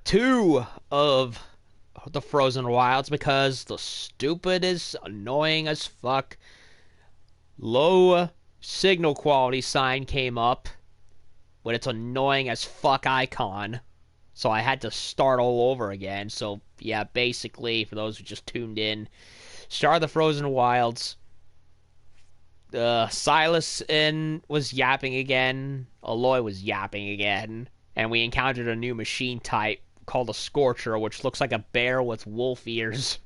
2 of the Frozen Wilds because the stupid is annoying as fuck low signal quality sign came up with its annoying as fuck icon. So I had to start all over again. So yeah, basically, for those who just tuned in, Star of the Frozen Wilds. Silas was yapping again. Aloy was yapping again. And we encountered a new machine type called a Scorcher, which looks like a bear with wolf ears.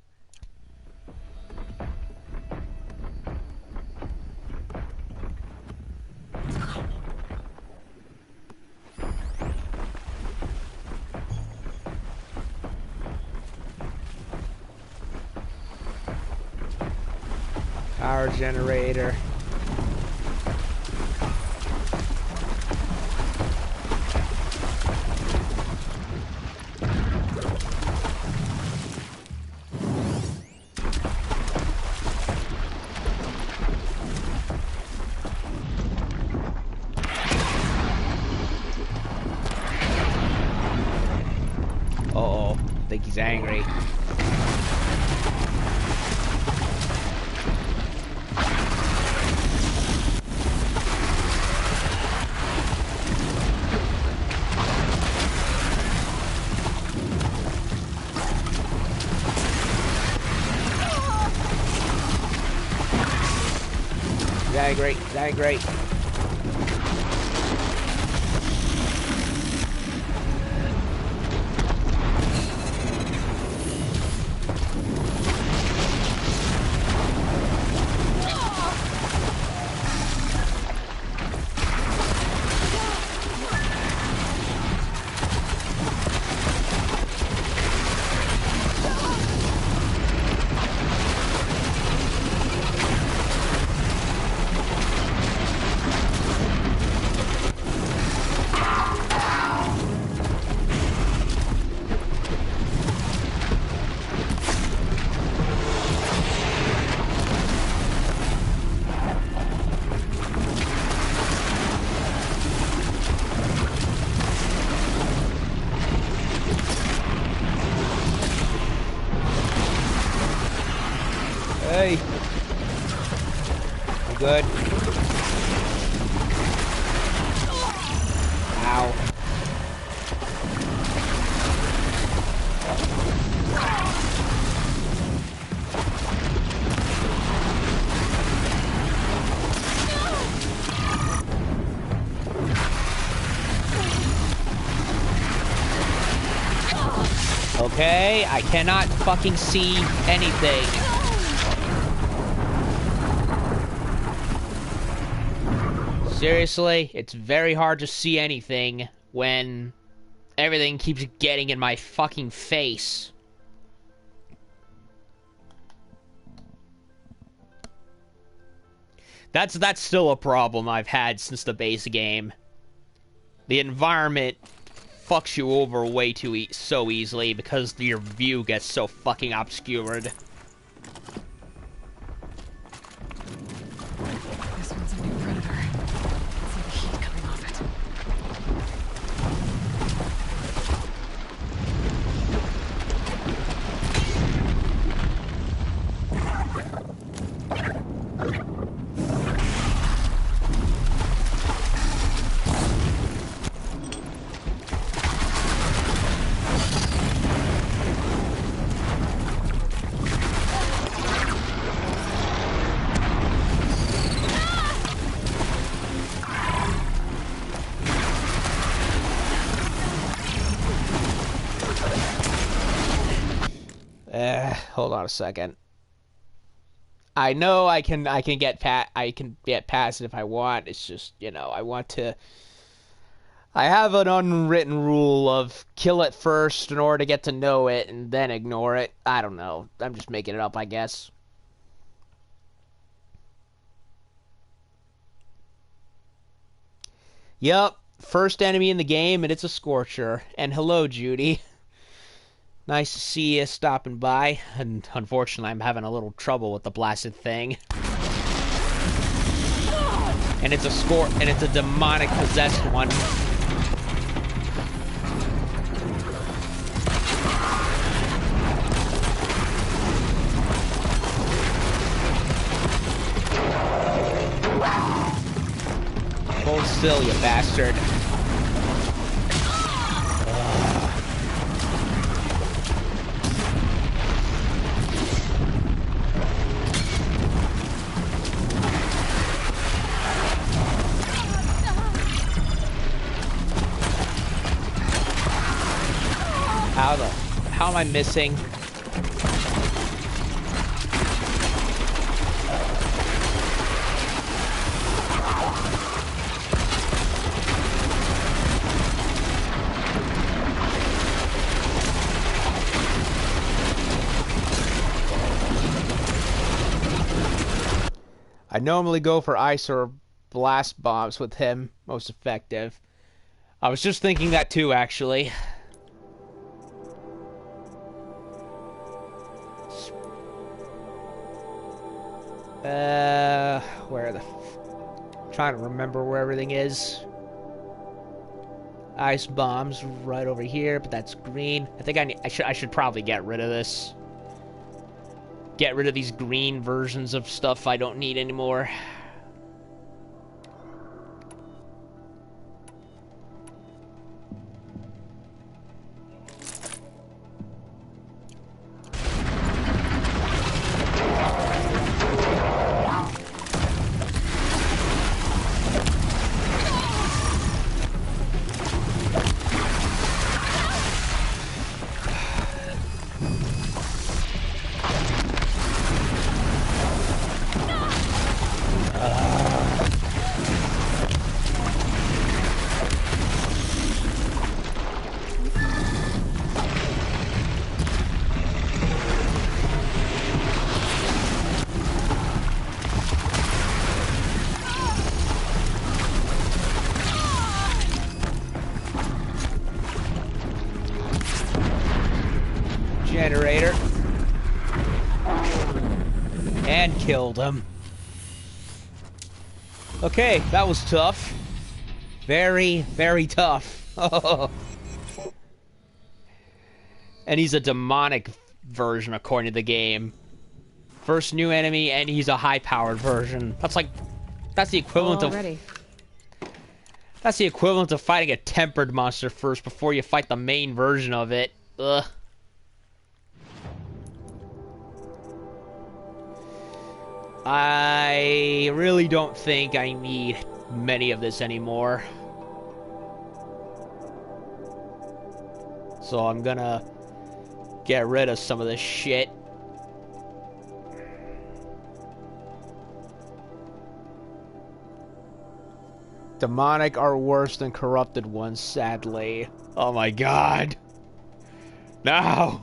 Power generator. Uh-oh, I think he's angry. He's angry. Hey. You good? Ow. Okay, I cannot fucking see anything. Seriously, it's very hard to see anything when everything keeps getting in my fucking face. That's still a problem I've had since the base game. The environment fucks you over way too so easily because your view gets so fucking obscured. This one's a new predator. See the heat coming off it. Hold on a second. I know I can get past it if I want. It's just, you know, I have an unwritten rule of kill it first in order to get to know it and then ignore it. I don't know. I'm just making it up, I guess. Yup, first enemy in the game and it's a Scorcher. And hello, Judy. Nice to see you stopping by, and unfortunately I'm having a little trouble with the blasted thing. And it's a demonic possessed one. still, you bastard. How am I missing? I normally go for ice or blast bombs with him, most effective. I was just thinking that too, actually. Where the trying to remember where everything is. Ice bombs right over here, but that's green. I think I should probably get rid of this. Get rid of these green versions of stuff I don't need anymore. Generator. And killed him. Okay, that was tough. Very, very tough. And he's a demonic version according to the game. First new enemy, and he's a high-powered version. That's the equivalent of... That's the equivalent of fighting a tempered monster first before you fight the main version of it. Ugh. I really don't think I need many of this anymore. So I'm gonna get rid of some of this shit. Demonic are worse than corrupted ones, sadly. Oh my god. No!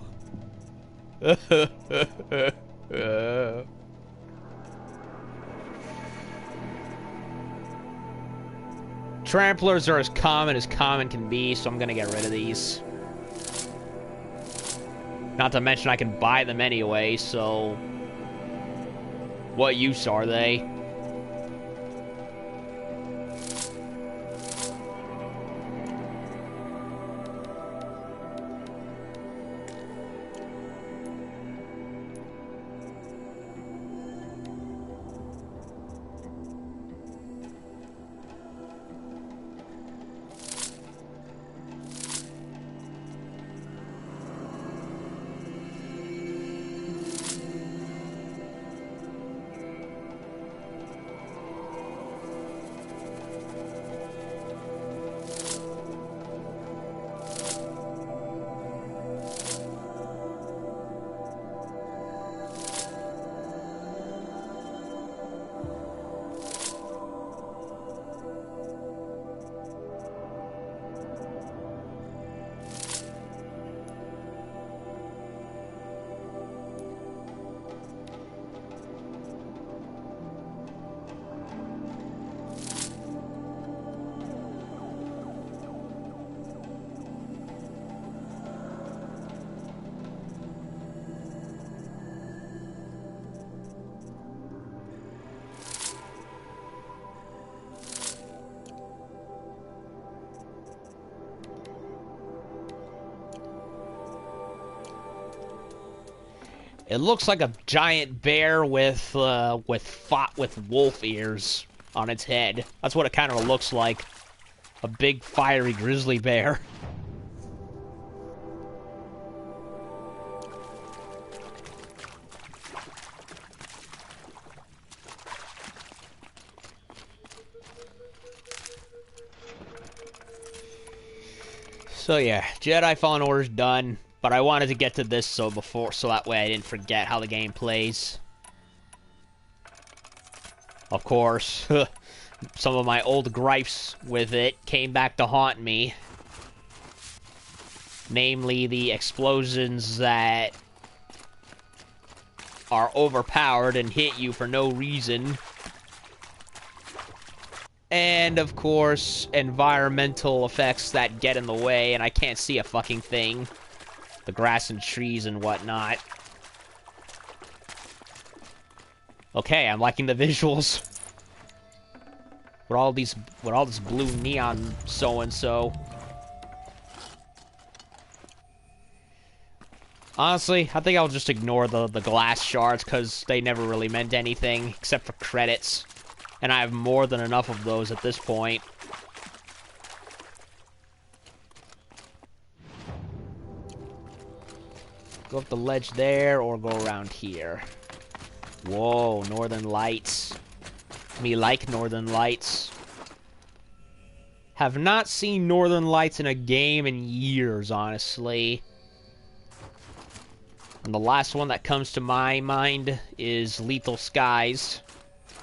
Tramplers are as common can be, so I'm gonna get rid of these. Not to mention I can buy them anyway, so... What use are they? It looks like a giant bear with wolf ears. on its head. That's what it kind of looks like. A big fiery grizzly bear. So yeah, Jedi Fallen Order's done, but I wanted to get to this so that way I didn't forget how the game plays. Of course, some of my old gripes with it came back to haunt me. Namely, the explosions that are overpowered and hit you for no reason. And, of course, environmental effects that get in the way, and I can't see a fucking thing. The grass and trees and whatnot. Okay, I'm liking the visuals. With all this blue neon so-and-so. Honestly, I think I'll just ignore the glass shards, because they never really meant anything, except for credits. And I have more than enough of those at this point. Go up the ledge there, or go around here. Whoa, Northern Lights. Me like Northern Lights. Have not seen Northern Lights in a game in years, honestly. And the last one that comes to my mind is Lethal Skies.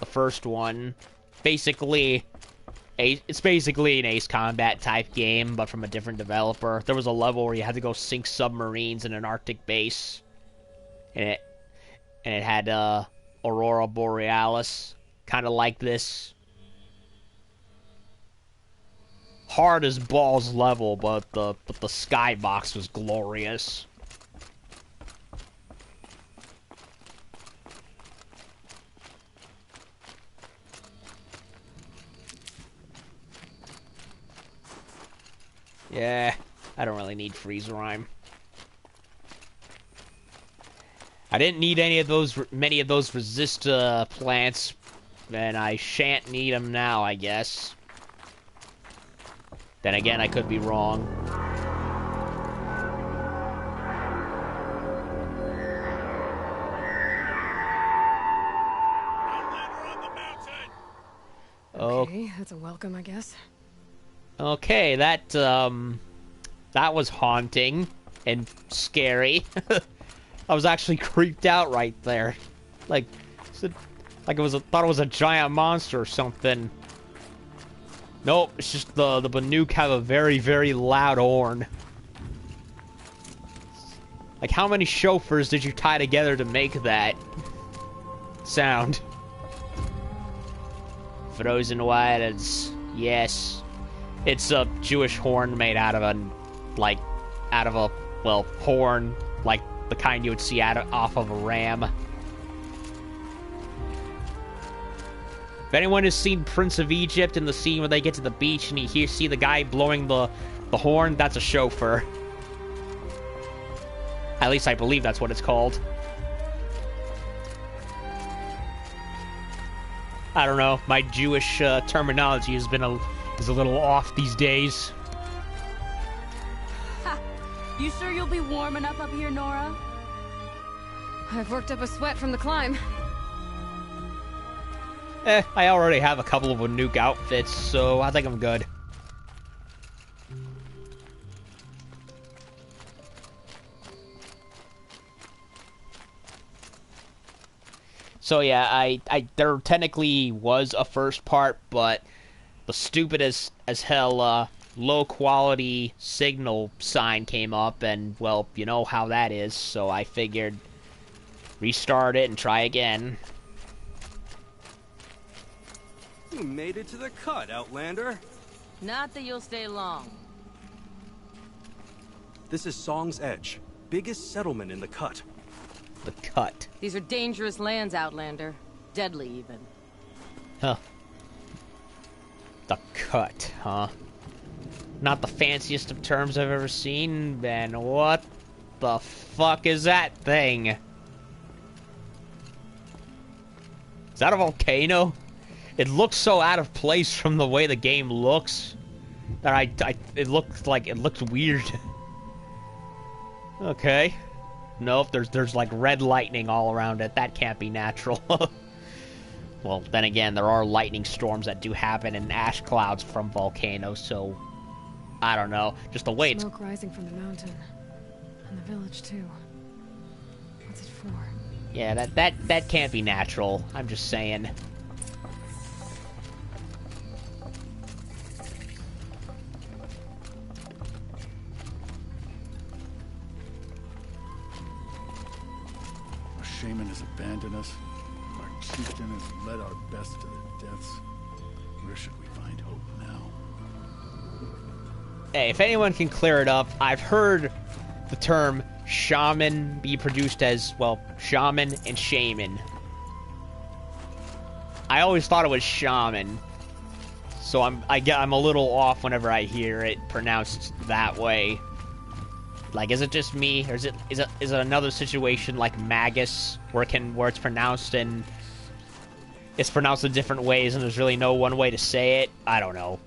The first one. Basically, it's basically an Ace Combat type game, but from a different developer. There was a level where you had to go sink submarines in an Arctic base. And it had Aurora Borealis. Kind of like this. Hard as balls level, but the skybox was glorious. Yeah, I don't really need freeze rhyme. I didn't need many of those resist plants, and I shan't need them now, I guess. Then again, I could be wrong. Okay, that's a welcome, I guess. Okay, that was haunting and scary. I was actually creeped out right there. Like thought it was a giant monster or something. Nope, it's just the Banuk have a very, very loud horn. Like, how many chauffeurs did you tie together to make that sound? Frozen Wilds, yes. It's a Jewish horn made out of a horn, like the kind you would see off of a ram. If anyone has seen Prince of Egypt in the scene where they get to the beach and you see the guy blowing the horn, that's a chauffeur. At least I believe that's what it's called. I don't know. My Jewish terminology is a little off these days. Ha! You sure you'll be warm enough up here, Nora? I've worked up a sweat from the climb. I already have a couple of Nuke outfits, so I think I'm good. So yeah, there technically was a first part, but the stupid as hell low quality signal sign came up, and well, you know how that is, so I figured restart it and try again. You made it to the cut, Outlander. Not that you'll stay long. This is Song's Edge, biggest settlement in the cut. The cut. These are dangerous lands, Outlander. Deadly, even. Huh. The cut, huh? Not the fanciest of terms I've ever seen, and what the fuck is that thing? Is that a volcano? It looks so out of place from the way the game looks that it looked weird. Okay. Nope, there's like red lightning all around it. That can't be natural. Well, then again, there are lightning storms that do happen in ash clouds from volcanoes, so I don't know. Just the way Smoke rising from the mountain. And the village too. What's it for? Yeah, that can't be natural. I'm just saying. Our shaman has abandoned us. Our chieftain has led our best to their deaths. Where should we find hope now? Hey, if anyone can clear it up, I've heard the term shaman be produced as, well, shaman and shaman. I always thought it was shaman. So I'm a little off whenever I hear it pronounced that way. Like, is it just me, or is it another situation like Magus, where it's pronounced in different ways, and there's really no one way to say it? I don't know.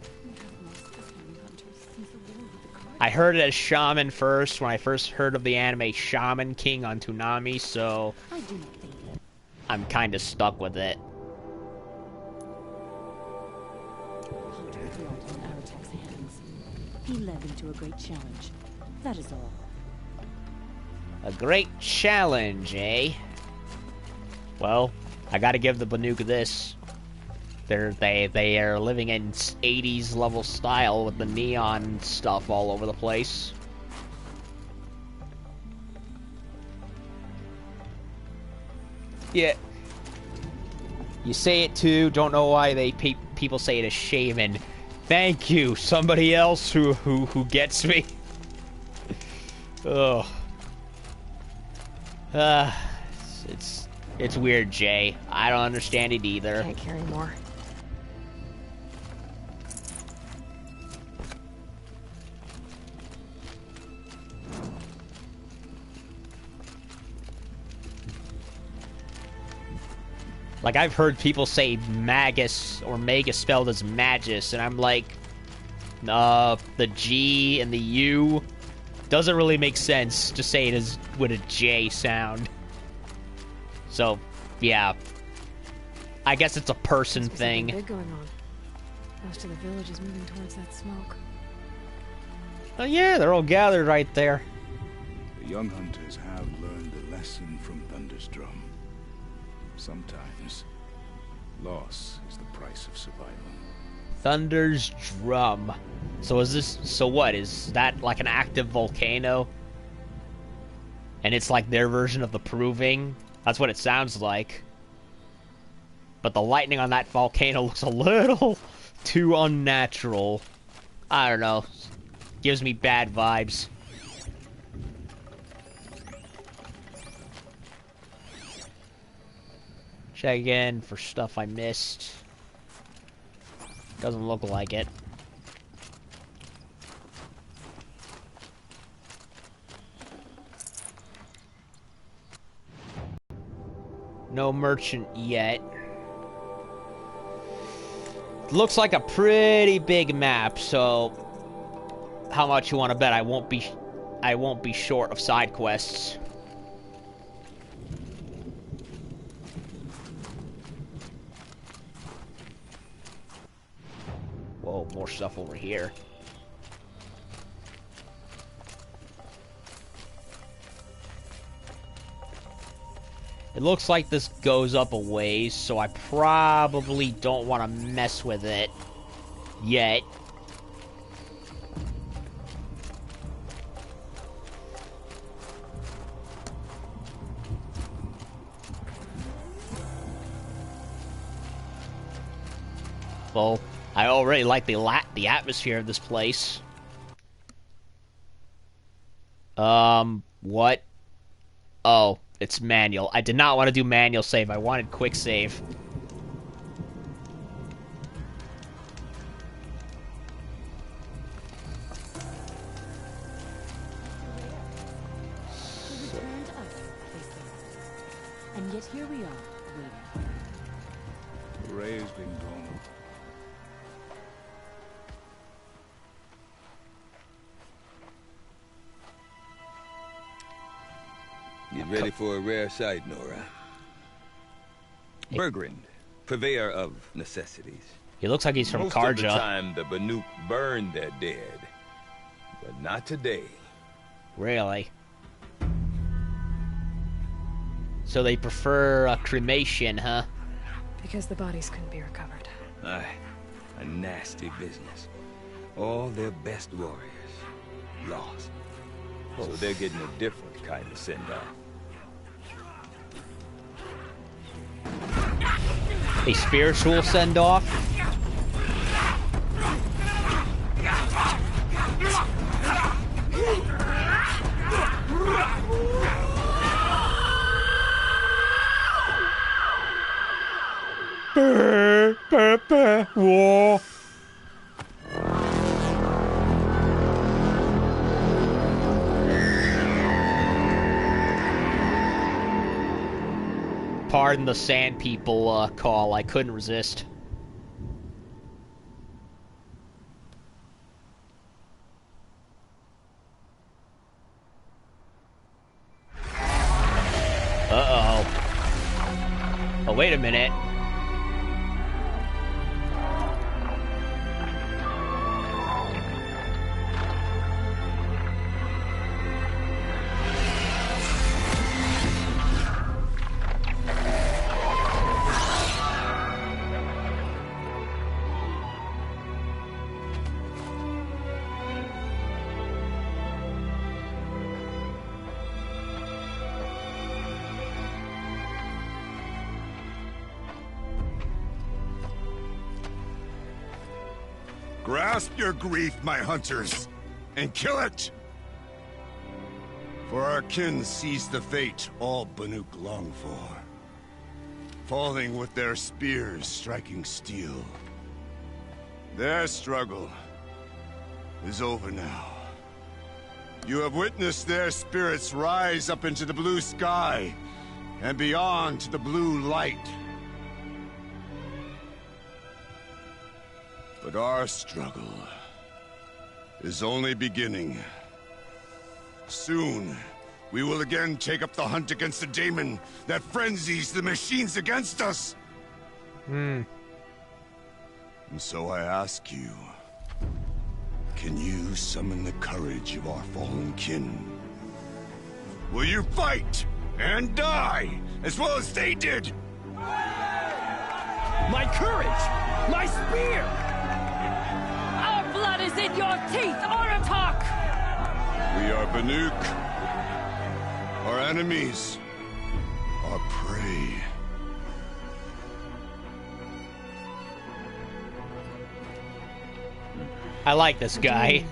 I heard it as shaman first when I first heard of the anime Shaman King on Toonami, so I'm kind of stuck with it. He led them to a great challenge. That is all. A great challenge, eh? Well, I gotta give the Banuk this. They are living in 80s level style with the neon stuff all over the place. Yeah. You say it too, don't know why people say it as shaman. Thank you, somebody else who gets me. Ugh. It's weird, Jay. I don't understand it either. Can't carry more. Like, I've heard people say Magus or Magus spelled as Magus, and I'm like, the G and the U doesn't really make sense to say it as with a J sound. So, yeah. I guess it's a person thing. Big going on. Most of the village is moving towards that smoke. Oh yeah, they're all gathered right there. The young hunters have learned a lesson from Thunder's drum. Sometimes, loss is the price of survival. Thunder's drum. So what, is that like an active volcano? And it's like their version of the Proving? That's what it sounds like. But the lightning on that volcano looks a little too unnatural. I don't know. Gives me bad vibes. Check again for stuff I missed. Doesn't look like it. No merchant yet. Looks like a pretty big map, so how much you want to bet I won't be short of side quests. Whoa, more stuff over here. It looks like this goes up a ways, so I probably don't want to mess with it yet. Well, I already like the atmosphere of this place. What? Oh, it's manual. I did not want to do manual save. I wanted quick save. And yet here we are, waiting. Array is being drawn up. Get ready for a rare sight, Nora. Bergrand, purveyor of necessities. He looks like he's from Most of the Karja. time, the Banuk burn their dead. But not today. Really? So they prefer cremation, huh? Because the bodies couldn't be recovered. Aye, a nasty business. All their best warriors lost. So they're getting a different kind of send-off. A spiritual send-off? Whoa. Pardon the sand people call. I couldn't resist. Uh-oh. Oh, wait a minute. Grasp your grief, my hunters, and kill it! For our kin sees the fate all Banuk long for. Falling with their spears striking steel. Their struggle is over now. You have witnessed their spirits rise up into the blue sky, and beyond to the blue light. But our struggle is only beginning. Soon, we will again take up the hunt against the daemon that frenzies the machines against us. And so I ask you, can you summon the courage of our fallen kin? Will you fight and die as well as they did? My courage! My spear! Our blood is in your teeth, Oratok! We are Banuk. Our enemies are prey. I like this guy.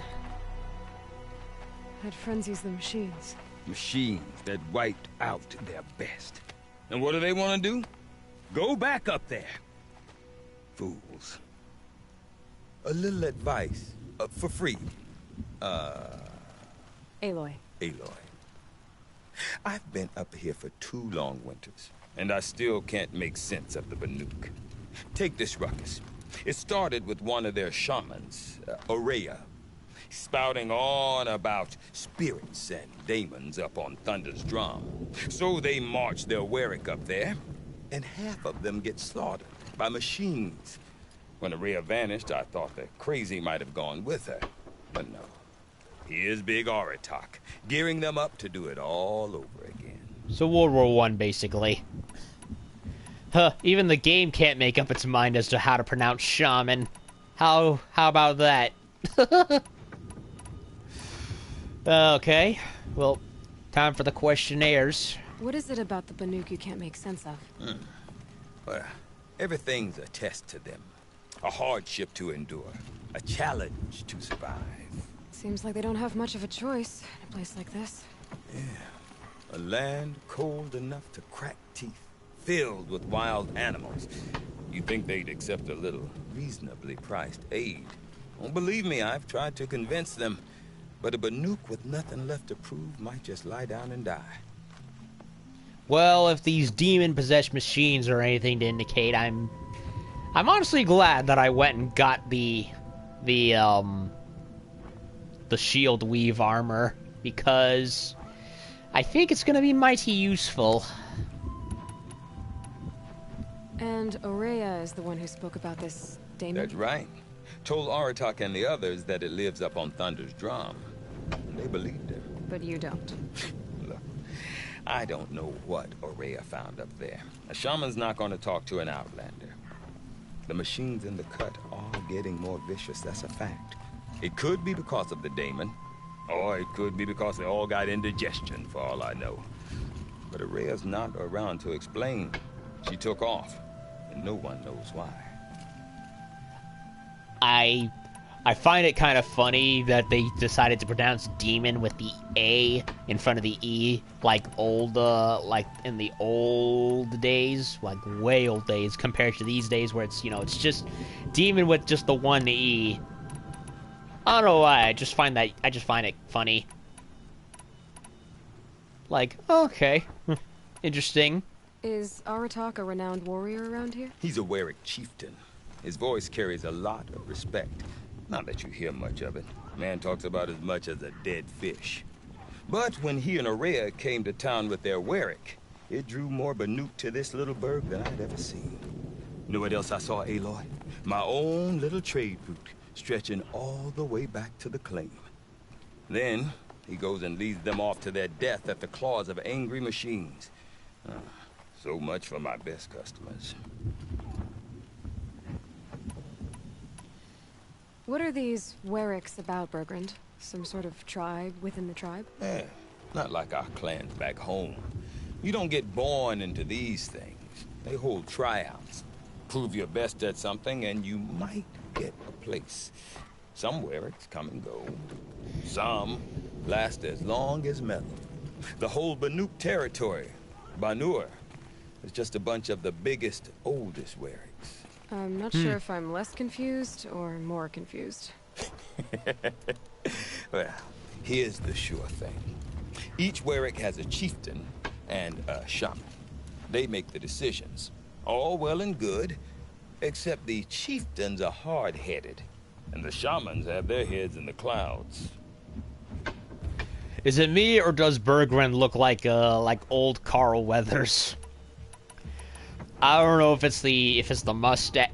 That frenzies the machines. Machines that wiped out their best. And what do they want to do? Go back up there. Fools. A little advice, for free. Aloy. Aloy. I've been up here for 2 long winters, and I still can't make sense of the Banuk. Take this ruckus. It started with one of their shamans, Aurea, spouting on about spirits and daemons up on Thunder's drum. So they march their Warwick up there, and half of them get slaughtered by machines. When Aurea vanished, I thought the crazy might have gone with her, but no. Here's Big Oratok, gearing them up to do it all over again. So World War I, basically. Huh, even the game can't make up its mind as to how to pronounce shaman. How about that? Okay, well, time for the questionnaires. What is it about the Banuk you can't make sense of? Well, everything's a test to them. A hardship to endure. A challenge to survive. Seems like they don't have much of a choice in a place like this. Yeah. A land cold enough to crack teeth. Filled with wild animals. You'd think they'd accept a little reasonably priced aid. Don't believe me, I've tried to convince them. But a Banuk with nothing left to prove might just lie down and die. Well, if these demon-possessed machines are anything to indicate, I'm honestly glad that I went and got the shield weave armor, because I think it's gonna be mighty useful. And Aurea is the one who spoke about this daemon? That's right. Told Aratak and the others that it lives up on Thunder's drum. And they believed him. But you don't. Look, I don't know what Aurea found up there. A shaman's not going to talk to an outlander. The machines in the cut are getting more vicious, that's a fact. It could be because of the daemon, or it could be because they all got indigestion, for all I know. But Aurea's not around to explain. She took off, and no one knows why. I find it kind of funny that they decided to pronounce demon with the A in front of the E, like in the old days, like way old days, compared to these days where it's, it's just demon with just the one E. I don't know why, I just find it funny. Like, okay, interesting. Is Aratak a renowned warrior around here? He's a Warwick chieftain. His voice carries a lot of respect. Not that you hear much of it. Man talks about as much as a dead fish. But when he and Aurea came to town with their Warwick, it drew more Banuk to this little burg than I'd ever seen. You know what else I saw, Aloy? My own little trade route, stretching all the way back to the claim. Then, he goes and leads them off to their death at the claws of angry machines. So much for my best customers. What are these Warwicks about, Bergrand? Some sort of tribe within the tribe? Not like our clans back home. You don't get born into these things. They hold tryouts. Prove your best at something and you might get a place. Some Warwicks come and go. Some last as long as metal. The whole Banuk territory, Banur, is just a bunch of the biggest, oldest Warwicks. I'm not sure if I'm less confused or more confused. Well, here's the sure thing. Each Warwick has a chieftain and a shaman. They make the decisions. All well and good, except the chieftains are hard-headed, and the shamans have their heads in the clouds. Is it me, or does Bergrand look like old Carl Weathers? I don't know if it's the mustache.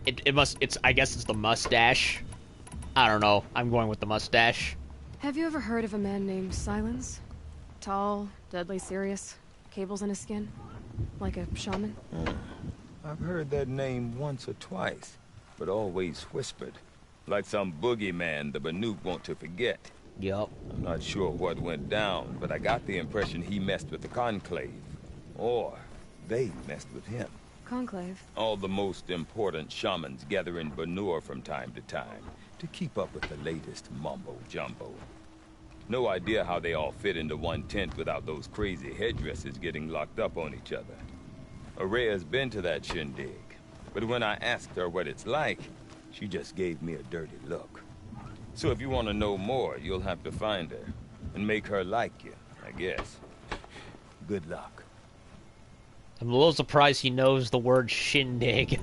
I guess it's the mustache. I don't know. I'm going with the mustache. Have you ever heard of a man named Silence? Tall, deadly serious, cables in his skin, like a shaman. I've heard that name once or twice, but always whispered, like some boogeyman the Banuk want to forget. Yup. I'm not sure what went down, but I got the impression he messed with the Conclave, or they messed with him. Conclave? All the most important shamans gather in Banur from time to time to keep up with the latest mumbo-jumbo. No idea how they all fit into one tent without those crazy headdresses getting locked up on each other. Aurea's been to that shindig, but when I asked her what it's like, she just gave me a dirty look. So if you want to know more, you'll have to find her and make her like you, I guess. Good luck. I'm a little surprised he knows the word shindig.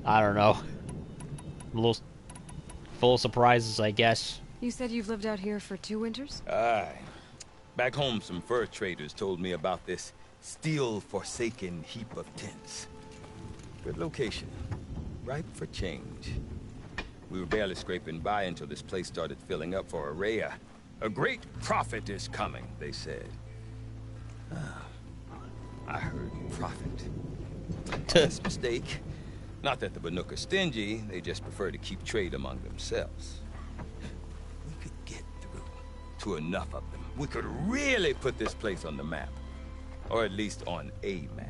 I don't know. I'm a little full of surprises, I guess. You said you've lived out here for 2 winters? Aye. Back home, some fur traders told me about this steel-forsaken heap of tents. Good location. Ripe for change. We were barely scraping by until this place started filling up for Aurea. A great prophet is coming, they said. I heard profit. Honest mistake. Not that the Banuk are stingy, they just prefer to keep trade among themselves. We could get through to enough of them. We could really put this place on the map. Or at least on a map.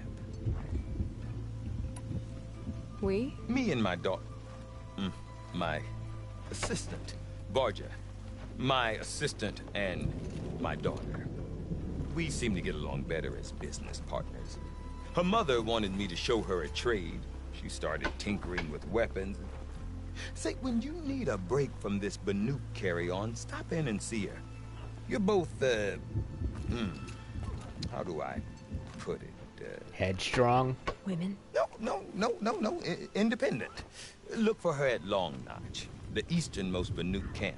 We? Me and my daughter. My assistant, Barja. My assistant and my daughter. We seem to get along better as business partners. Her mother wanted me to show her a trade. She started tinkering with weapons. Say, when you need a break from this Banuk carry-on, stop in and see her. You're both, how do I put it? Headstrong? Women? No, No. Independent. Look for her at Long Notch, the easternmost Banuk camp.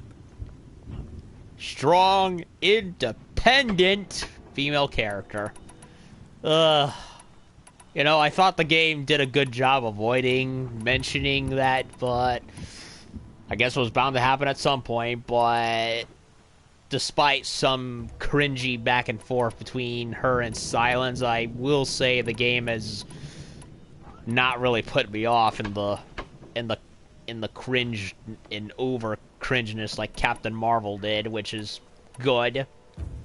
Strong, independent female character. You know, I thought the game did a good job avoiding mentioning that, but I guess it was bound to happen at some point. But despite some cringy back and forth between her and Silence, I will say the game has not really put me off in the cringe and over cringeness like Captain Marvel did, which is good.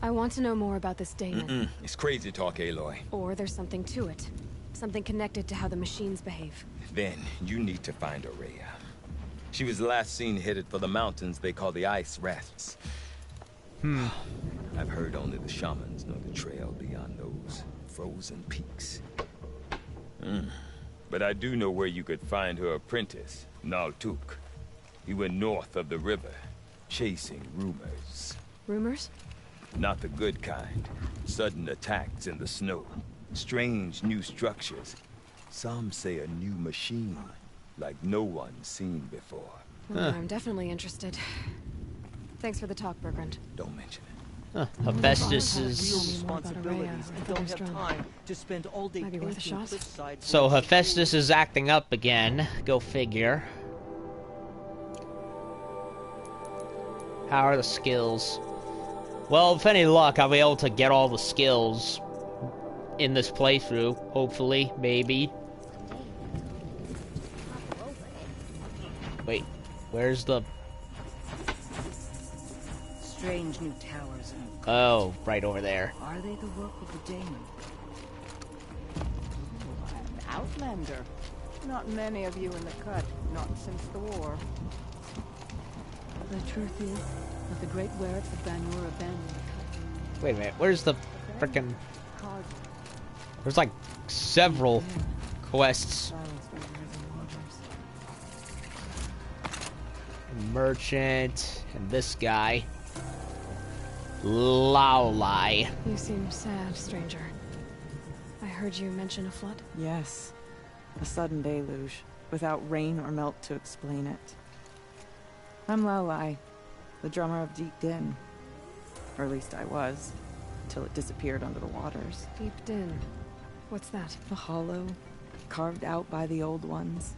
I want to know more about this daemon. It's crazy talk, Aloy. Or there's something to it. Something connected to how the machines behave. Then you need to find Aurea. She was last seen headed for the mountains they call the Ice Rafts. I've heard only the shamans know the trail beyond those frozen peaks. But I do know where you could find her apprentice, Naltuk. He went north of the river, chasing rumors. Rumors? Not the good kind. Sudden attacks in the snow. Strange new structures. Some say a new machine, like no one's seen before. Well, I'm definitely interested. Thanks for the talk, Bergrand. Don't mention it. Hephaestus Real is... responsibilities and don't have time to spend all day Might be worth a shot. So Hephaestus is acting up again. Go figure. How are the skills? Well, with any luck, I'll be able to get all the skills in this playthrough. Hopefully, maybe. Wait, where's the... Strange new towers and... Oh, right over there. Are they the work of the daemon? Oh, an outlander. Not many of you in the cut, not since the war. The truth is that the great werets of Banur abandoned the cut. Wait a minute, where's the frickin'... There's like several quests. Merchant, and this guy. Laolai. You seem sad, stranger. I heard you mention a flood. Yes. A sudden deluge, without rain or melt to explain it. I'm Laolai, the drummer of Deep Din. Or at least I was, till it disappeared under the waters. Deep Din. What's that? A hollow, carved out by the old ones.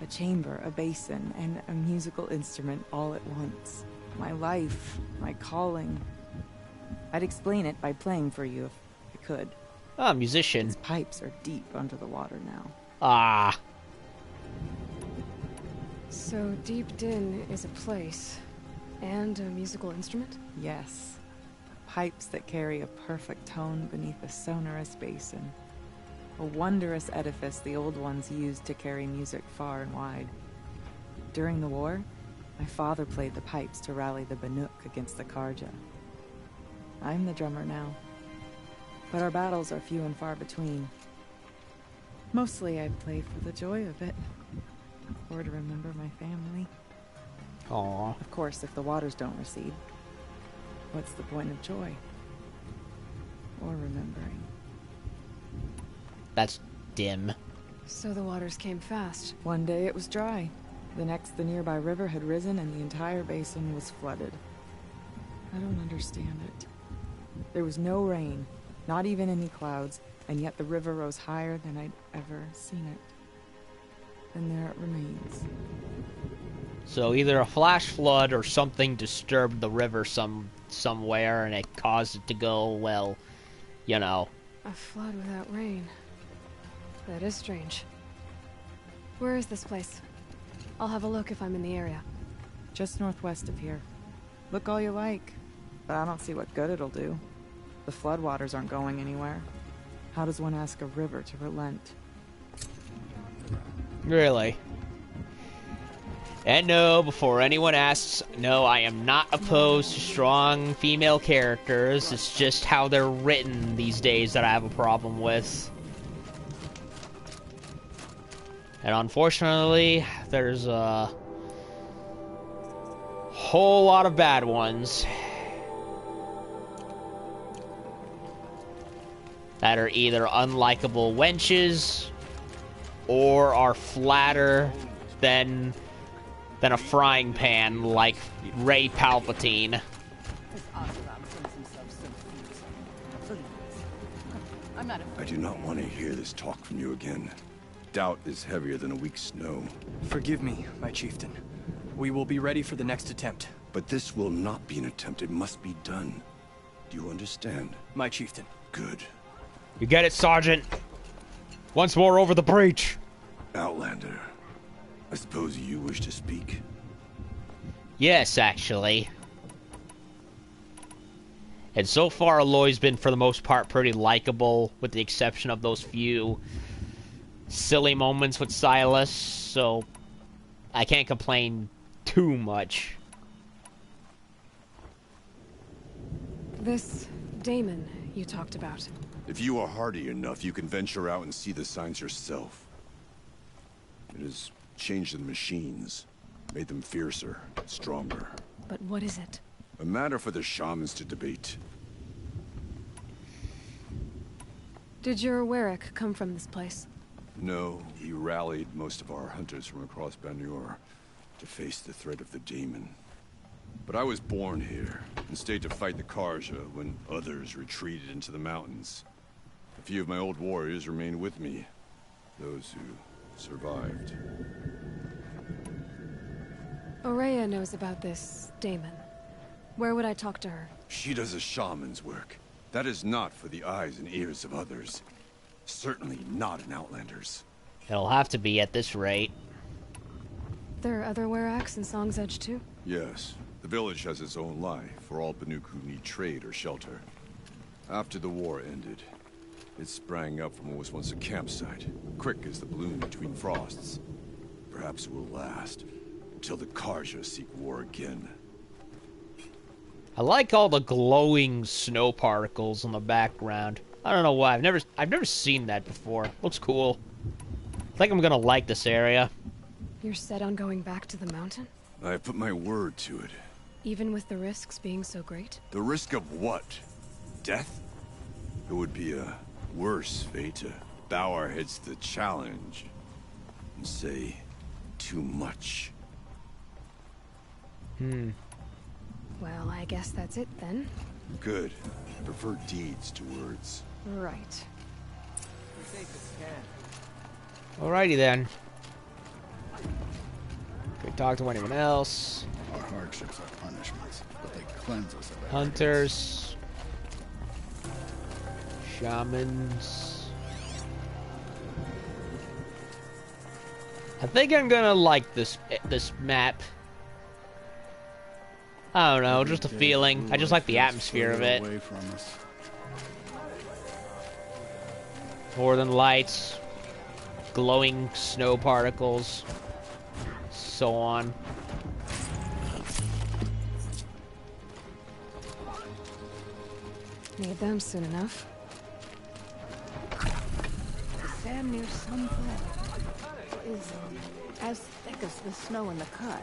A chamber, a basin, and a musical instrument all at once. My life, my calling. I'd explain it by playing for you if I could. Ah, musician. Its pipes are deep under the water now. Ah. So Deep Din is a place and a musical instrument? Yes. Pipes that carry a perfect tone beneath a sonorous basin. A wondrous edifice the old ones used to carry music far and wide. During the war, my father played the pipes to rally the Banuk against the Karja. I'm the drummer now, but our battles are few and far between. Mostly I play for the joy of it, or to remember my family. Aww. Of course, if the waters don't recede, what's the point of joy? Or remembering? That's dim. So the waters came fast. One day it was dry. The next, the nearby river had risen and the entire basin was flooded. I don't understand it. There was no rain, not even any clouds, and yet the river rose higher than I'd ever seen it. And there it remains. So either a flash flood or something disturbed the river somewhere and it caused it to go, well, you know. A flood without rain. That is strange. Where is this place? I'll have a look if I'm in the area. Just northwest of here. Look all you like, but I don't see what good it'll do. The floodwaters aren't going anywhere. How does one ask a river to relent? Really? And no, before anyone asks, no, I am not opposed to strong female characters. It's just how they're written these days that I have a problem with. And unfortunately, there's a whole lot of bad ones that are either unlikable wenches or are flatter than a frying pan like Ray Palpatine. I do not want to hear this talk from you again. Doubt is heavier than a week's snow. Forgive me, my chieftain. We will be ready for the next attempt. But this will not be an attempt. It must be done. Do you understand? My chieftain. Good. You get it, Sergeant. Once more over the breach. Outlander, I suppose you wish to speak? Yes, actually. And so far, Aloy's been, for the most part, pretty likable, with the exception of those few silly moments with Silas, so I can't complain too much. This Damon you talked about. If you are hardy enough, you can venture out and see the signs yourself. It has changed the machines, made them fiercer, stronger. But what is it? A matter for the shamans to debate. Did your Warwick come from this place? No, he rallied most of our hunters from across Banur to face the threat of the demon. But I was born here, and stayed to fight the Karja when others retreated into the mountains. A few of my old warriors remained with me, those who survived. Aurea knows about this Damon. Where would I talk to her? She does a shaman's work. That is not for the eyes and ears of others. Certainly not an Outlander's. It'll have to be at this rate. There are other Warracks in Song's Edge too? Yes. The village has its own life for all Banuk who need trade or shelter. After the war ended, it sprang up from what was once a campsite, quick as the bloom between frosts. Perhaps it will last until the Karja seek war again. I like all the glowing snow particles in the background. I don't know why. I've never seen that before. Looks cool. I think I'm gonna like this area. You're set on going back to the mountain? I have put my word to it. Even with the risks being so great? The risk of what? Death? It would be a worse fate to bow our heads to the challenge and say too much. Well, I guess that's it then. Good. I prefer deeds to words. Right. Alrighty then. Can talk to anyone else. Our hardships are punishments, but they cleanse us of Hunters. Shamans. I think I'm gonna like this map. I don't know, just a feeling. I just like the atmosphere of it. Northern lights, glowing snow particles, so on. Need them soon enough. The sand near Sunfall is as thick as the snow in the cut.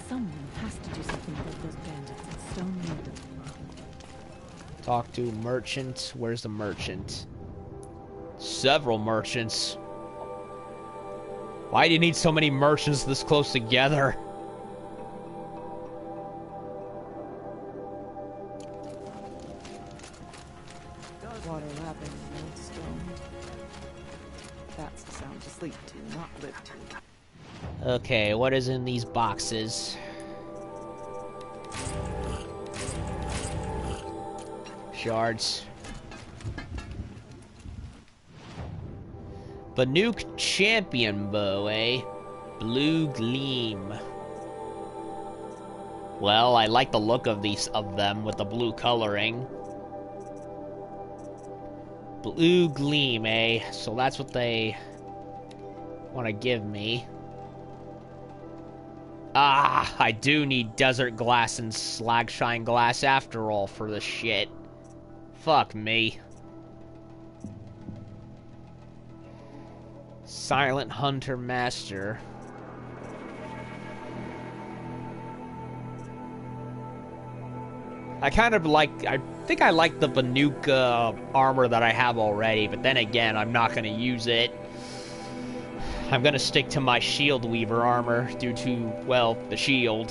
Someone has to do something about those bandits at Stone Mountain. Talk to merchant. Where's the merchant? Several merchants. Why do you need so many merchants this close together? Water lapping in old stone. That's the sound to sleep to, not live to. Okay, what is in these boxes? Shards. Banuk champion bow, eh? Blue gleam. Well, I like the look of them with the blue coloring. Blue gleam, eh? So that's what they want to give me. Ah, I do need desert glass and slagshine glass after all for this shit. Fuck me. Silent Hunter Master. I kind of like, I think I like the Banuk armor that I have already, but then again, I'm not going to use it. I'm going to stick to my Shield Weaver armor due to, well, the shield.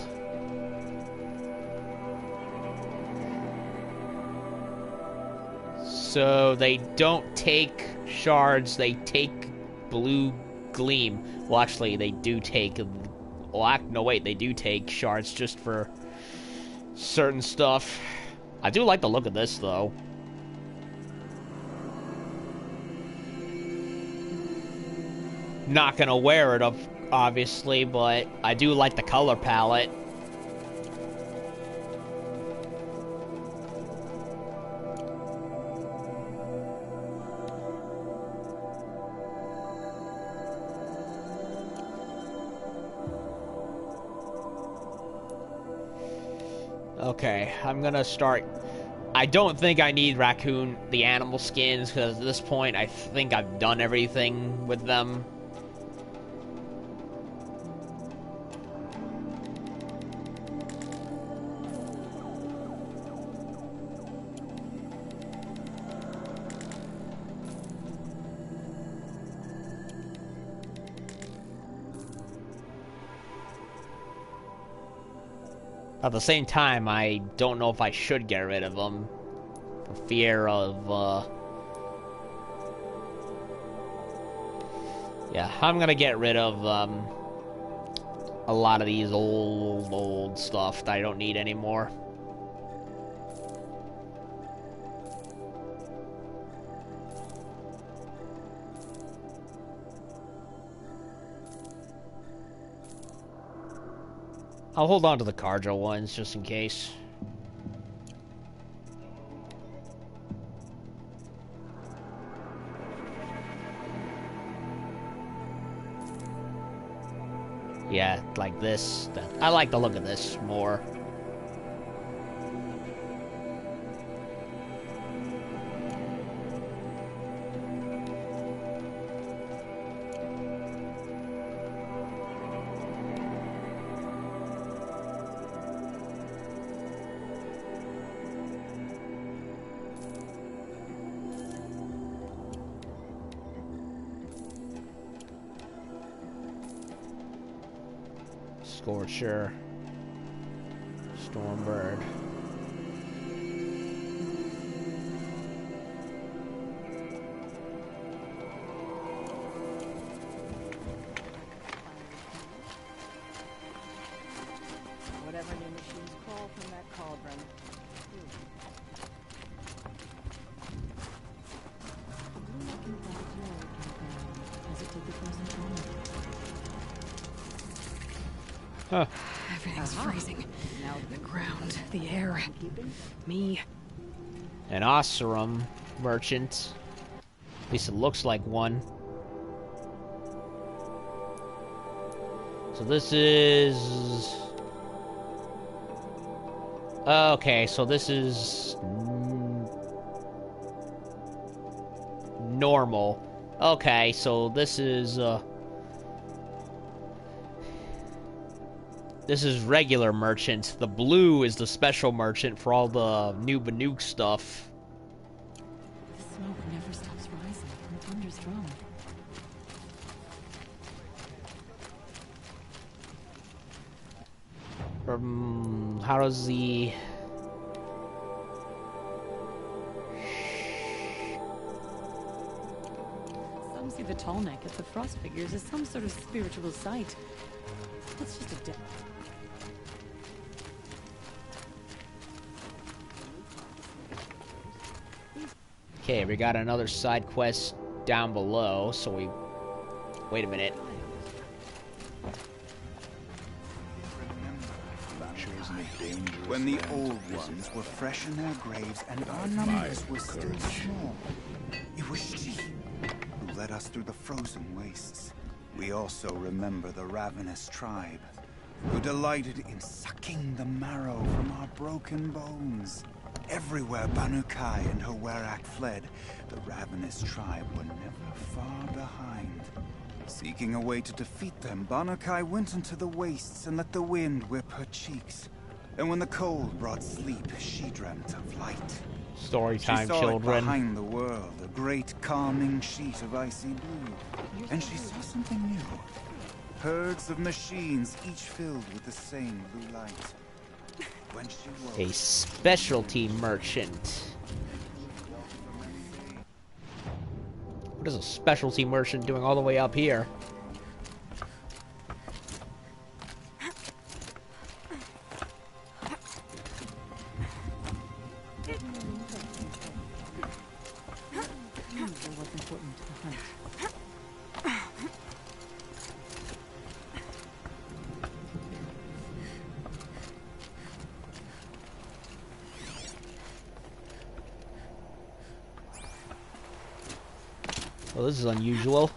So they don't take shards, they take blue gleam. Well, actually, they do take, well, no wait, they do take shards just for certain stuff. I do like the look of this, though. Not gonna wear it, obviously, but I do like the color palette. Okay, I'm gonna start. I don't think I need raccoon, the animal skins, because at this point I think I've done everything with them. At the same time, I don't know if I should get rid of them, for fear of, yeah, I'm gonna get rid of, a lot of these old stuff that I don't need anymore. I'll hold on to the Carjo ones, just in case. Yeah, like this. I like the look of this more. Scorcher, Stormbird. Whatever new machines crawl from that cauldron. Huh. Everything's freezing. Now the ground, the air, me. An Oseram merchant. At least it looks like one. So this is... Okay, so this is... normal. Okay, so this is, this is regular merchant. The blue is the special merchant for all the new Banuk stuff. The smoke never stops rising from Thunder's drum. How does the... Some see the Tallneck as the frost figures as some sort of spiritual sight. It's just a Okay, we got another side quest down below, so we... Wait a minute. When the old ones were fresh in their graves and our numbers were still small, it was she who led us through the frozen wastes. We also remember the ravenous tribe, who delighted in sucking the marrow from our broken bones. Everywhere Banukai and her Werak fled, the ravenous tribe were never far behind. Seeking a way to defeat them, Banukai went into the wastes and let the wind whip her cheeks. And when the cold brought sleep, she dreamt of light. Story time, she saw children. It behind the world, a great calming sheet of icy blue. And she saw something new. Herds of machines, each filled with the same blue light. When she woke, a specialty merchant. What is a specialty merchant doing all the way up here? Well, this is unusual.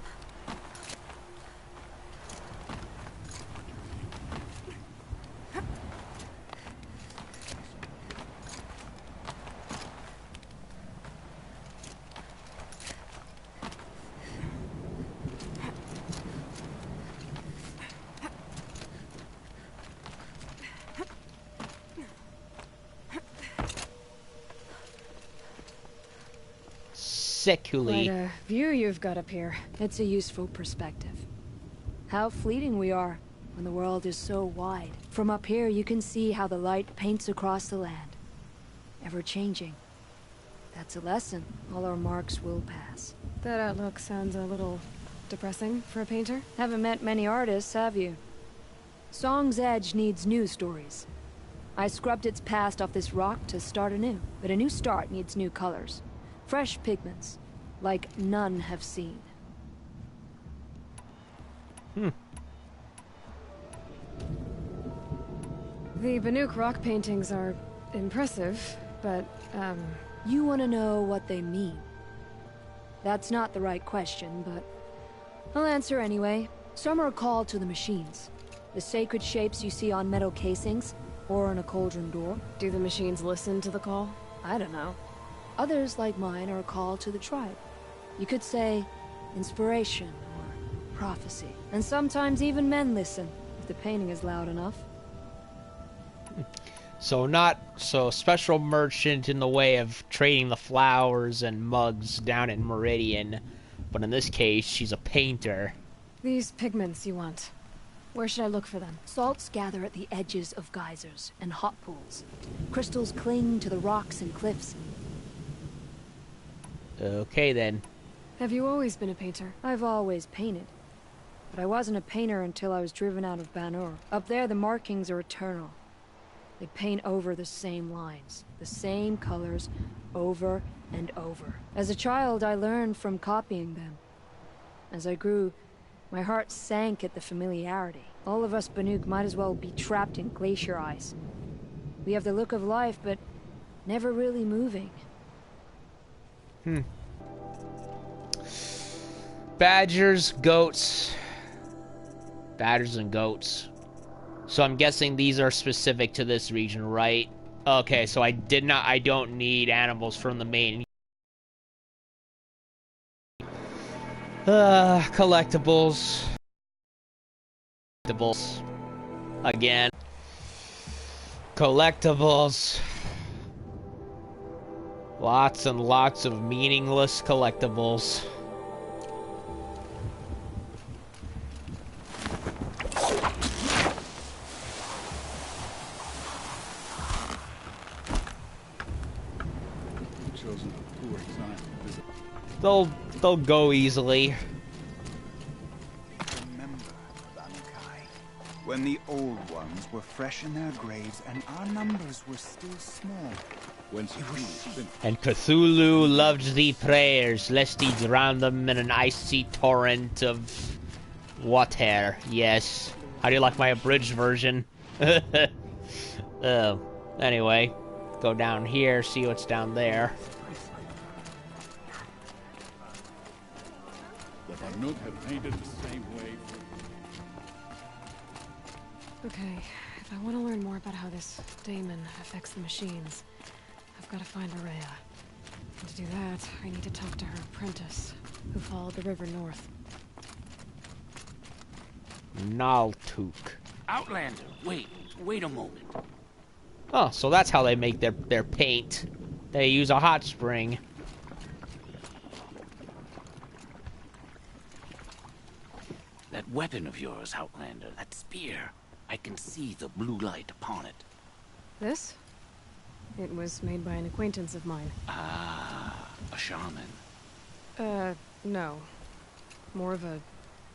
Quite a view you've got up here. It's a useful perspective. How fleeting we are when the world is so wide. From up here you can see how the light paints across the land. Ever changing. That's a lesson. All our marks will pass. That outlook sounds a little depressing for a painter. Haven't met many artists, have you? Song's Edge needs new stories. I scrubbed its past off this rock to start anew, but a new start needs new colors. Fresh pigments, like none have seen. The Banuk rock paintings are impressive, but, you want to know what they mean. That's not the right question, but I'll answer anyway. Some are called to the machines. The sacred shapes you see on metal casings, or on a cauldron door. Do the machines listen to the call? I don't know. Others, like mine, are a call to the tribe. You could say inspiration or prophecy. And sometimes even men listen, if the painting is loud enough. So not so special merchant in the way of trading the flowers and mugs down in Meridian, but in this case, she's a painter. These pigments you want. Where should I look for them? Salts gather at the edges of geysers and hot pools. Crystals cling to the rocks and cliffs. Okay, then. Have you always been a painter? I've always painted. But I wasn't a painter until I was driven out of Banur. Up there, the markings are eternal. They paint over the same lines, the same colors, over and over. As a child, I learned from copying them. As I grew, my heart sank at the familiarity. All of us Banuk might as well be trapped in glacier ice. We have the look of life, but never really moving. Badgers, goats. Badgers and goats. So I'm guessing these are specific to this region, right? Okay, so I don't need animals from the main. Collectibles. Collectibles. Again. Collectibles. Lots and lots of meaningless collectibles. Chosen a poor time to visit. They'll go easily. Remember, Banukai, when the old ones were fresh in their graves and our numbers were still small. And Cthulhu loved thee prayers, lest he drown them in an icy torrent of water. Yes. How do you like my abridged version? Oh. Anyway, go down here, see what's down there. The Banuk have painted the same way. Okay, if I want to learn more about how this daemon affects the machines, I've got to find Araya. And to do that, I need to talk to her apprentice, who followed the river north. Naltuk. Outlander, wait a moment. Oh, so that's how they make their paint. They use a hot spring. That weapon of yours, Outlander, that spear. I can see the blue light upon it. This? It was made by an acquaintance of mine. Ah, a shaman. No. More of a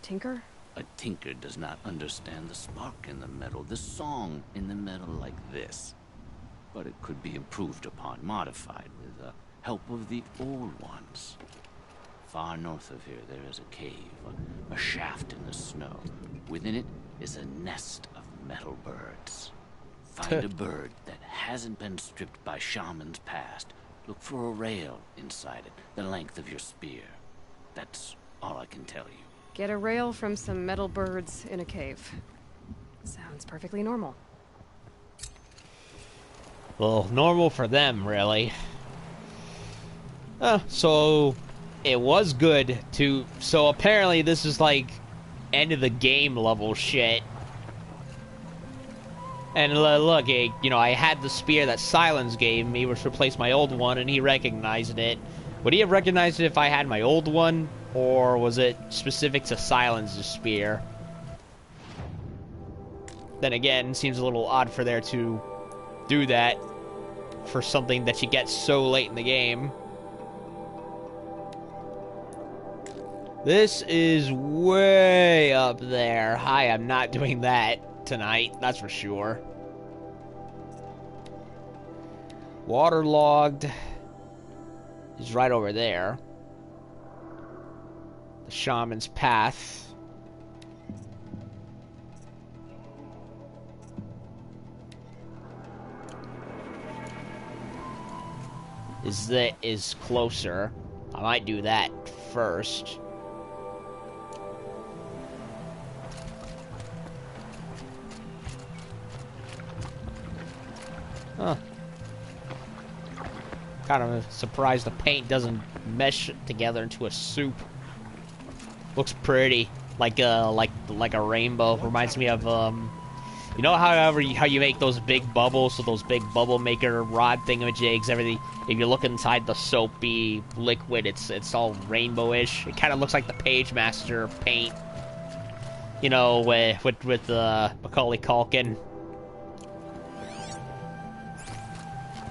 tinker? A tinker does not understand the spark in the metal, the song in the metal like this. But it could be improved upon, modified with the help of the old ones. Far north of here, there is a cave, a shaft in the snow. Within it is a nest of metal birds. Find a bird that hasn't been stripped by shamans past. Look for a rail inside it, the length of your spear. That's all I can tell you. Get a rail from some metal birds in a cave. Sounds perfectly normal. Well, normal for them, really. So it was good to... So apparently this is like end of the game level shit. And look, you know, I had the spear that Silence gave me, which replaced my old one, and he recognized it. Would he have recognized it if I had my old one? Or was it specific to Silence's spear? Then again, seems a little odd for there to do that for something that you get so late in the game. This is way up there. I am not doing that tonight, that's for sure. Waterlogged is right over there. The Shaman's Path. Is closer. I might do that first. Huh. Kind of surprised the paint doesn't mesh together into a soup. Looks pretty, like a rainbow. Reminds me of you know how you make those big bubbles, so those big bubble maker rod thingamajigs, everything. If you look inside the soapy liquid, it's all rainbowish. It kind of looks like the Page Master paint, you know, with Macaulay Culkin.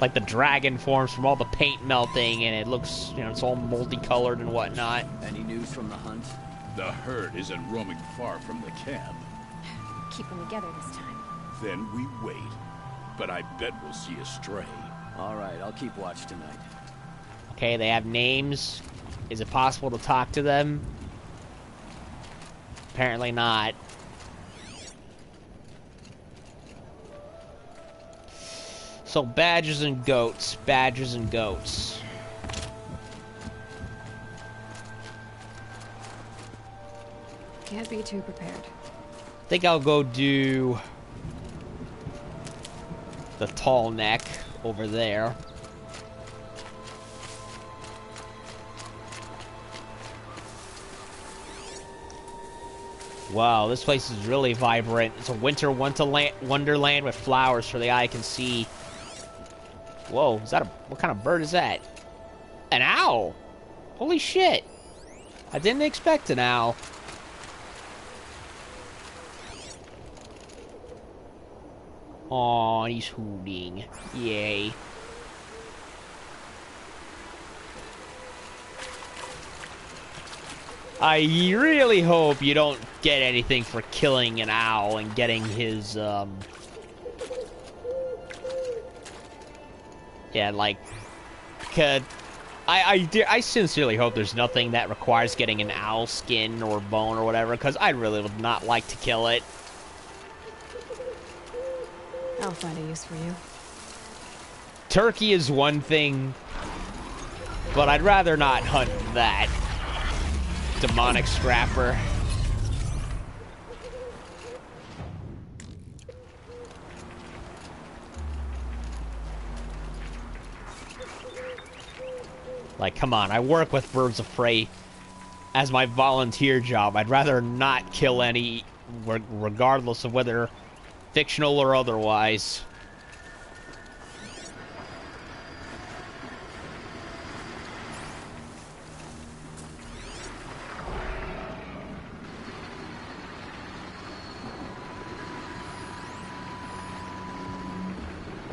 Like the dragon forms from all the paint melting, and it looks, you know, it's all multicolored and whatnot. Any news from the hunt? The herd isn't roaming far from the camp. Keep them together this time. Then we wait. But I bet we'll see a stray. All right, I'll keep watch tonight. Okay, they have names. Is it possible to talk to them? Apparently not. So, badgers and goats. Badgers and goats. Can't be too prepared. I think I'll go do the Tallneck over there. Wow, this place is really vibrant. It's a winter wonderland with flowers for the eye can see. Whoa, is that what kind of bird is that? An owl! Holy shit! I didn't expect an owl. Aw, he's hooting. Yay. I really hope you don't get anything for killing an owl and getting his, yeah, like, I sincerely hope there's nothing that requires getting an owl skin or bone or whatever, because I really would not like to kill it. I'll find a use for you. Turkey is one thing, but I'd rather not hunt that. Demonic scrapper. Like, come on, I work with birds of prey as my volunteer job. I'd rather not kill any, regardless of whether fictional or otherwise.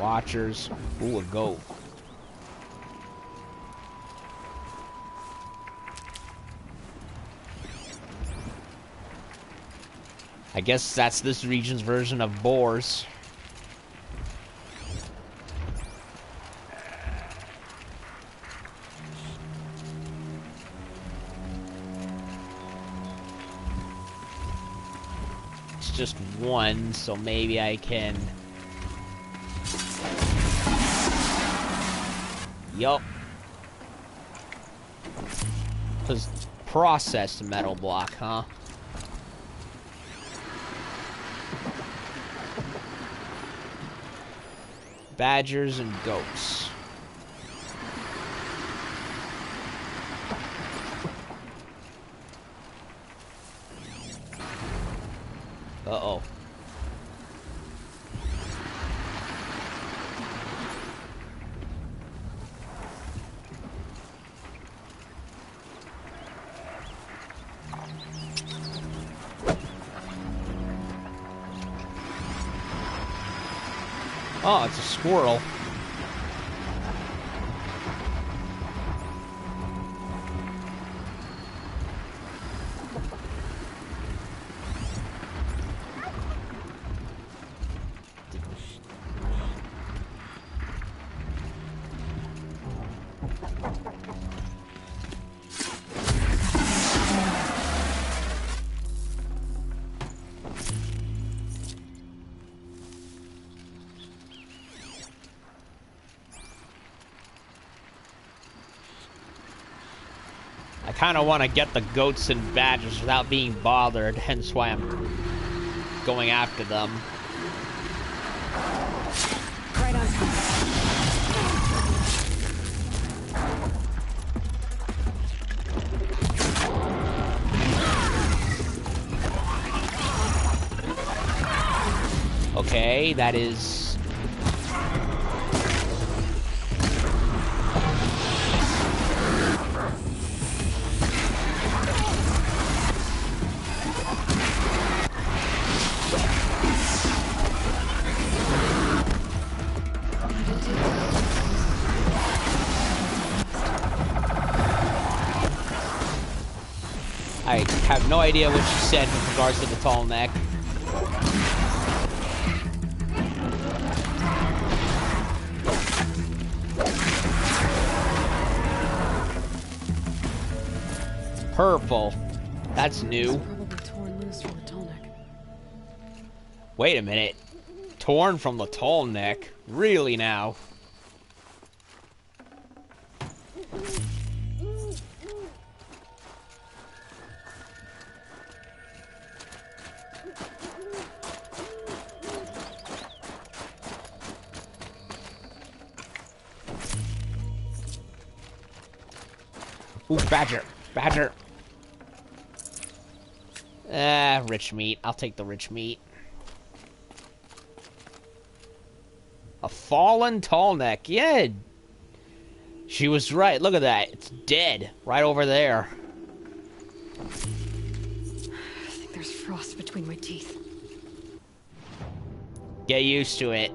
Watchers. Ooh, a goat. I guess that's this region's version of boars. It's just one, so maybe I can... Yup. Because processed metal block, huh? Badgers and goats. Uh-oh. Oh, it's a squirrel. I kind of want to get the goats and badgers without being bothered, hence why I'm going after them. Right on time. Okay, that is... I have no idea what she said with regards to the Tallneck. Purple. That's new. Probably torn loose from the Tallneck. Wait a minute. Torn from the Tallneck? Really now? Ooh, badger. Badger. Rich meat. I'll take the rich meat. A fallen Tallneck. Yeah. She was right. Look at that. It's dead. Right over there. I think there's frost between my teeth. Get used to it.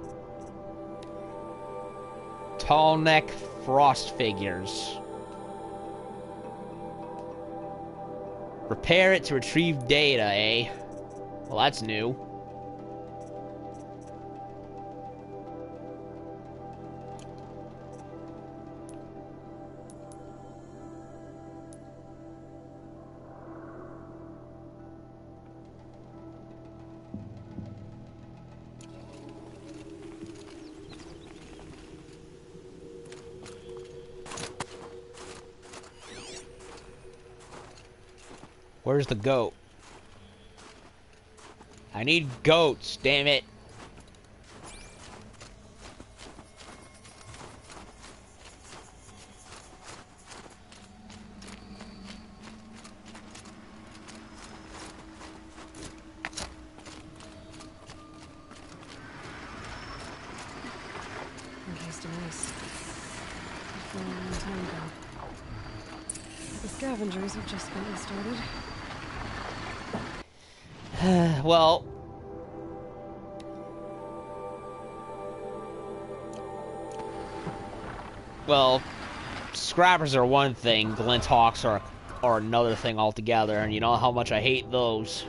Tallneck frost figures. Repair it to retrieve data, eh? Well, that's new. Where's the goat? I need goats, damn it. Encased in ice. A long time ago. The scavengers have just gotten started. Well, Well, scrappers are one thing, glint hawks are another thing altogether, and you know how much I hate those.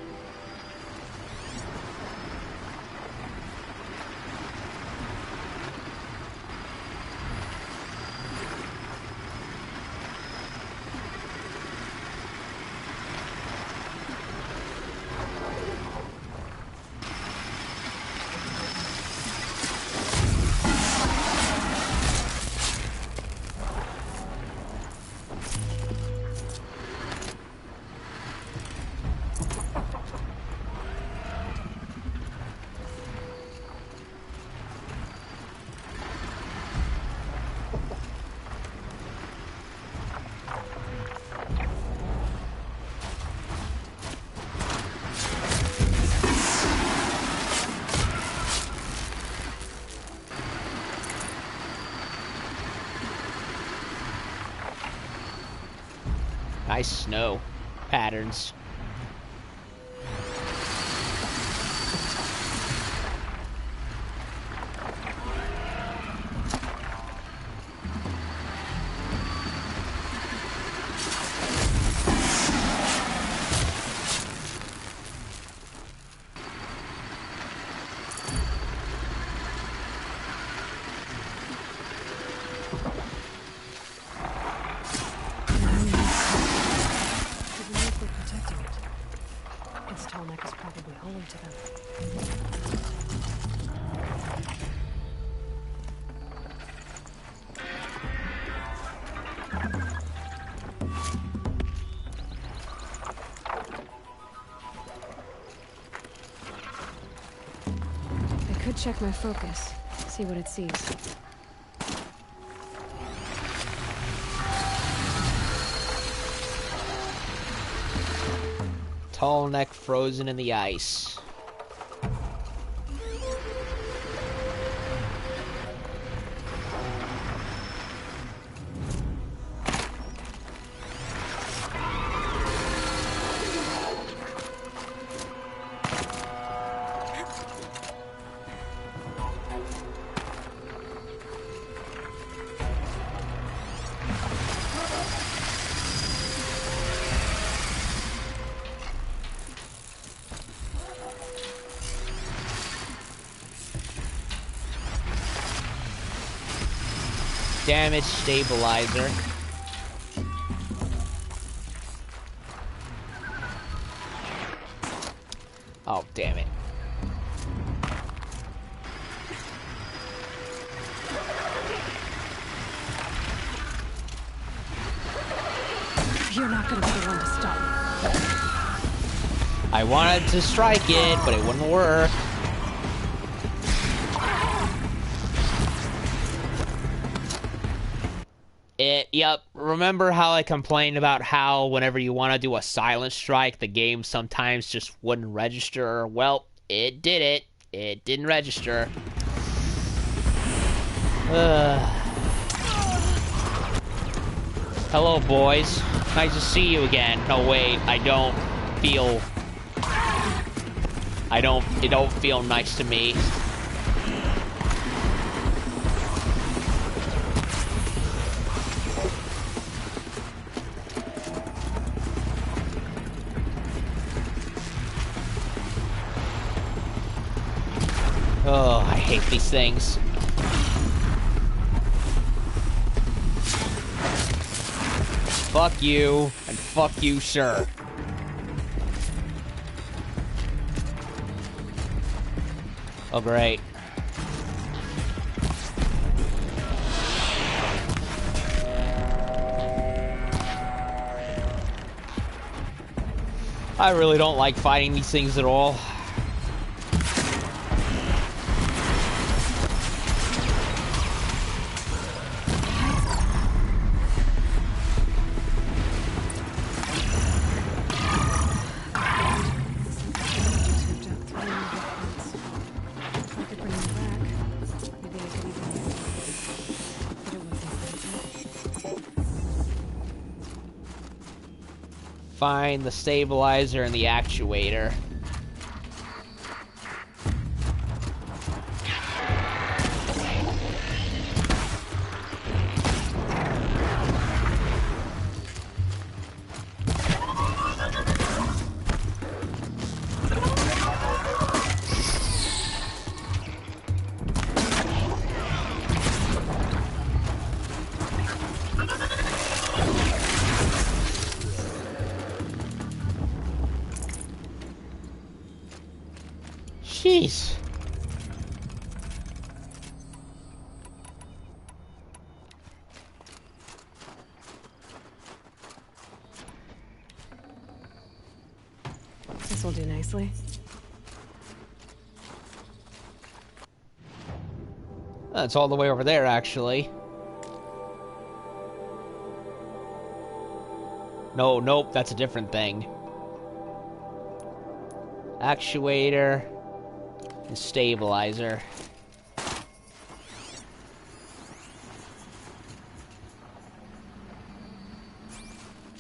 Nice snow patterns. Tallneck is probably home to them. I could check my focus, see what it sees. Tallneck frozen in the ice. Damage stabilizer. Oh, damn it. You're not gonna be the one to stop me. I wanted to strike it, but it wouldn't work. Yep, remember how I complained about how whenever you want to do a silent strike, the game sometimes just wouldn't register? Well, it did it. It didn't register. Hello, boys. Nice to see you again. No, wait, it don't feel nice to me. Oh, I hate these things. Fuck you, and fuck you, sir. Oh, great. I really don't like fighting these things at all. Find the stabilizer and the actuator. Jeez. This will do nicely. It's all the way over there, actually. No, nope, that's a different thing. Actuator and stabilizer.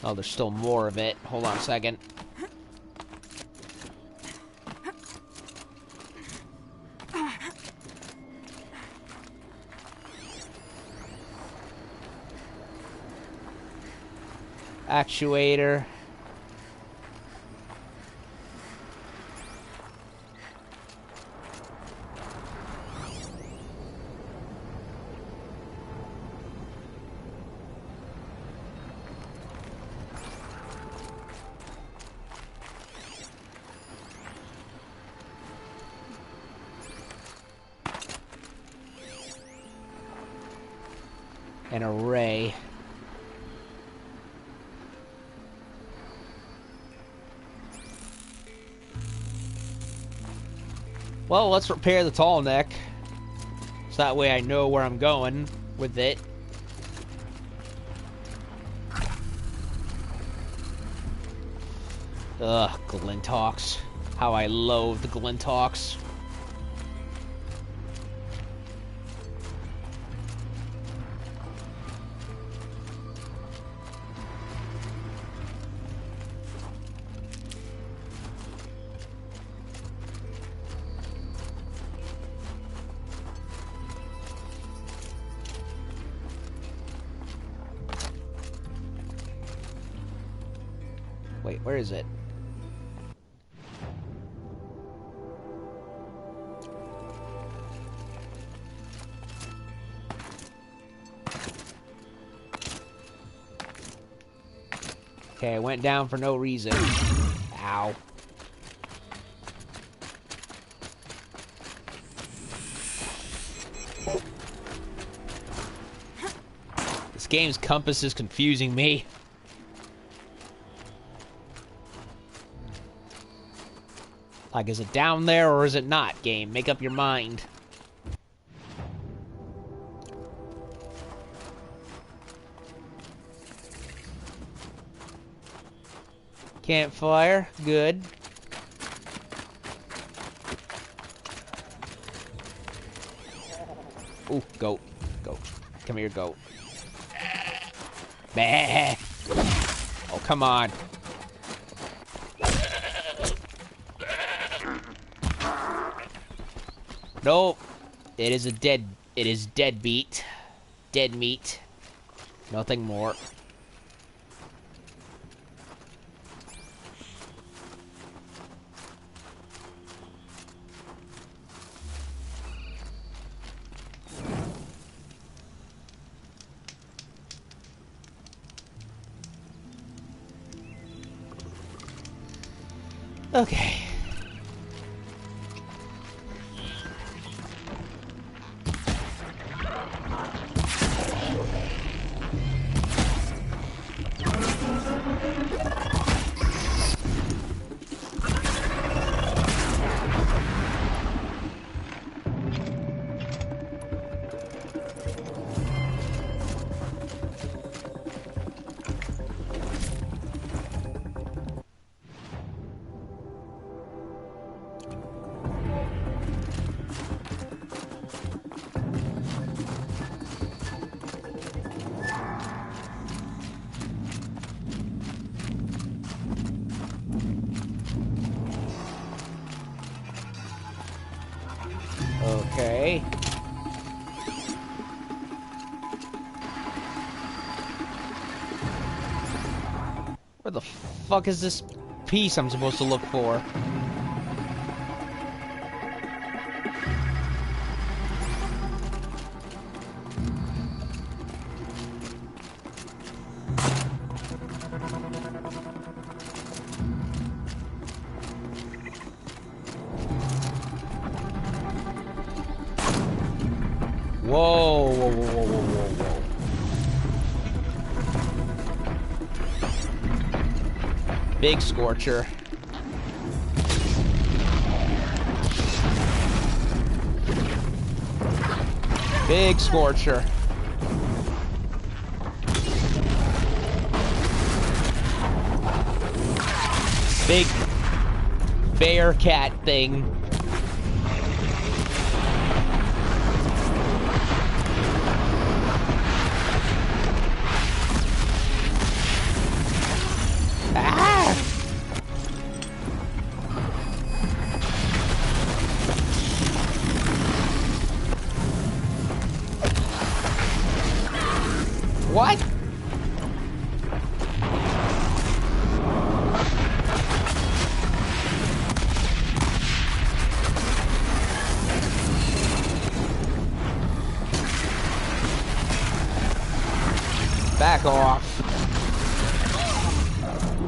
Oh, there's still more of it. Hold on a second. Actuator. An array. Well, let's repair the Tallneck. So that way I know where I'm going with it. Ugh, Glinthawks. How I loathe the Glinthawks. Wait, where is it? Okay, I went down for no reason. Ow. This game's compass is confusing me. Like, is it down there or is it not, game? Make up your mind. Campfire, good. Ooh, goat. Goat. Come here, goat. Bah! Oh, come on. Nope. It is dead beat. Dead meat. Nothing more. Okay. Okay. Where the fuck is this piece I'm supposed to look for? Big Scorcher. Big Scorcher. Big bear cat thing. Ah! What? Back off.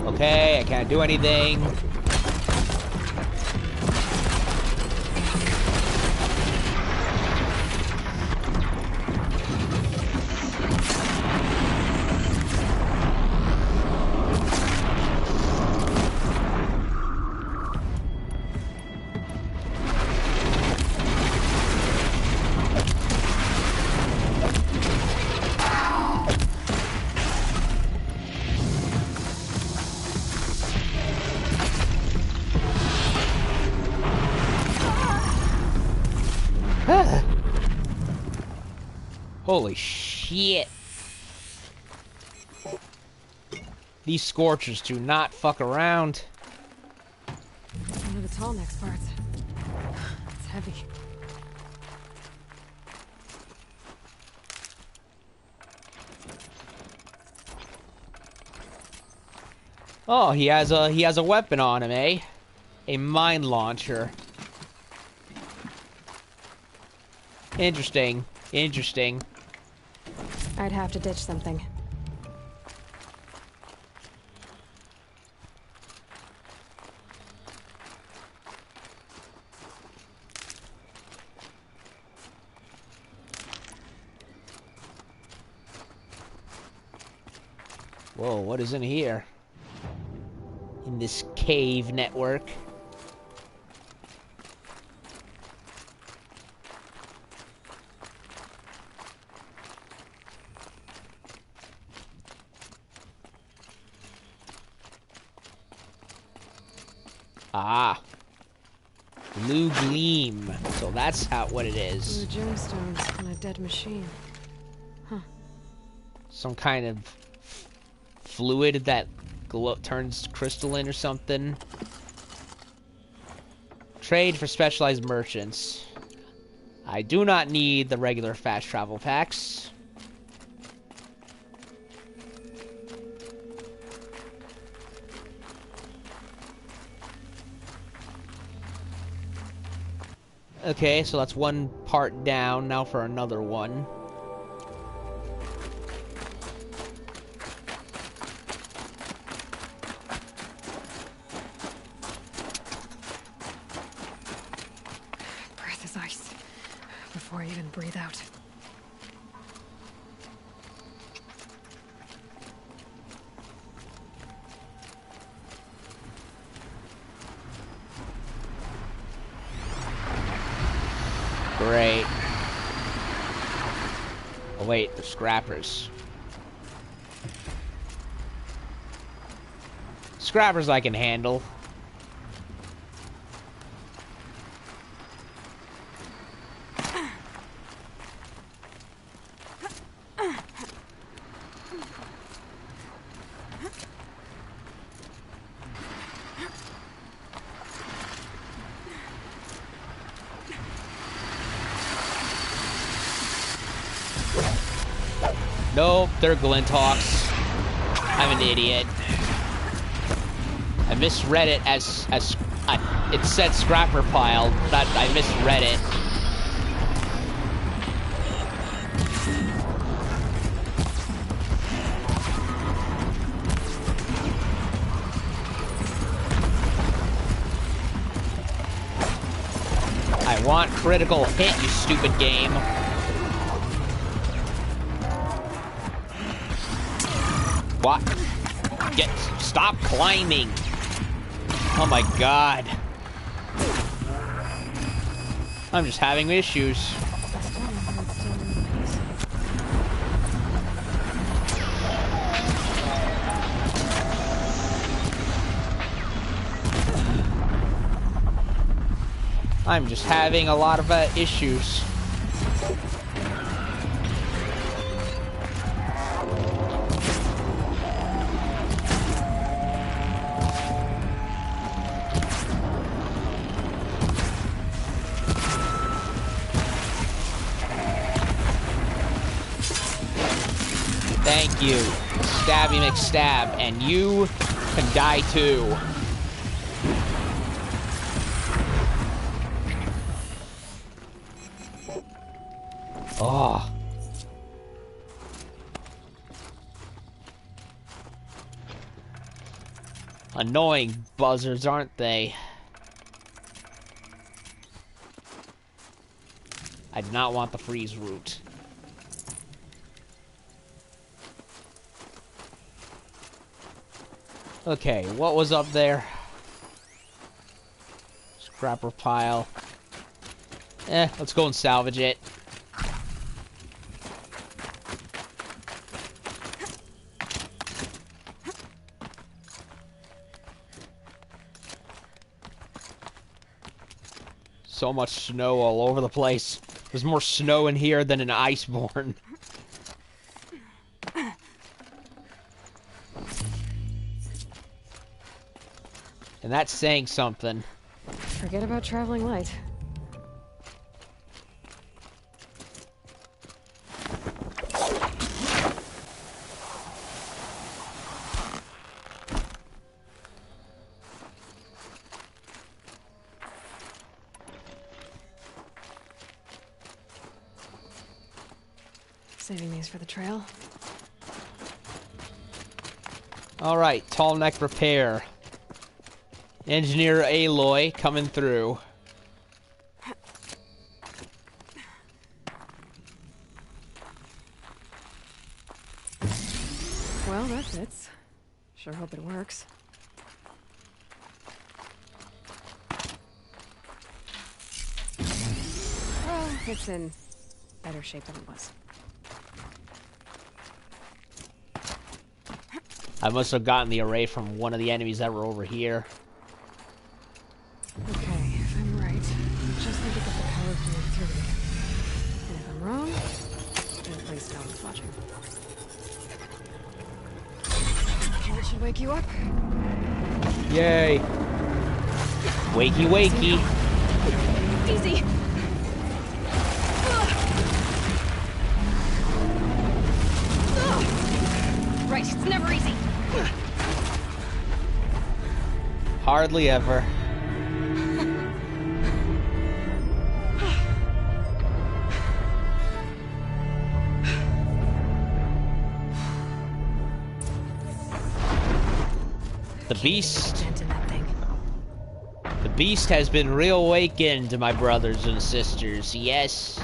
Okay, I can't do anything. Holy shit. These Scorchers do not fuck around. One of the Tallneck parts. It's heavy. Oh, he has a weapon on him, eh? A mine launcher. Interesting. Interesting. I'd have to ditch something. Whoa, what is in here? In this cave network. Ah. Blue gleam. So that's what it is. Blue gemstones on a dead machine. Huh. Some kind of fluid that turns crystalline or something. Trade for specialized merchants. I do not need the regular fast travel packs. Okay, so that's one part down. Now for another one. Breath is ice. Before I even breathe out. Great. Oh wait, the scrappers. Scrappers I can handle. Nope, they're Glinthawks. I'm an idiot. I misread it as it said scrapper pile, but I misread it. I want critical hit, you stupid game. What? Stop climbing. Oh my god. I'm just having issues. I'm just having a lot of issues. Thank you, Stabby McStab, and you can die too. Oh. Annoying buzzards, aren't they? I do not want the freeze route. Okay, what was up there? Scrapper pile. Let's go and salvage it. So much snow all over the place. There's more snow in here than in Iceborne. And that's saying something. Forget about traveling light. Saving these for the trail. Alright, Tallneck repair. Engineer Aloy coming through. Well, that fits. Sure hope it works. Well, it's in better shape than it was. I must have gotten the array from one of the enemies that were over here. Okay, if I'm right, I just need to get the power grid through again. And if I'm wrong, then please no one's watching. Okay, it should wake you up. Yay! Wakey, wakey! Easy! Right, it's never easy. Hardly ever. The beast. The beast has been reawakened, my brothers and sisters. Yes.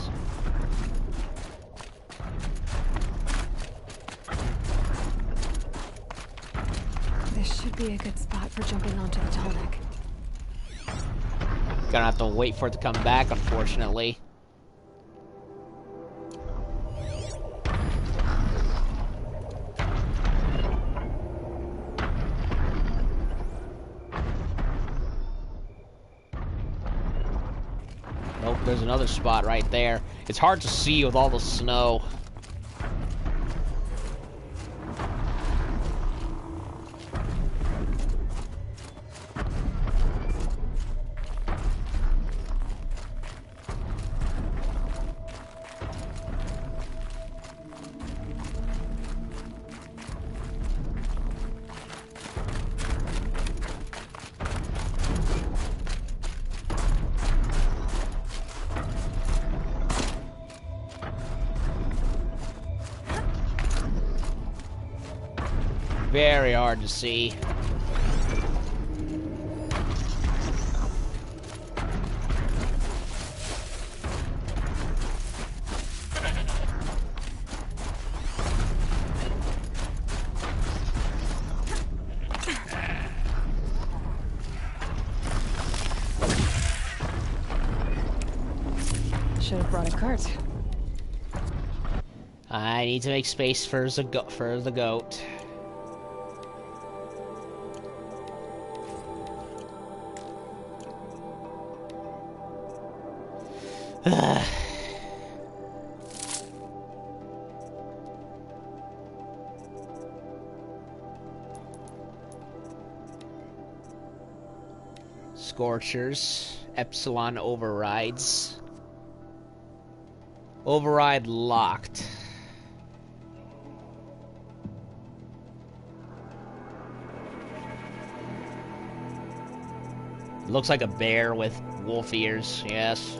This should be a good spot for jumping onto the Tallneck. Gonna have to wait for it to come back, unfortunately. Nope, there's another spot right there. It's hard to see with all the snow. Very hard to see. should have brought a cart. I need to make space for the goat. Scorchers, Epsilon overrides. Override locked. Looks like a bear with wolf ears, yes.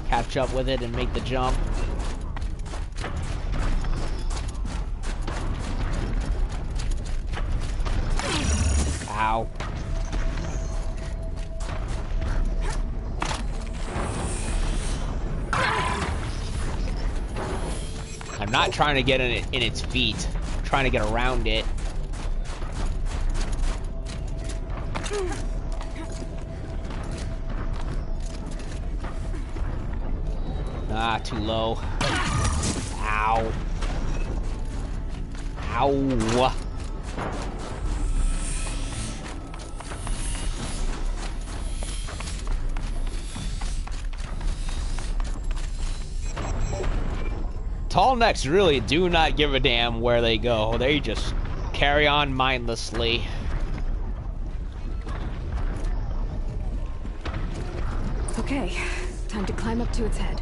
Catch up with it and make the jump. Ow. I'm not trying to get in its feet. I'm trying to get around it. Ah, too low. Ow. Ow. Tallnecks really do not give a damn where they go. They just carry on mindlessly. Okay, time to climb up to its head.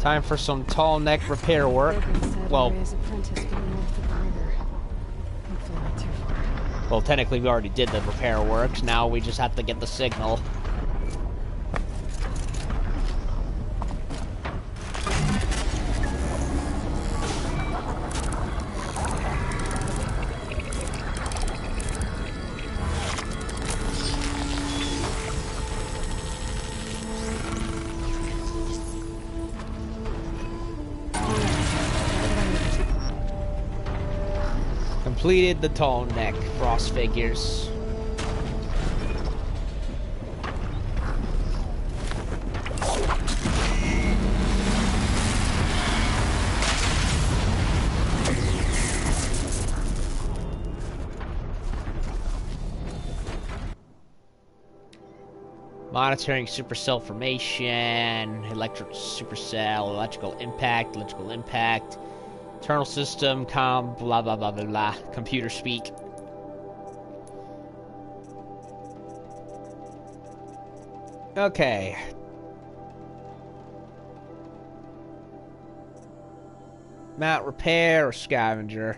Time for some Tallneck repair work. Well, technically we already did the repair work. Now we just have to get the signal. Completed the Tallneck frost figures. Monitoring supercell formation, electrical impact, internal system, blah blah blah blah blah, computer speak. Okay. Mount repair or scavenger?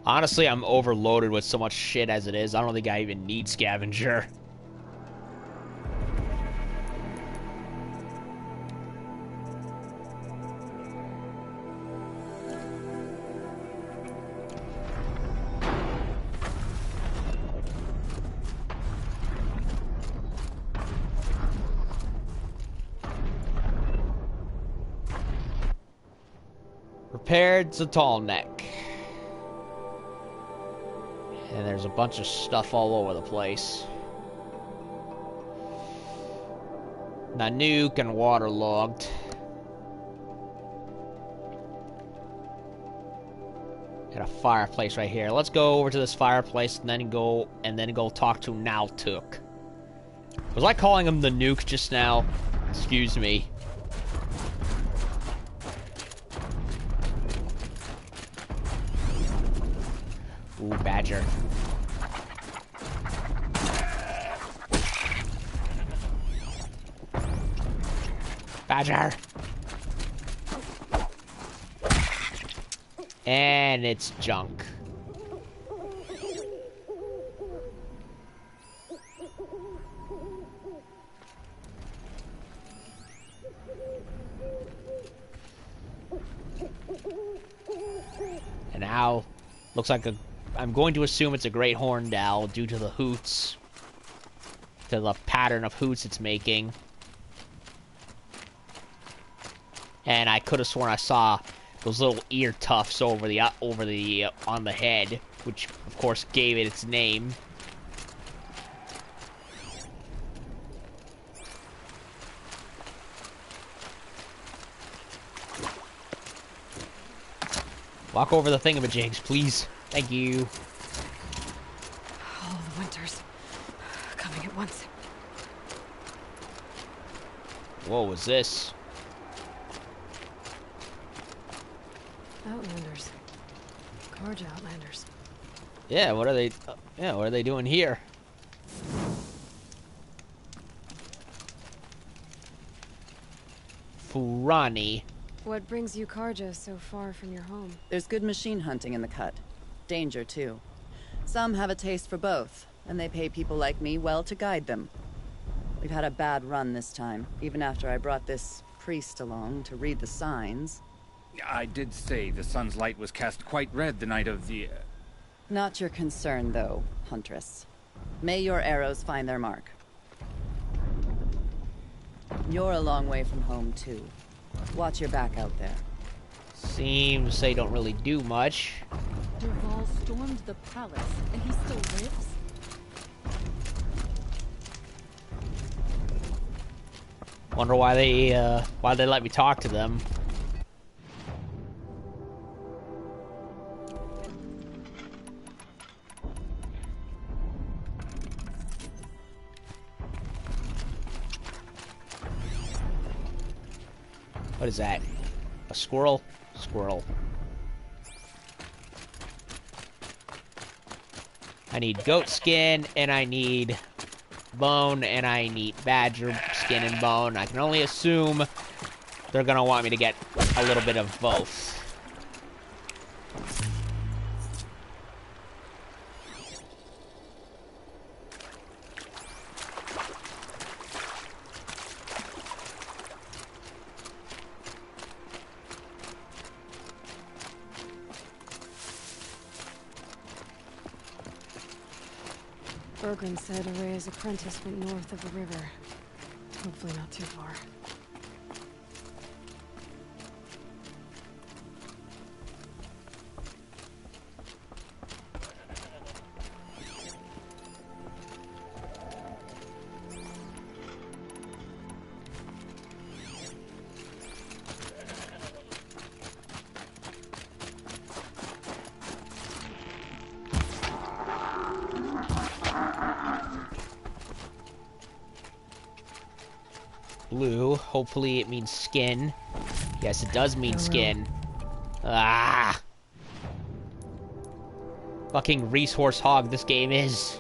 Honestly, I'm overloaded with so much shit as it is. I don't think I even need scavenger. Repaired the Tallneck. And there's a bunch of stuff all over the place. Nanook and Waterlogged. Got a fireplace right here. Let's go over to this fireplace and then go talk to Naltuk. Was I calling him the Nuke just now? Excuse me. Ooh, badger. Badger! And it's junk. And now, looks like I'm going to assume it's a great horned owl due to the hoots. To the pattern of hoots it's making. And I could have sworn I saw those little ear tufts on the head, which of course gave it its name. Walk over the thingamajigs, please. Thank you. All the winters coming at once. What was this? Outlanders. Carja Outlanders. Yeah, what are they? What are they doing here? Furani. What brings you Carja so far from your home? There's good machine hunting in the cut. Danger, too. Some have a taste for both, and they pay people like me well to guide them. We've had a bad run this time, even after I brought this priest along to read the signs. I did say the sun's light was cast quite red the night of the... Not your concern, though, Huntress. May your arrows find their mark. You're a long way from home, too. Watch your back out there. Seems they don't really do much. Dervahl stormed the palace, and he still lives? Wonder why they let me talk to them. What is that? A squirrel? Squirrel. I need goat skin, and I need bone, and I need badger skin and bone. I can only assume they're gonna want me to get a little bit of both. Bergren said Araya's apprentice went north of the river. Hopefully not too far. Blue. Hopefully it means skin. Yes, it does mean skin. Ah! Fucking racehorse hog this game is.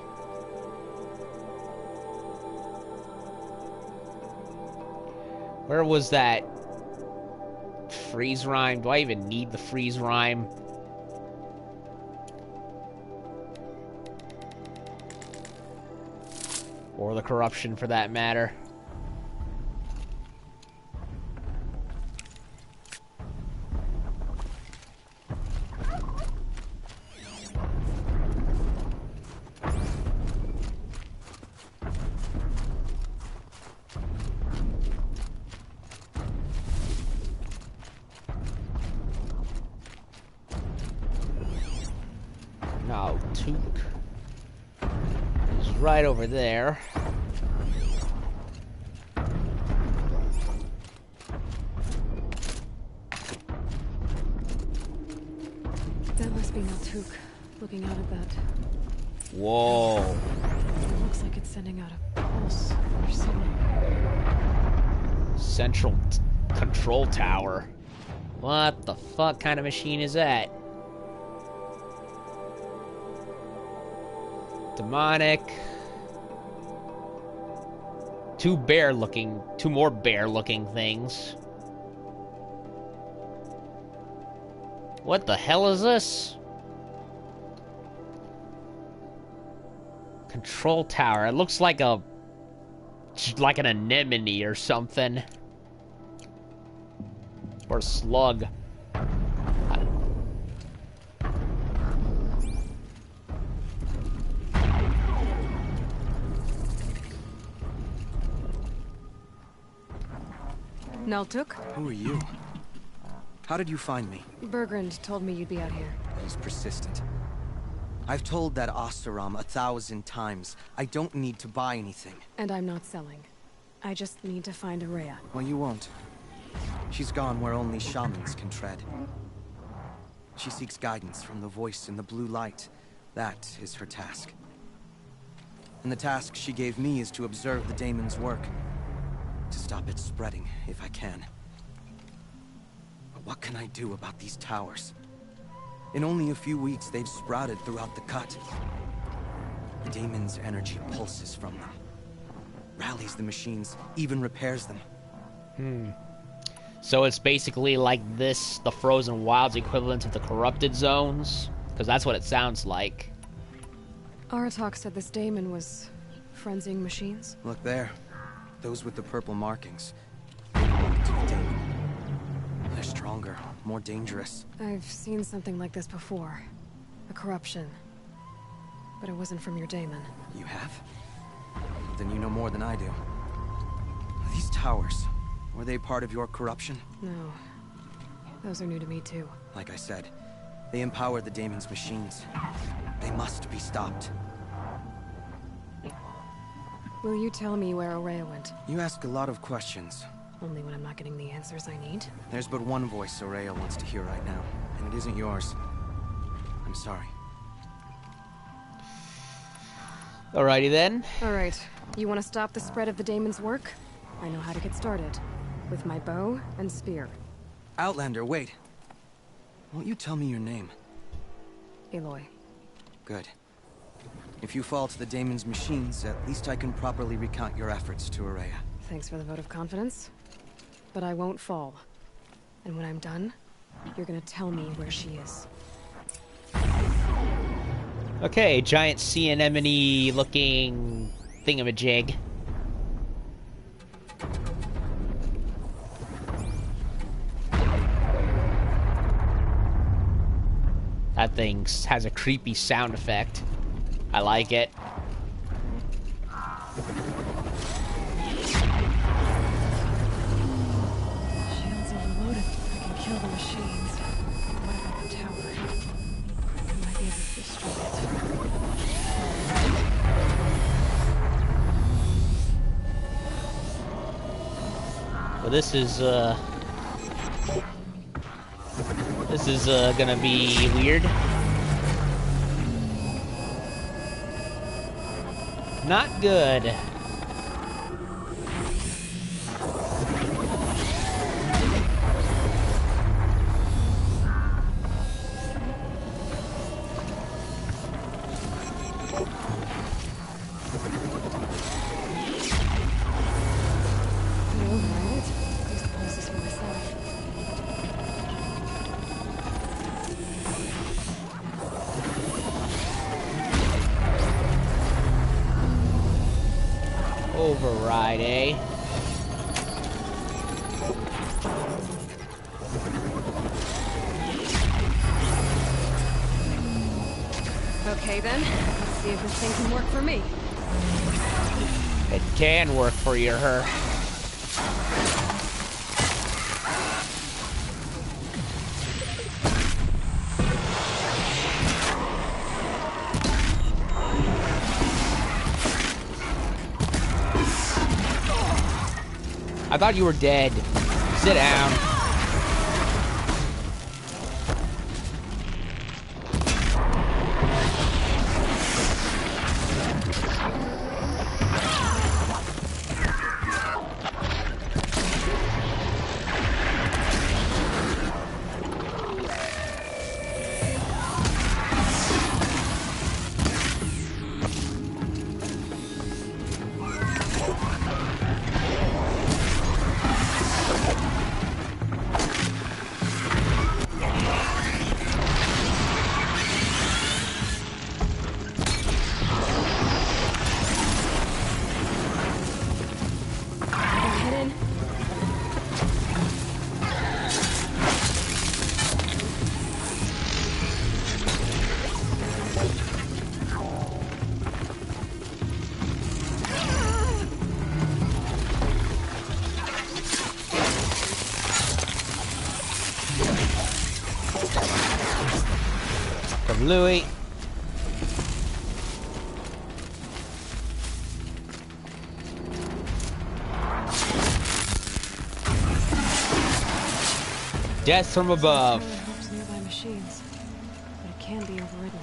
Where was that freeze rhyme? Do I even need the freeze rhyme? Or the corruption, for that matter. Now, Took is right over there. That must be Naltuk, looking out at that. Whoa. It looks like it's sending out a pulse or signal. Central control tower. What the fuck kind of machine is that? Demonic. Two more bear-looking things. What the hell is this? Control tower. It looks like an anemone or something. Or a slug. Neltuk? Who are you? How did you find me? Bergrand told me you'd be out here. He's persistent. I've told that Oseram 1,000 times. I don't need to buy anything. And I'm not selling. I just need to find Araya. Well, you won't. She's gone where only shamans can tread. She seeks guidance from the voice in the blue light. That is her task. And the task she gave me is to observe the daemon's work. To stop it spreading, if I can. But what can I do about these towers? In only a few weeks, they've sprouted throughout the cut. The daemon's energy pulses from them. Rallies the machines, even repairs them. So it's basically like this, the Frozen Wilds equivalent of the corrupted zones? Because that's what it sounds like. Aratak said this daemon was frenzying machines. Look there. Those with the purple markings. They belong to the daemon. They're stronger, more dangerous. I've seen something like this before. A corruption. But it wasn't from your daemon. You have? Then you know more than I do. These towers, were they part of your corruption? No. Those are new to me too. Like I said, they empower the daemon's machines. They must be stopped. Will you tell me where Araya went? You ask a lot of questions. Only when I'm not getting the answers I need. There's but one voice Araya wants to hear right now, and it isn't yours. I'm sorry. Alrighty then. Alright. You want to stop the spread of the daemon's work? I know how to get started. With my bow and spear. Outlander, wait. Won't you tell me your name? Aloy. Good. If you fall to the daemon's machines, at least I can properly recount your efforts to Araya. Thanks for the vote of confidence. But I won't fall. And when I'm done, you're gonna tell me where she is. Okay, giant sea anemone looking thingamajig. That thing has a creepy sound effect. I like it. Shields overloaded. I can kill the machines. What about the tower? I might be able to destroy it. Well, this is gonna be weird. Not good. Override, eh? Okay then, let's see if this thing can work for me. It can work for you, her. I thought you were dead. Sit down. from Louis. Death from above. Nearby machines, but it can be overridden.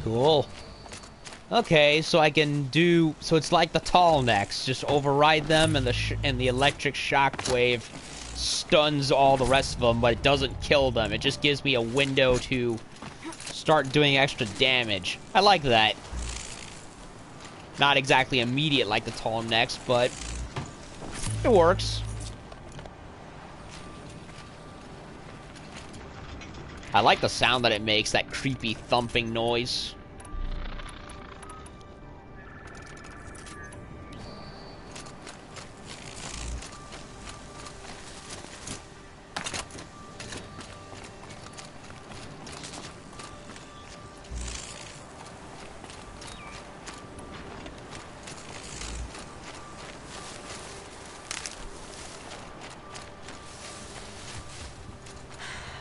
Cool. Okay, so I can do. So it's like the Tallnecks, just override them, and the electric shockwave stuns all the rest of them, but it doesn't kill them. It just gives me a window to start doing extra damage. I like that. Not exactly immediate like the Tallnecks, but it works. I like the sound that it makes, that creepy thumping noise.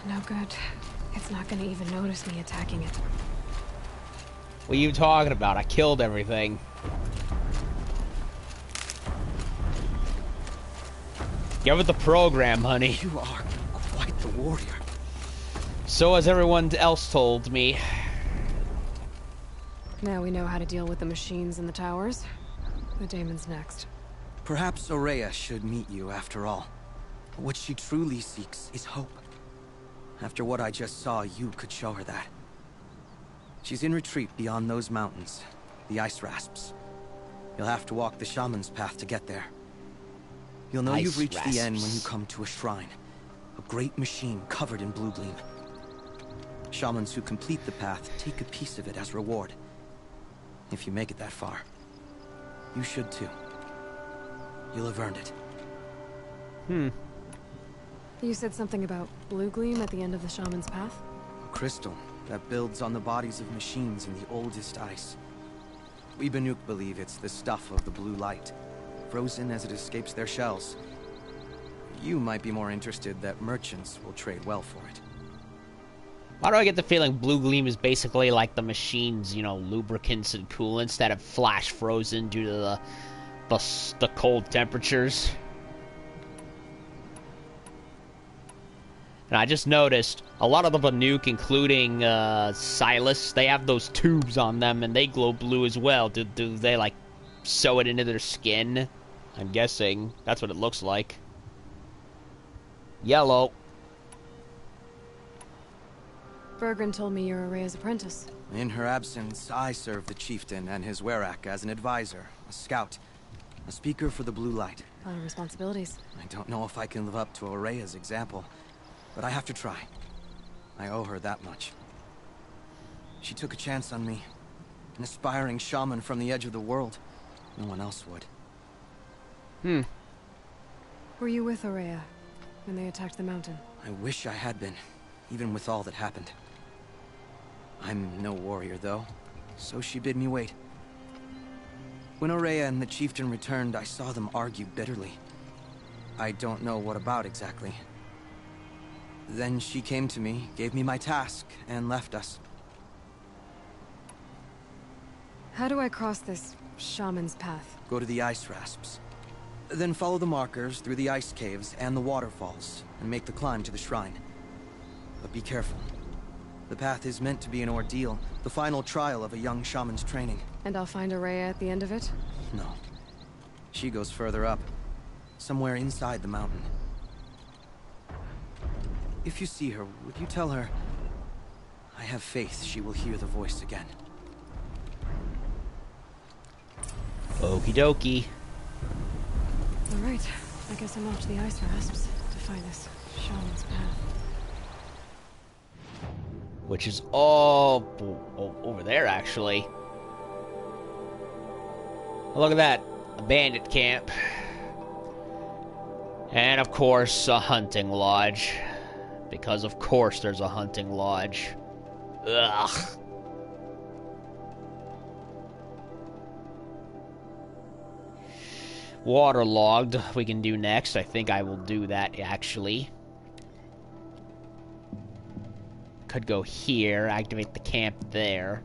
No good. It's not gonna even notice me attacking it. What are you talking about? I killed everything. Get with the program, honey. You are quite the warrior. So as everyone else told me. Now we know how to deal with the machines in the towers. The daemon's next. Perhaps Aurea should meet you after all. What she truly seeks is hope. After what I just saw, you could show her that. She's in retreat beyond those mountains, the ice rasps. You'll have to walk the shaman's path to get there. You'll know you've reached the end when you come to a shrine. A great machine covered in blue gleam. Shamans who complete the path take a piece of it as reward. If you make it that far, you should too. You'll have earned it. You said something about blue gleam at the end of the shaman's path? A crystal that builds on the bodies of machines in the oldest ice. We Banuk believe it's the stuff of the blue light, frozen as it escapes their shells. You might be more interested that merchants will trade well for it. Why do I get the feeling blue gleam is basically like the machines, you know, lubricants and coolants that have flash frozen due to the cold temperatures? And I just noticed a lot of the Banuk, including Silas, they have those tubes on them and they glow blue as well. Do they like sew it into their skin? I'm guessing that's what it looks like. Yellow. Bergren told me you're Aurea's apprentice. In her absence, I served the chieftain and his werak as an advisor, a scout, a speaker for the blue light. A lot of responsibilities. I don't know if I can live up to Aurea's example, but I have to try. I owe her that much. She took a chance on me. An aspiring shaman from the edge of the world. No one else would. Were you with Aurea when they attacked the mountain? I wish I had been, even with all that happened. I'm no warrior, though, so she bid me wait. When Aurea and the chieftain returned, I saw them argue bitterly. I don't know what about exactly. Then she came to me, gave me my task, and left us. How do I cross this shaman's path? Go to the ice rasps. Then follow the markers through the ice caves and the waterfalls, and make the climb to the shrine. But be careful. The path is meant to be an ordeal, the final trial of a young shaman's training. And I'll find Aurea at the end of it? No. She goes further up, somewhere inside the mountain. If you see her, would you tell her... I have faith she will hear the voice again. Okie dokie. Alright, I guess I'm off to the ice rasps to find this shaman's path. Which is all over there, actually. Oh, look at that. A bandit camp. And, of course, a hunting lodge. Because, of course, there's a hunting lodge. Ugh. Waterlogged, we can do next. I think I will do that, actually. could go here, activate the camp there.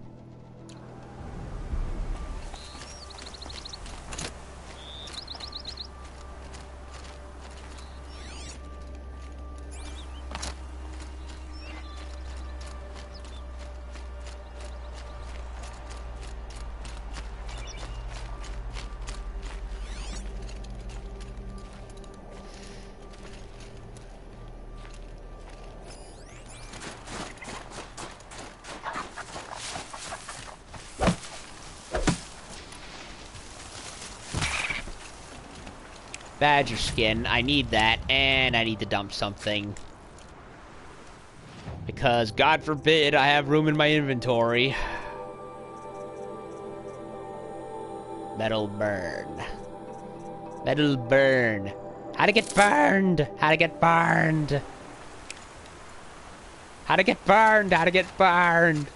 Badger skin, I need that, and I need to dump something. Because, God forbid, I have room in my inventory. Metal burn. Metal burn. How to get burned? How to get burned? How to get burned? How to get burned?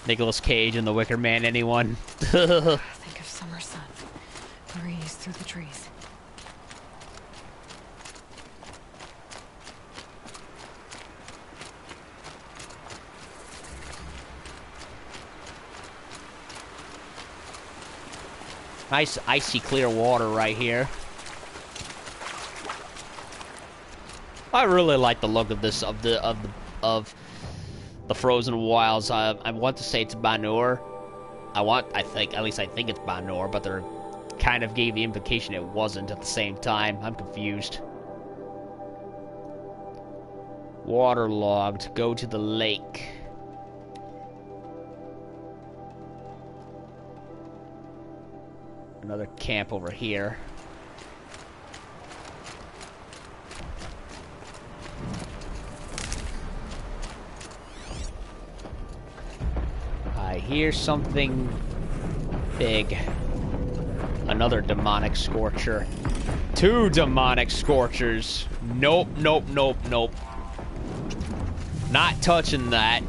Nicolas Cage and the Wicker Man, anyone? Think of summer sun. Breeze through the trees. Nice icy clear water right here. I really like the look of this of the frozen wilds. I want to say it's Banur. I think it's Banur, but they're kind of gave the implication it wasn't at the same time. I'm confused. Waterlogged. Go to the lake. Another camp over here. I hear something big. Another demonic scorcher. 2 demonic scorchers. Nope, nope, nope, nope. Not touching that.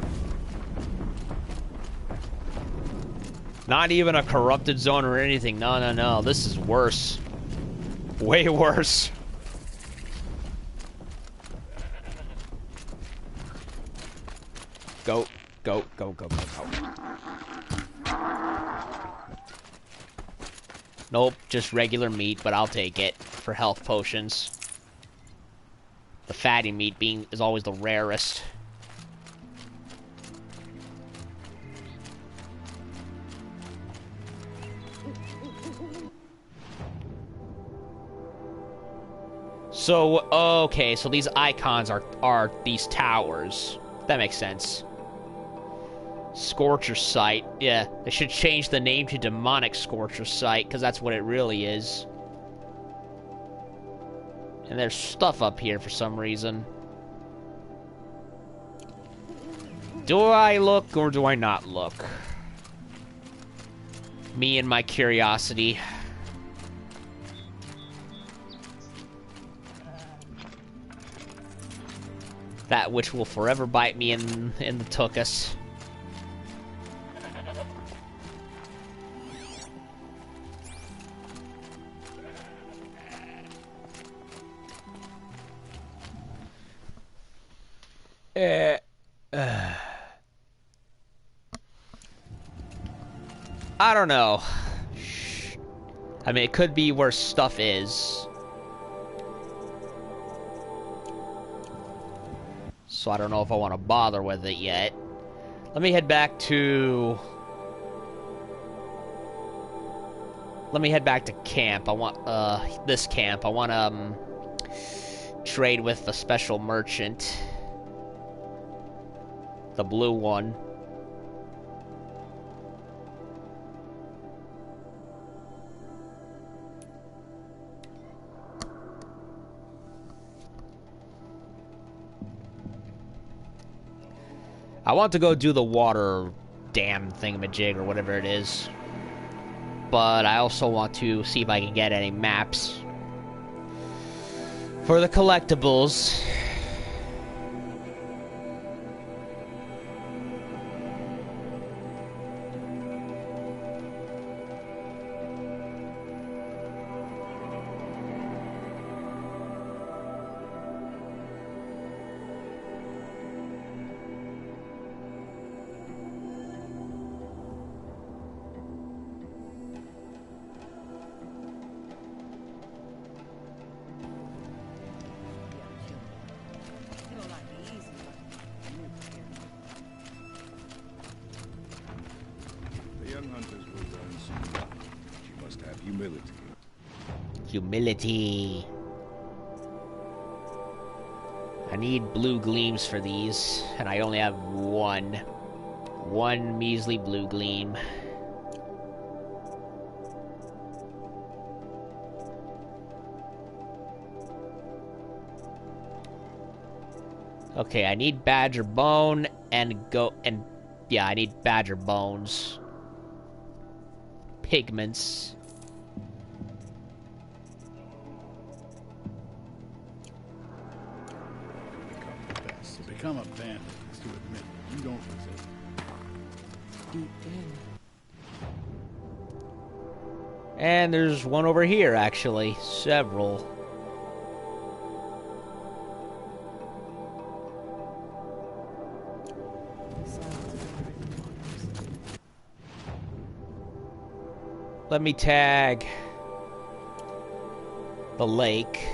Not even a corrupted zone or anything. No, no, no. This is worse. Way worse. Go, go, go, go, go, go. Nope, just regular meat, but I'll take it for health potions. The fatty meat is always the rarest. So, okay, so these icons are these towers. That makes sense. Scorcher Site. Yeah, they should change the name to Demonic Scorcher Site, because that's what it really is. And there's stuff up here for some reason. Do I look, or do I not look? Me and my curiosity. That which will forever bite me in the tuchus. I don't know. I mean, it could be where stuff is. So I don't know if I want to bother with it yet. Let me head back to... Let me head back to camp. I want, this camp. I want to, trade with the special merchant. The blue one. I want to go do the water dam thingamajig or whatever it is. But I also want to see if I can get any maps for the collectibles. Humility. I need blue gleams for these, and I only have one. One measly blue gleam. Okay, I need badger bone yeah, I need badger bones. Pigments. To become a bandit is to admit you don't resist. Deep in. And there's one over here, actually. Several. Let me tag the lake.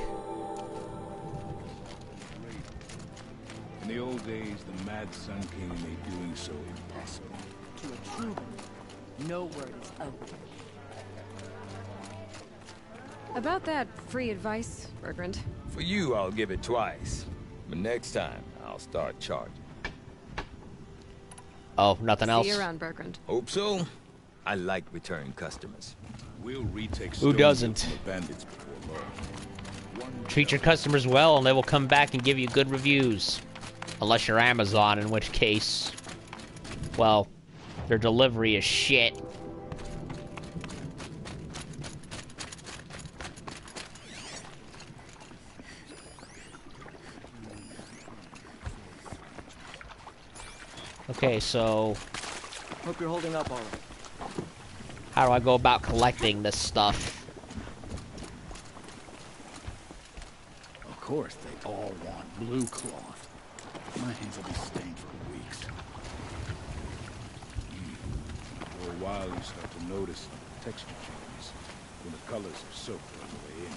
In the old days, the Mad Sun King made doing so impossible. To a true one, no word is out. About that free advice, Bergrand. For you, I'll give it twice. But next time, I'll start charging. Oh, nothing else? See you around, Bergrand. Hope so. I like return customers. We'll retake Who doesn't? from the bandits before long. Treat your customers well and they will come back and give you good reviews. Unless you're Amazon, in which case, well, their delivery is shit. Okay, so Hope you're holding up all right. how do I go about collecting this stuff? Of course, they all want blue cloth. My hands will be stained for weeks. For a while, you start to notice texture changes when the colors are soaked on the way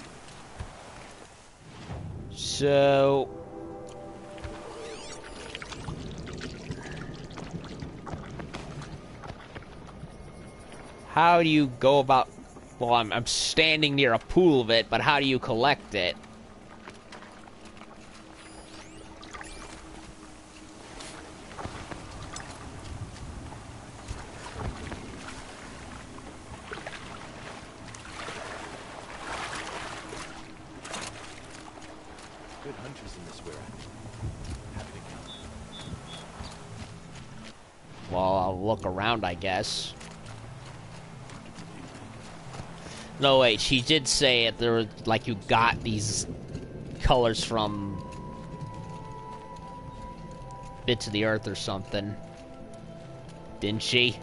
in. So how do you go about... Well, I'm standing near a pool of it, but how do you collect it? Good hunters in this where happy to count. Well, I'll look around, I guess. No, wait, she did say it. There were, like, you got these colors from bits of the earth or something. Didn't she?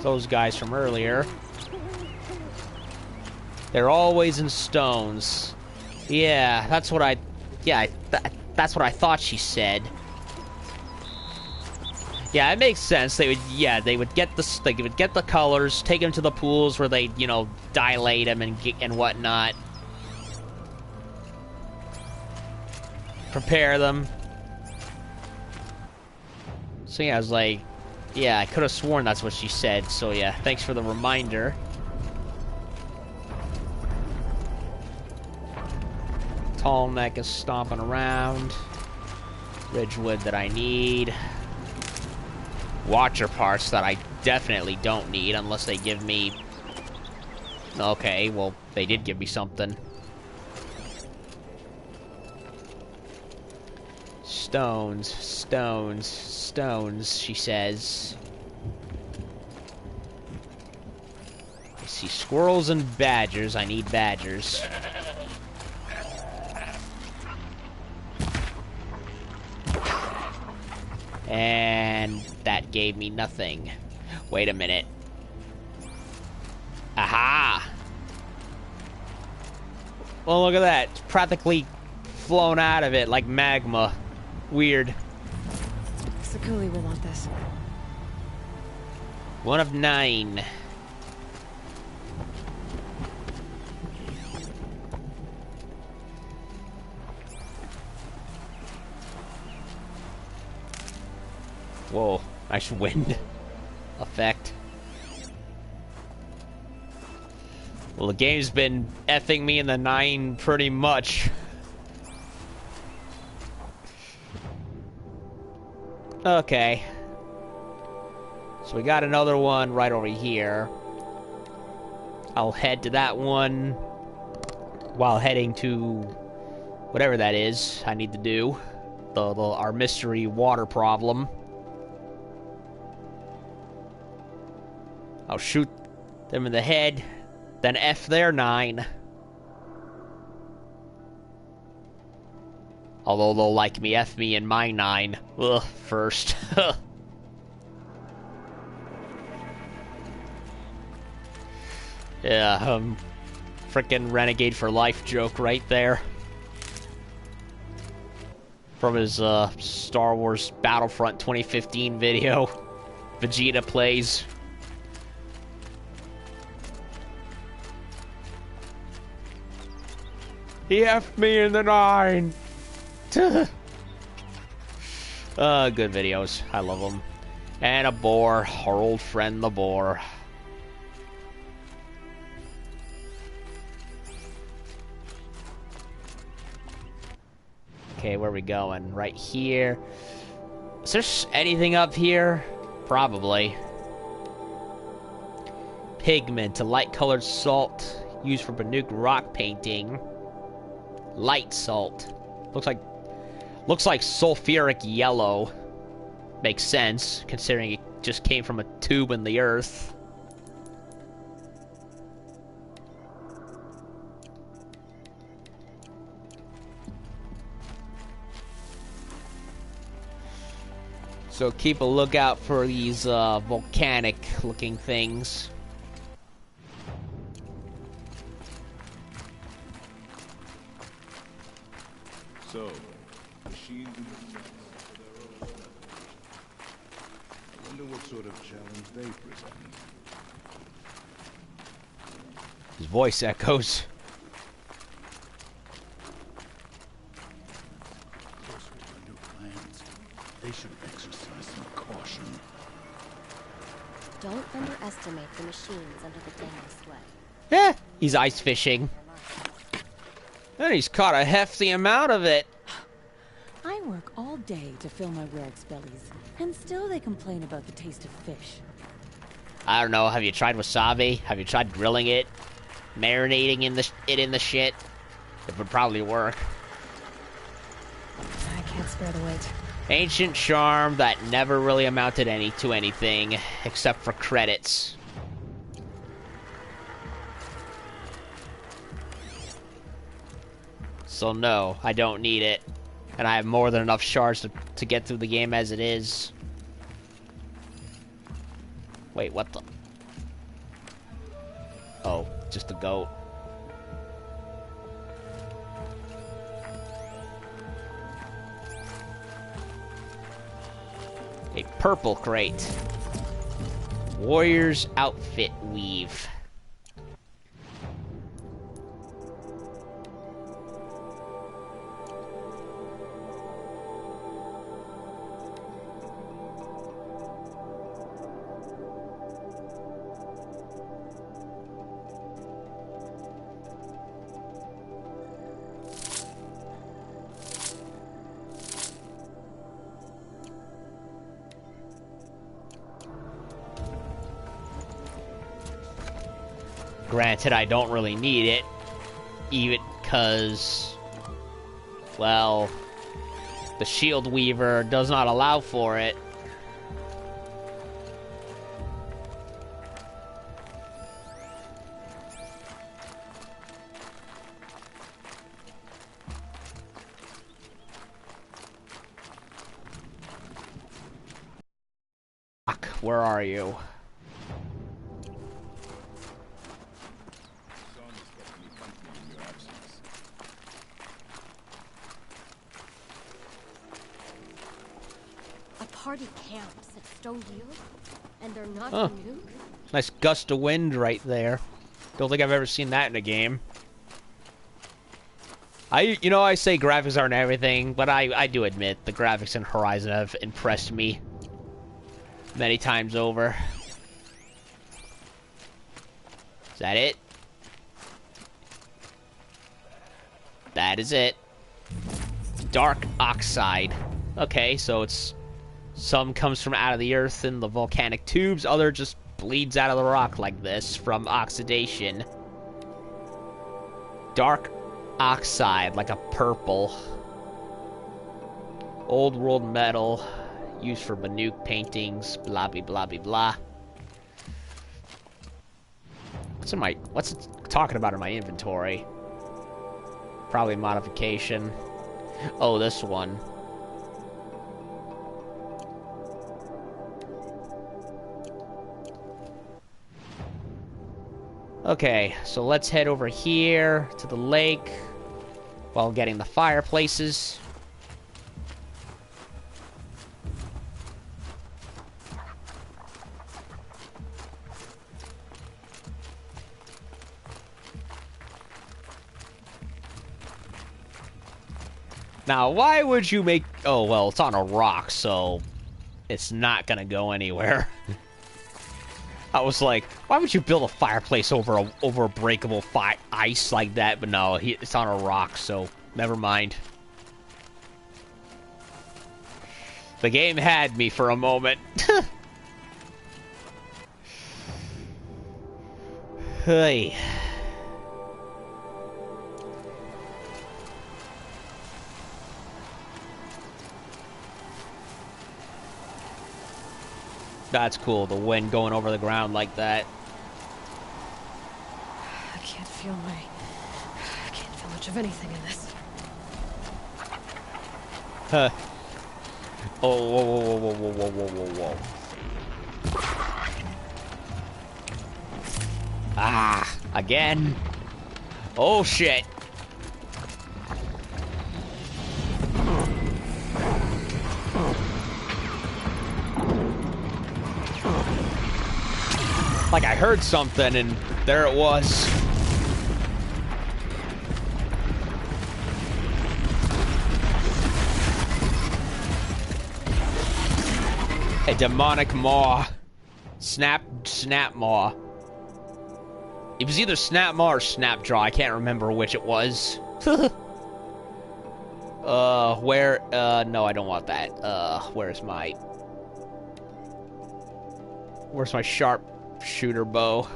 Those guys from earlier. They're always in stones. Yeah, that's what I... Yeah, that's what I thought she said. Yeah, it makes sense. They would... Yeah, they would get the... They would get the colors, take them to the pools where they, you know, dilate them and whatnot. Prepare them. So yeah, I was like... Yeah, I could have sworn that's what she said, so yeah, thanks for the reminder. Tallneck is stomping around. Ridgewood that I need. Watcher parts that I definitely don't need unless they give me... Okay, well, they did give me something. Stones, stones, stones, she says. I see squirrels and badgers. I need badgers. And that gave me nothing. Wait a minute. Aha! Well, look at that. It's practically flown out of it like magma. Weird. Sakuli will want this. 1 of 9. Whoa, nice wind effect. Well, the game's been effing me in the 9 pretty much. Okay. So we got another one right over here. I'll head to that one while heading to whatever that is I need to do. Our mystery water problem. I'll shoot them in the head, then F their 9. Although they'll like me, F me in my 9. Ugh, first. Yeah, frickin' Renegade for Life joke right there. From his Star Wars Battlefront 2015 video. Vegeta plays. He F'd me in the 9. Good videos. I love them. And a boar. Our old friend, the boar. Okay, where are we going? Right here. Is there anything up here? Probably. Pigment, a light-colored salt used for Banuk rock painting. Light salt. Looks like sulfuric yellow. Makes sense, considering it just came from a tube in the earth. So keep a lookout for these volcanic-looking things. So, machines in the I wonder what sort of challenge they present. His voice echoes. They should exercise some caution. Don't underestimate the machines under the dangly sweat. Yeah, he's ice fishing. And he's caught a hefty amount of it. I work all day to fill my werewolf's bellies, and still they complain about the taste of fish. I don't know, have you tried wasabi? Have you tried grilling it? Marinating it in the shit? It would probably work. I can't spare the weight. Ancient charm that never really amounted to anything, except for credits. So no, I don't need it. And I have more than enough shards to get through the game as it is. Wait, what the? Oh, just a goat. A purple crate. Warrior's outfit weave. Granted, I don't really need it, even because, well, the shield weaver does not allow for it. Fuck, where are you? Party camps at Stone Hill, and they're not Huh. new. Nice gust of wind right there. Don't think I've ever seen that in a game. I say graphics aren't everything, but I do admit the graphics in Horizon have impressed me. many times over. Is that it? That is it. Dark oxide. Okay, so it's... Some comes from out of the earth in the volcanic tubes, other just bleeds out of the rock like this from oxidation. Dark oxide, like a purple. Old world metal, used for Banuk paintings, blah blah blah blah blah. What's it talking about in my inventory? Probably modification. Oh, this one. Okay, so let's head over here to the lake while getting the fireplaces. Now, why would you make... Oh, well, it's on a rock, so it's not gonna go anywhere. I was like, why would you build a fireplace over a breakable ice like that? But no, it's on a rock, so never mind. The game had me for a moment. Hey. That's cool, the wind going over the ground like that. I can't feel much of anything in this. Huh. Oh, whoa, whoa, whoa, whoa, whoa, whoa, whoa, whoa. Ah, again. Oh, shit. Like I heard something, and there it was. A demonic maw. Snap maw. It was either snap maw or snapjaw. I can't remember which it was. Where? No, I don't want that. Where's my sharp shooter bow?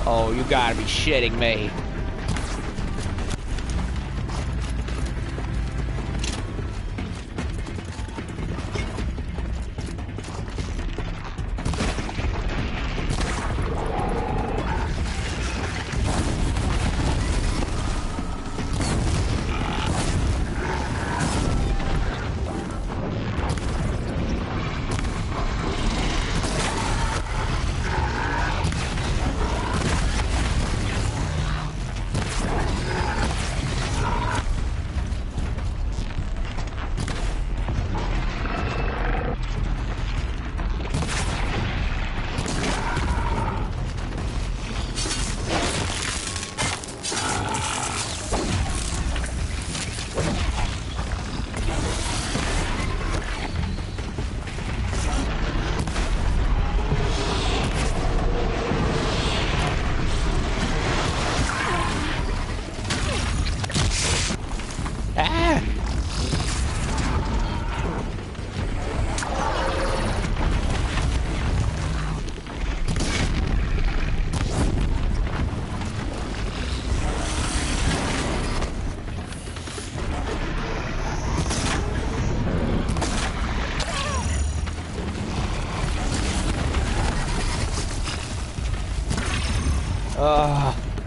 Oh, you gotta be shitting me.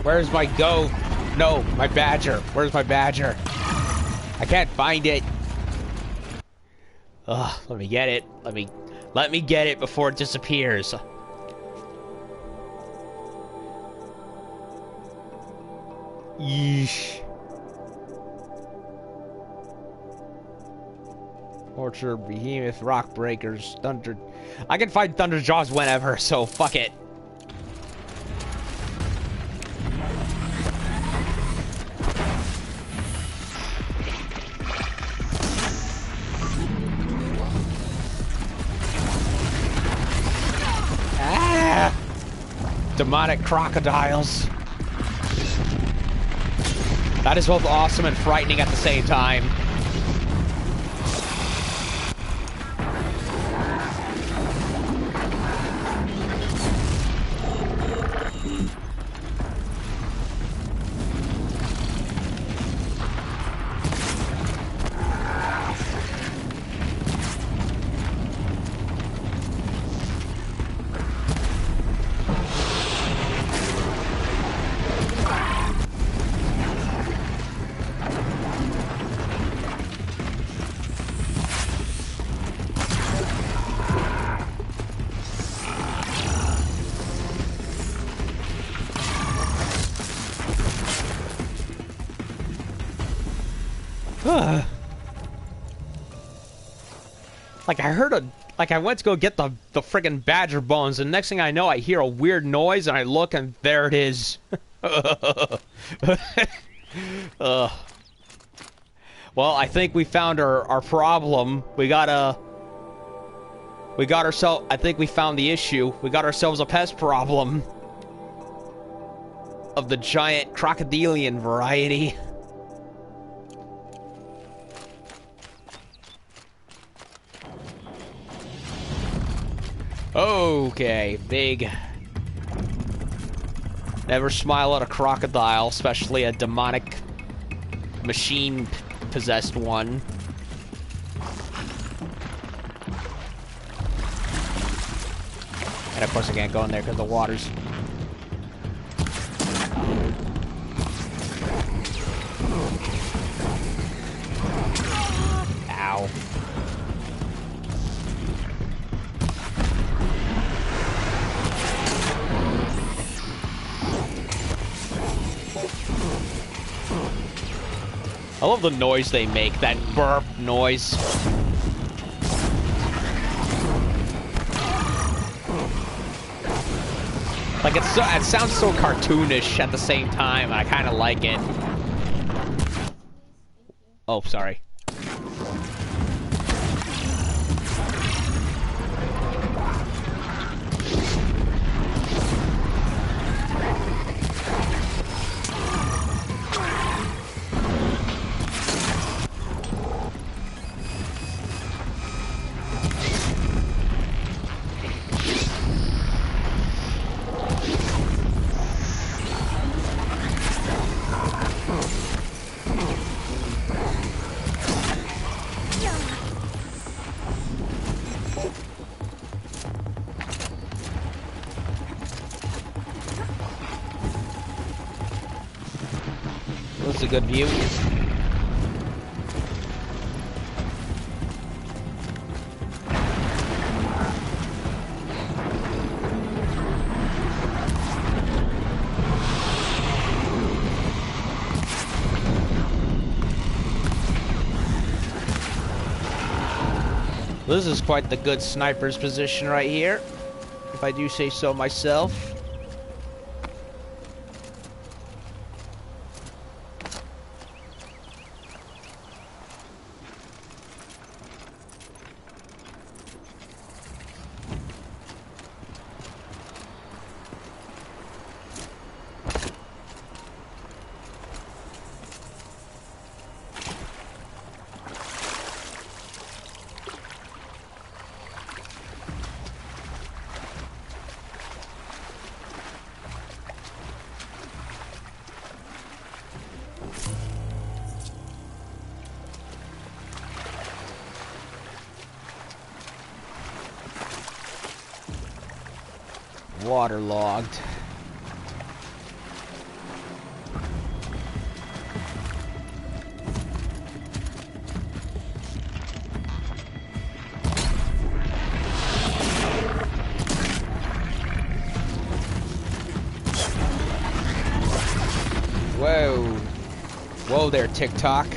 Where's my goat? No, my badger. Where's my badger? I can't find it. Ugh, let me get it. Let me get it before it disappears. Yeesh. torture, behemoth, rock breakers, thunder. I can fight thunder jaws whenever, so fuck it. Ah! Demonic crocodiles. That is both awesome and frightening at the same time. Like I heard I went to go get the friggin' badger bones, and next thing I know, I hear a weird noise, and I look, and there it is. Well, I think we found our problem. I think we found the issue. We got ourselves a pest problem. Of the giant crocodilian variety. Okay, big. Never smile at a crocodile, especially a demonic machine-possessed one. And of course I can't go in there because the water's... Ow. I love the noise they make, that burp noise. Like, it sounds so cartoonish at the same time, I kind of like it. Oh, sorry. That's a good view. This is quite the good sniper's position right here, if I do say so myself. Waterlogged. Whoa. Whoa there, TikTok.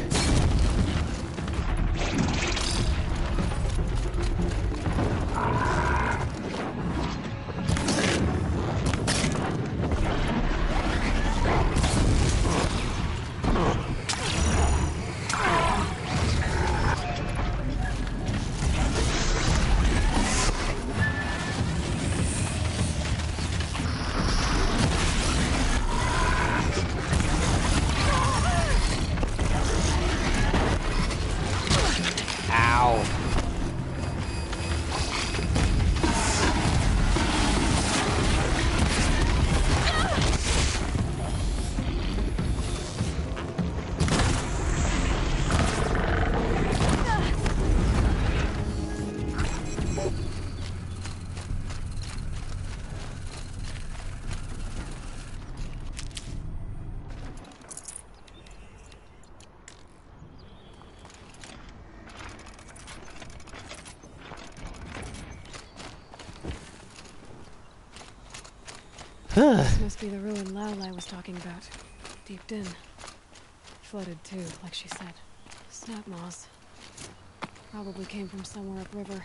This must be the ruin Laolai was talking about. Deep in. Flooded too, like she said. Snap moss. Probably came from somewhere upriver.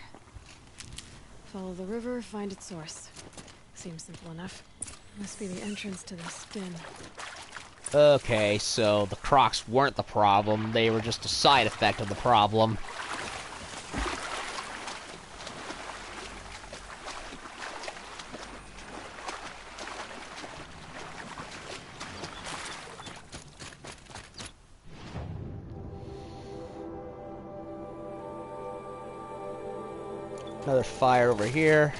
Follow the river, find its source. Seems simple enough. Must be the entrance to the spin. Okay, so the Crocs weren't the problem. They were just a side effect of the problem. Another fire over here.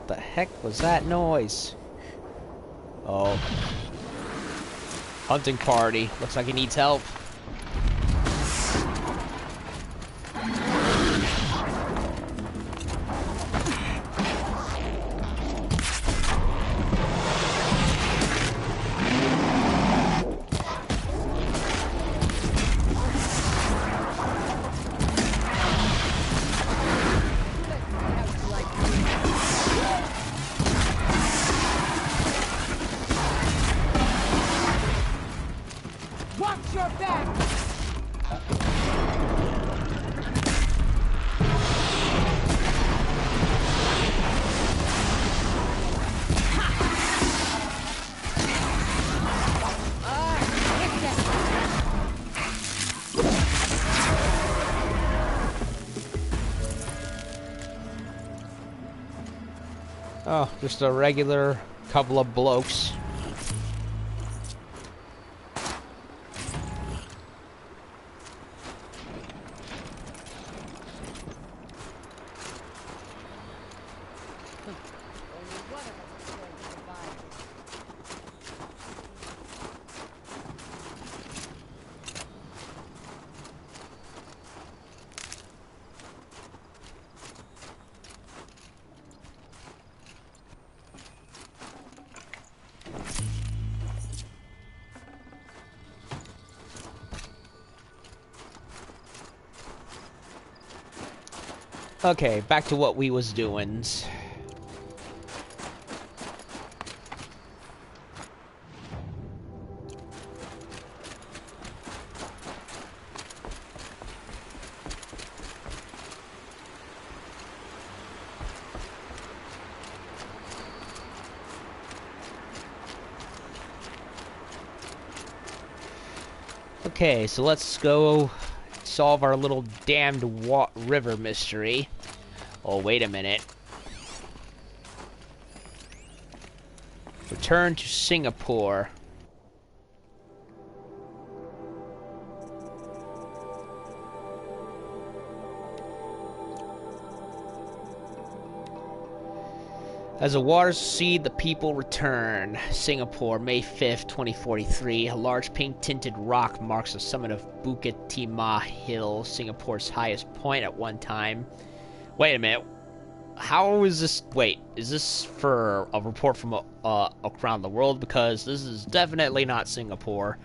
The heck was that noise? Oh. Hunting party. Looks like he needs help. Watch your back! Oh, just a regular couple of blokes. Okay, back to what we was doing. Okay, so let's go solve our little damned river mystery. Oh, wait a minute. Return to Singapore. As the waters recede, the people return. Singapore, May 5th, 2043. A large pink-tinted rock marks the summit of Bukit Timah Hill, Singapore's highest point at one time. Wait a minute. How is this... Wait, is this for a report from around the world? Because this is definitely not Singapore.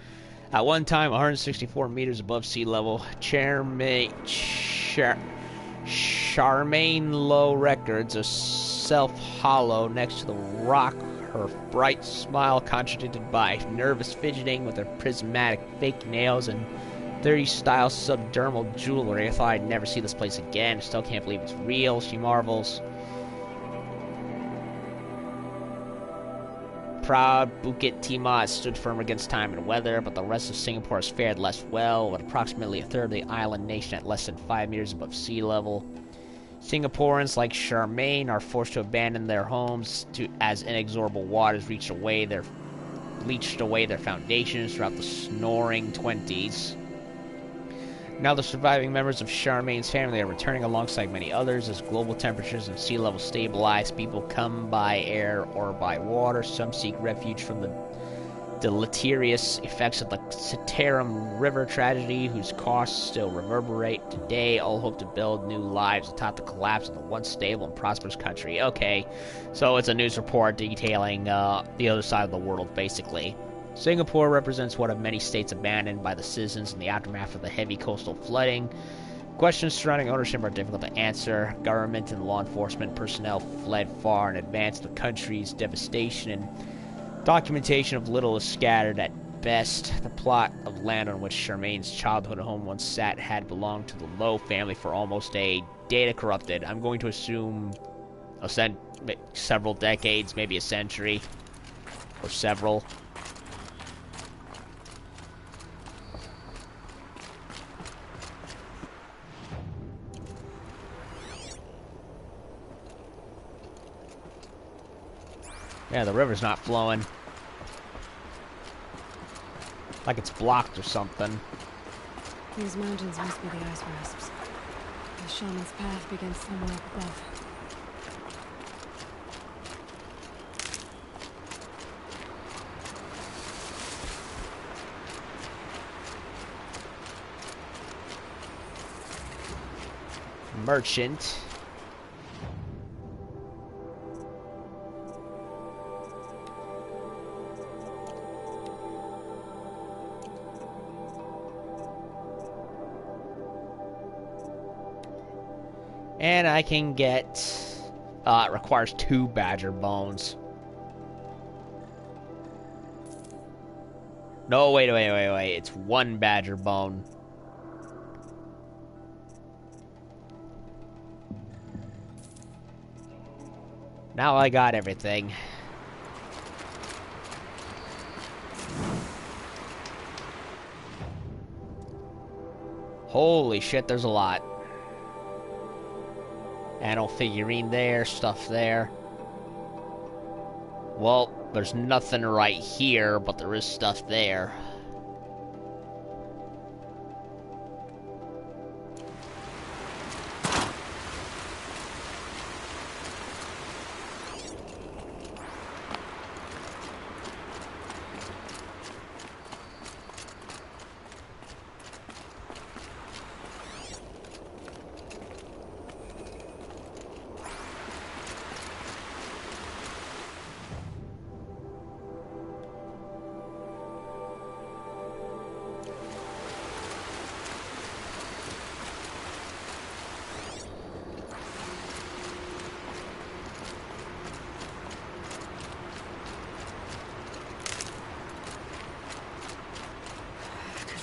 At one time, 164 meters above sea level, Charmaine Low records a self-hollow next to the rock, her bright smile contradicted by nervous fidgeting with her prismatic fake nails and 30s style subdermal jewelry. I thought I'd never see this place again. Still can't believe it's real, she marvels. Proud Bukit Timah has stood firm against time and weather, but the rest of Singapore has fared less well, with approximately a third of the island nation at less than 5 meters above sea level. Singaporeans like Charmaine are forced to abandon their homes as inexorable waters leached away their foundations throughout the snoring 20s. Now the surviving members of Charmaine's family are returning alongside many others as global temperatures and sea level stabilize. People come by air or by water. Some seek refuge from the deleterious effects of the Citarum River tragedy, whose costs still reverberate today, all hope to build new lives atop the collapse of the once stable and prosperous country. Okay, so it's a news report detailing the other side of the world, basically. Singapore represents one of many states abandoned by the citizens in the aftermath of the heavy coastal flooding. Questions surrounding ownership are difficult to answer. Government and law enforcement personnel fled far in advance of the country's devastation, and documentation of little is scattered at best. The plot of land on which Charmaine's childhood home once sat had belonged to the Lowe family for almost a data corrupted. I'm going to assume several decades, maybe a century, or several. Yeah, the river's not flowing. Like it's blocked or something. These mountains must be the ice rasps. The shaman's path begins somewhere up above. Merchant. And I can get, it requires 2 badger bones. No, wait, it's 1 badger bone. Now I got everything. Holy shit, there's a lot. Animal figurine there, stuff there. Well, there's nothing right here, but there is stuff there.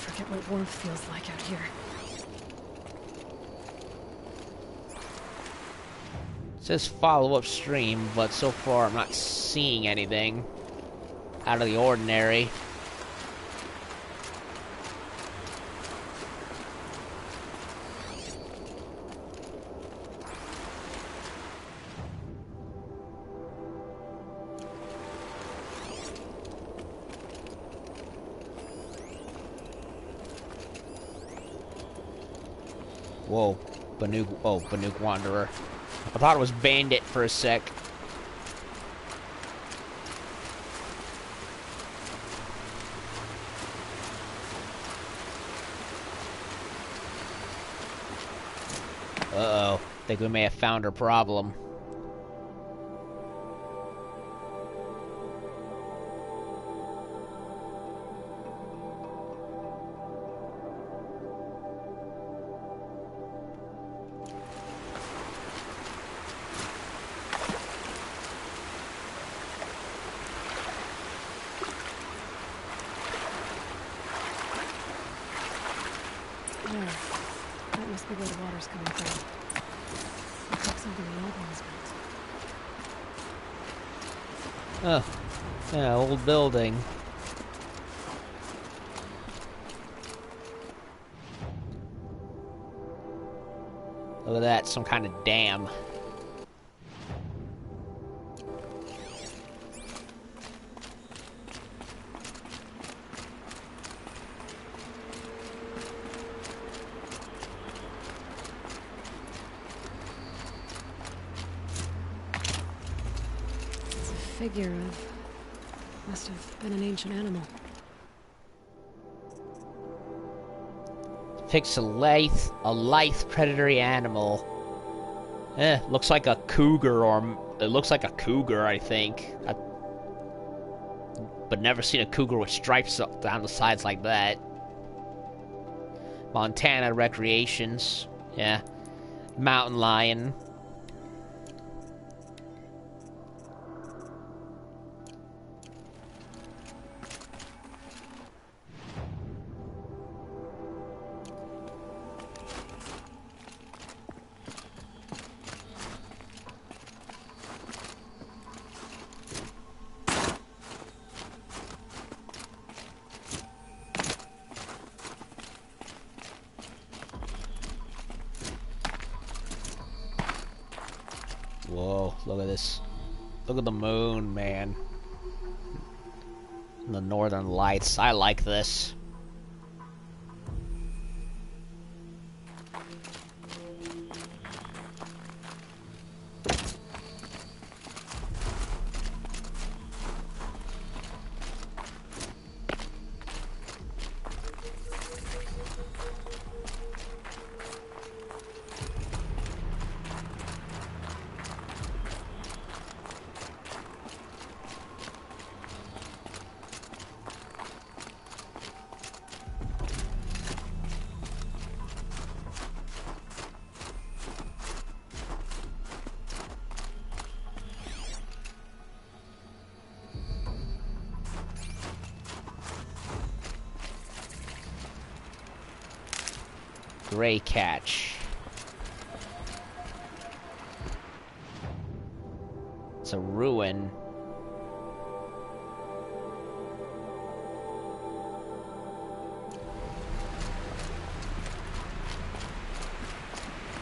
Forget what warmth feels like out here. It says follow upstream, but so far I'm not seeing anything out of the ordinary. Whoa, Banuk Wanderer. I thought it was Bandit for a sec. Uh-oh. Think we may have found our problem. That must be where the water's coming from. Looks like something the old ones built. Oh. Yeah, old building. Look at that, some kind of dam. Figure of Must have been an ancient animal. Picks a lithe predatory animal. Looks like a cougar, or it looks like a cougar, I think. But never seen a cougar with stripes up down the sides like that. Montana Recreations. Yeah. Mountain lion. Whoa, look at this. Look at the moon, man. And the northern lights. I like this. Gray catch. It's a ruin.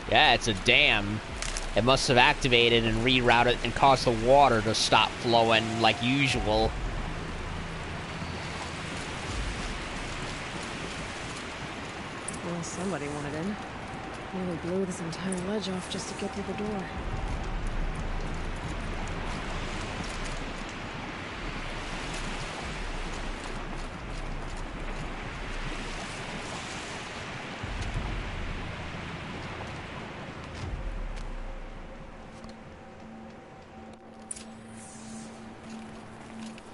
Yeah, it's a dam. It must have activated and rerouted and caused the water to stop flowing like usual. Well, somebody wanted in. Nearly blew this entire ledge off just to get through the door.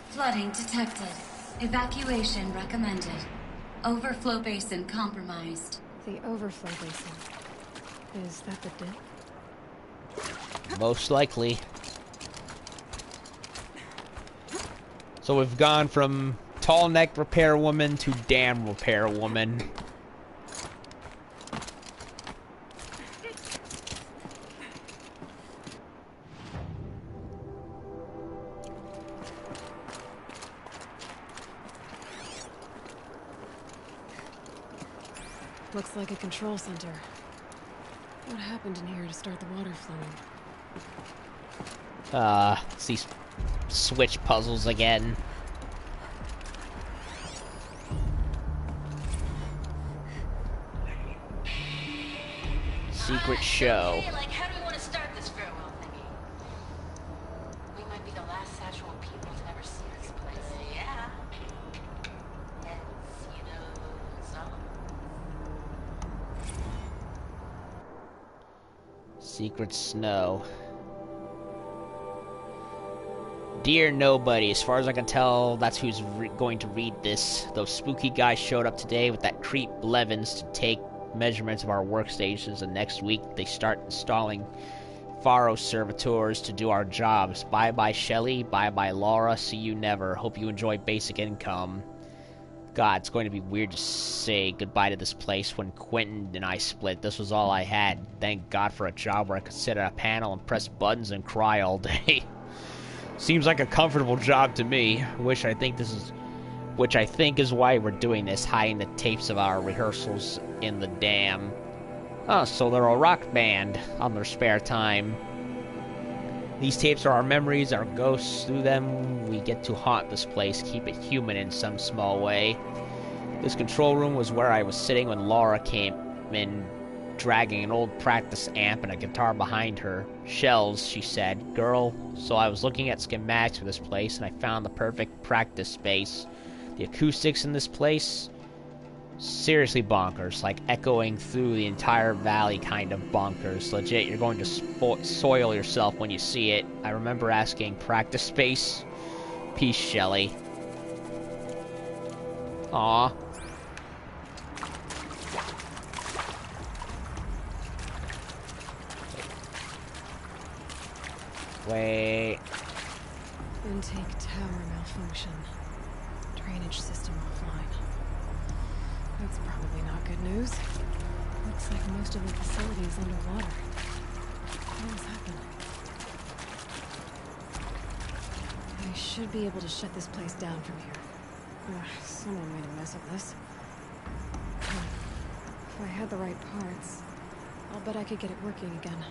Flooding detected. Evacuation recommended. Overflow basin compromised. The overflow basin. Is that the dip? Most likely. So we've gone from Tallneck repairwoman to dam repairwoman. Looks like a control center. What happened in here to start the water flowing? It's these switch puzzles again. Secret show. Like, how do we want to start this farewell thingy? We might be the last Saskatchewan people to ever see this place. Yeah. It's, you know, some. Secret snow. Dear nobody, as far as I can tell, that's who's going to read this. Those spooky guys showed up today with that creep Blevins to take measurements of our workstations, and next week they start installing Faro servitors to do our jobs. Bye bye Shelly, bye bye Laura, see you never. Hope you enjoy basic income. God, it's going to be weird to say goodbye to this place when Quentin and I split. This was all I had. Thank God for a job where I could sit at a panel and press buttons and cry all day. Seems like a comfortable job to me. Which I think is why we're doing this, hiding the tapes of our rehearsals in the dam. Oh, so they're a rock band on their spare time. These tapes are our memories, our ghosts. Through them, we get to haunt this place, keep it human in some small way. This control room was where I was sitting when Laura came in dragging an old practice amp and a guitar behind her. Shells, she said. Girl, so I was looking at schematics for this place, and I found the perfect practice space. The acoustics in this place, seriously bonkers, like echoing through the entire valley kind of bonkers. Legit, you're going to soil yourself when you see it. I remember asking, practice space? Peace, Shelly. Aw. Wait. Intake tower malfunction. Drainage system offline. That's probably not good news. Looks like most of the facility is underwater. What has happened? I should be able to shut this place down from here. Someone made a mess of this. If I had the right parts, I'll bet I could get it working again.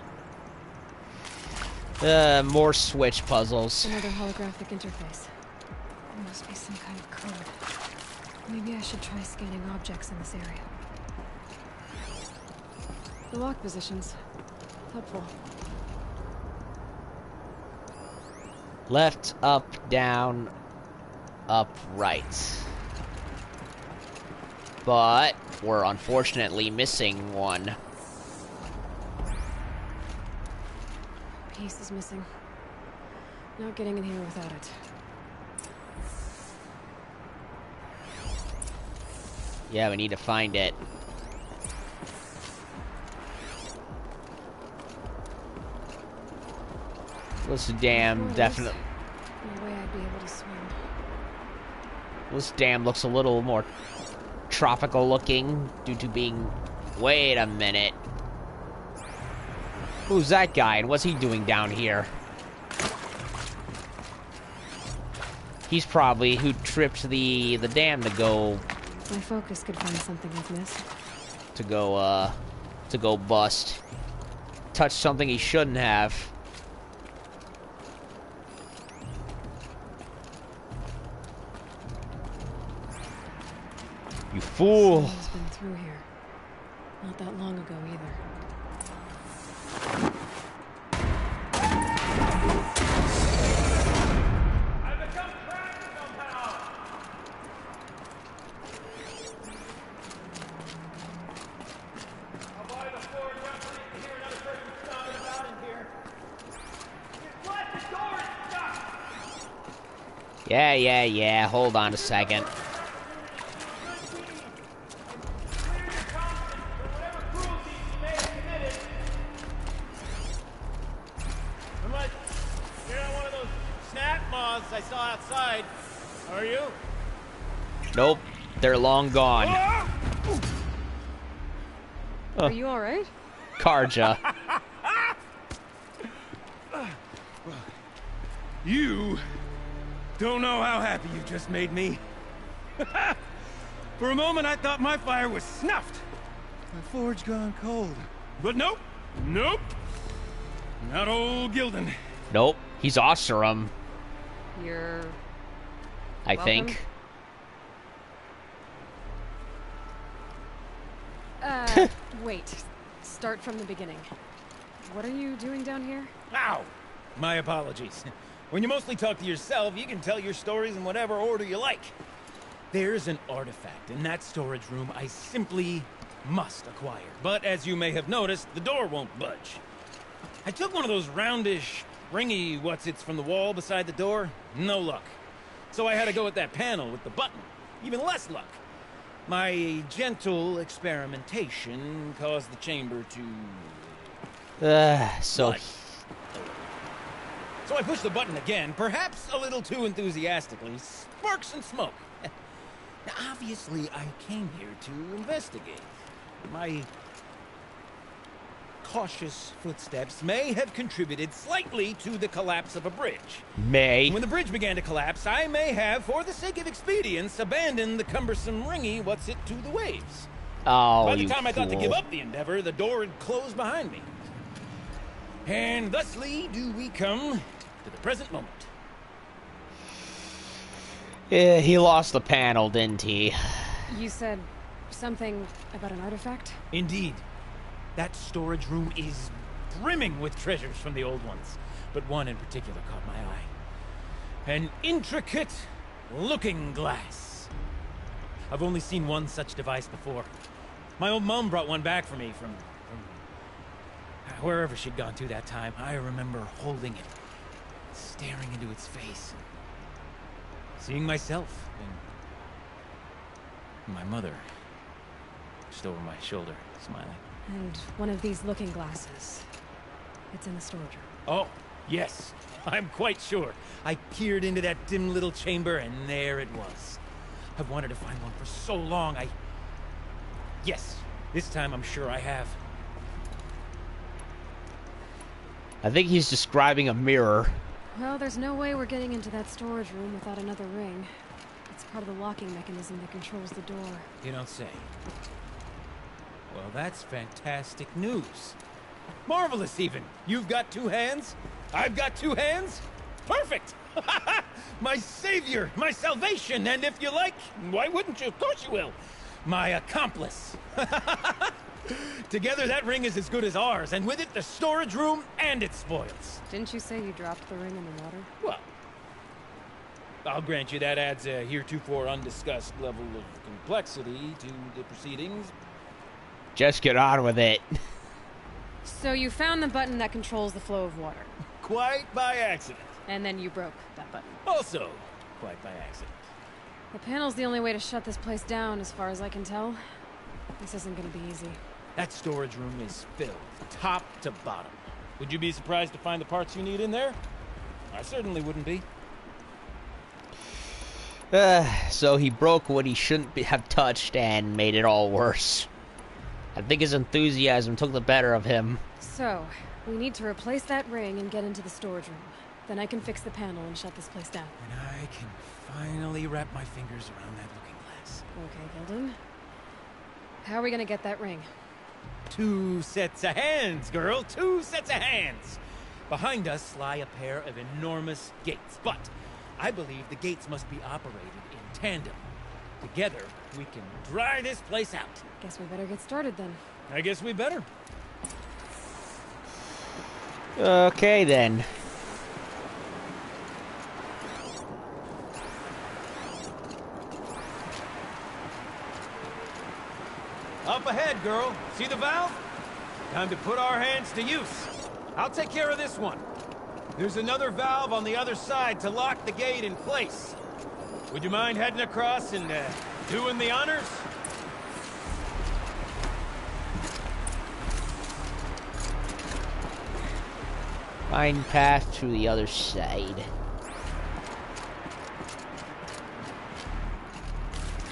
More switch puzzles. Another holographic interface. There must be some kind of code. Maybe I should try scanning objects in this area. The lock positions. Helpful. Left, up, down, up, right. But we're unfortunately missing one. Piece is missing. Not getting in here without it. Yeah, we need to find it. This dam definitely... No way I'd be able to swim. This dam looks a little more tropical looking due to being... Wait a minute. Who's that guy and what's he doing down here? He's probably who tripped the dam to go... My focus could find something I've missed. To go bust. Touch something he shouldn't have. You fool! Someone's been through here. Not that long ago either. Yeah. Hold on a second. You're not one of those snap moths I saw outside, are you? Nope, they're long gone. Are you alright? Karja. You don't know how happy you just made me. For a moment, I thought my fire was snuffed. My forge gone cold. But nope. Not old Gildan. Nope, he's awesome. You're... I think. Wait. Start from the beginning. What are you doing down here? Ow! My apologies. When you mostly talk to yourself, you can tell your stories in whatever order you like. There's an artifact in that storage room I simply must acquire. But as you may have noticed, the door won't budge. I took one of those roundish, ringy what's-its from the wall beside the door. No luck. So I had to go with that panel with the button. Even less luck. My gentle experimentation caused the chamber to... So I pushed the button again, perhaps a little too enthusiastically. Sparks and smoke. Now, obviously, I came here to investigate. My cautious footsteps may have contributed slightly to the collapse of a bridge. When the bridge began to collapse, I may have, for the sake of expedience, abandoned the cumbersome ringy what's-it to the waves. Oh, By the time I thought to fool. give up the endeavor, the door had closed behind me. And thusly do we come to the present moment. Yeah, he lost the panel, didn't he? You said something about an artifact? Indeed. That storage room is brimming with treasures from the old ones, but one in particular caught my eye. An intricate looking glass. I've only seen one such device before. My old mom brought one back for me from wherever she'd gone to that time. I remember holding it, staring into its face, seeing myself and my mother just over my shoulder, smiling. And one of these looking glasses. It's in the storage room. Oh, yes. I'm quite sure. I peered into that dim little chamber, and there it was. I've wanted to find one for so long, Yes, this time I'm sure I have. I think he's describing a mirror. Well, there's no way we're getting into that storage room without another ring. It's part of the locking mechanism that controls the door. You don't say. Well, that's fantastic news. Marvelous, even. You've got two hands. I've got two hands. Perfect! My savior, my salvation, and if you like, why wouldn't you? Of course you will. My accomplice. Together, that ring is as good as ours, and with it, the storage room and its spoils. Didn't you say you dropped the ring in the water? Well, I'll grant you that adds a heretofore undiscussed level of complexity to the proceedings. Just get on with it. So you found the button that controls the flow of water. Quite by accident. And then you broke that button. Also, quite by accident. The panel's the only way to shut this place down, as far as I can tell. This isn't gonna be easy. That storage room is filled, top to bottom. Would you be surprised to find the parts you need in there? I certainly wouldn't be. So he broke what he shouldn't have touched and made it all worse. I think his enthusiasm took the better of him. So, we need to replace that ring and get into the storage room. Then I can fix the panel and shut this place down. And I can finally wrap my fingers around that looking glass. Okay, Gilden. How are we gonna get that ring? 2 sets of hands, girl. 2 sets of hands. Behind us lie a pair of enormous gates, but I believe the gates must be operated in tandem. Together, we can dry this place out. Guess we better get started then. I guess we better. Okay, then. Up ahead, girl. See the valve? Time to put our hands to use. I'll take care of this one. There's another valve on the other side to lock the gate in place. Would you mind heading across and doing the honors? Find path to the other side.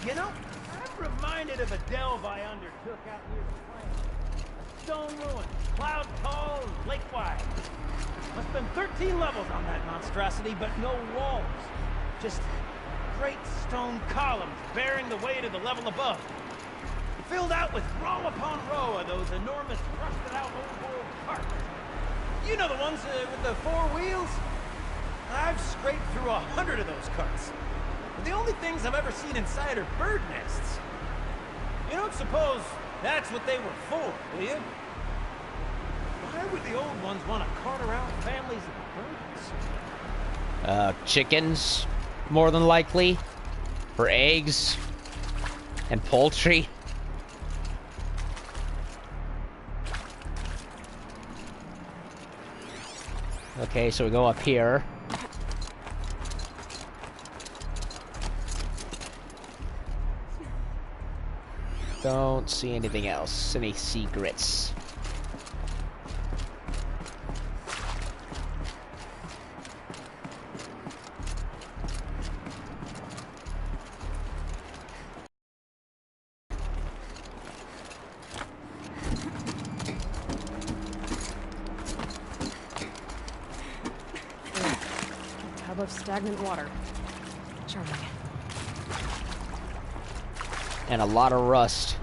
You know, I'm reminded of a delve I undertook out near the plant. A stone ruin, cloud tall and lake wide. Must have been 13 levels on that monstrosity, but no walls. Just great stone columns bearing the weight of the level above. Filled out with row upon row of those enormous rusted out old world carts. You know the ones with the 4 wheels? I've scraped through 100 of those carts. But the only things I've ever seen inside are bird nests. You don't suppose that's what they were for, do you? Why would the old ones want to cart around families of birds? Chickens, more than likely. For eggs. And poultry. Okay, so we go up here. Don't see anything else. Any secrets. Tub of stagnant water. Charming. And a lot of rust.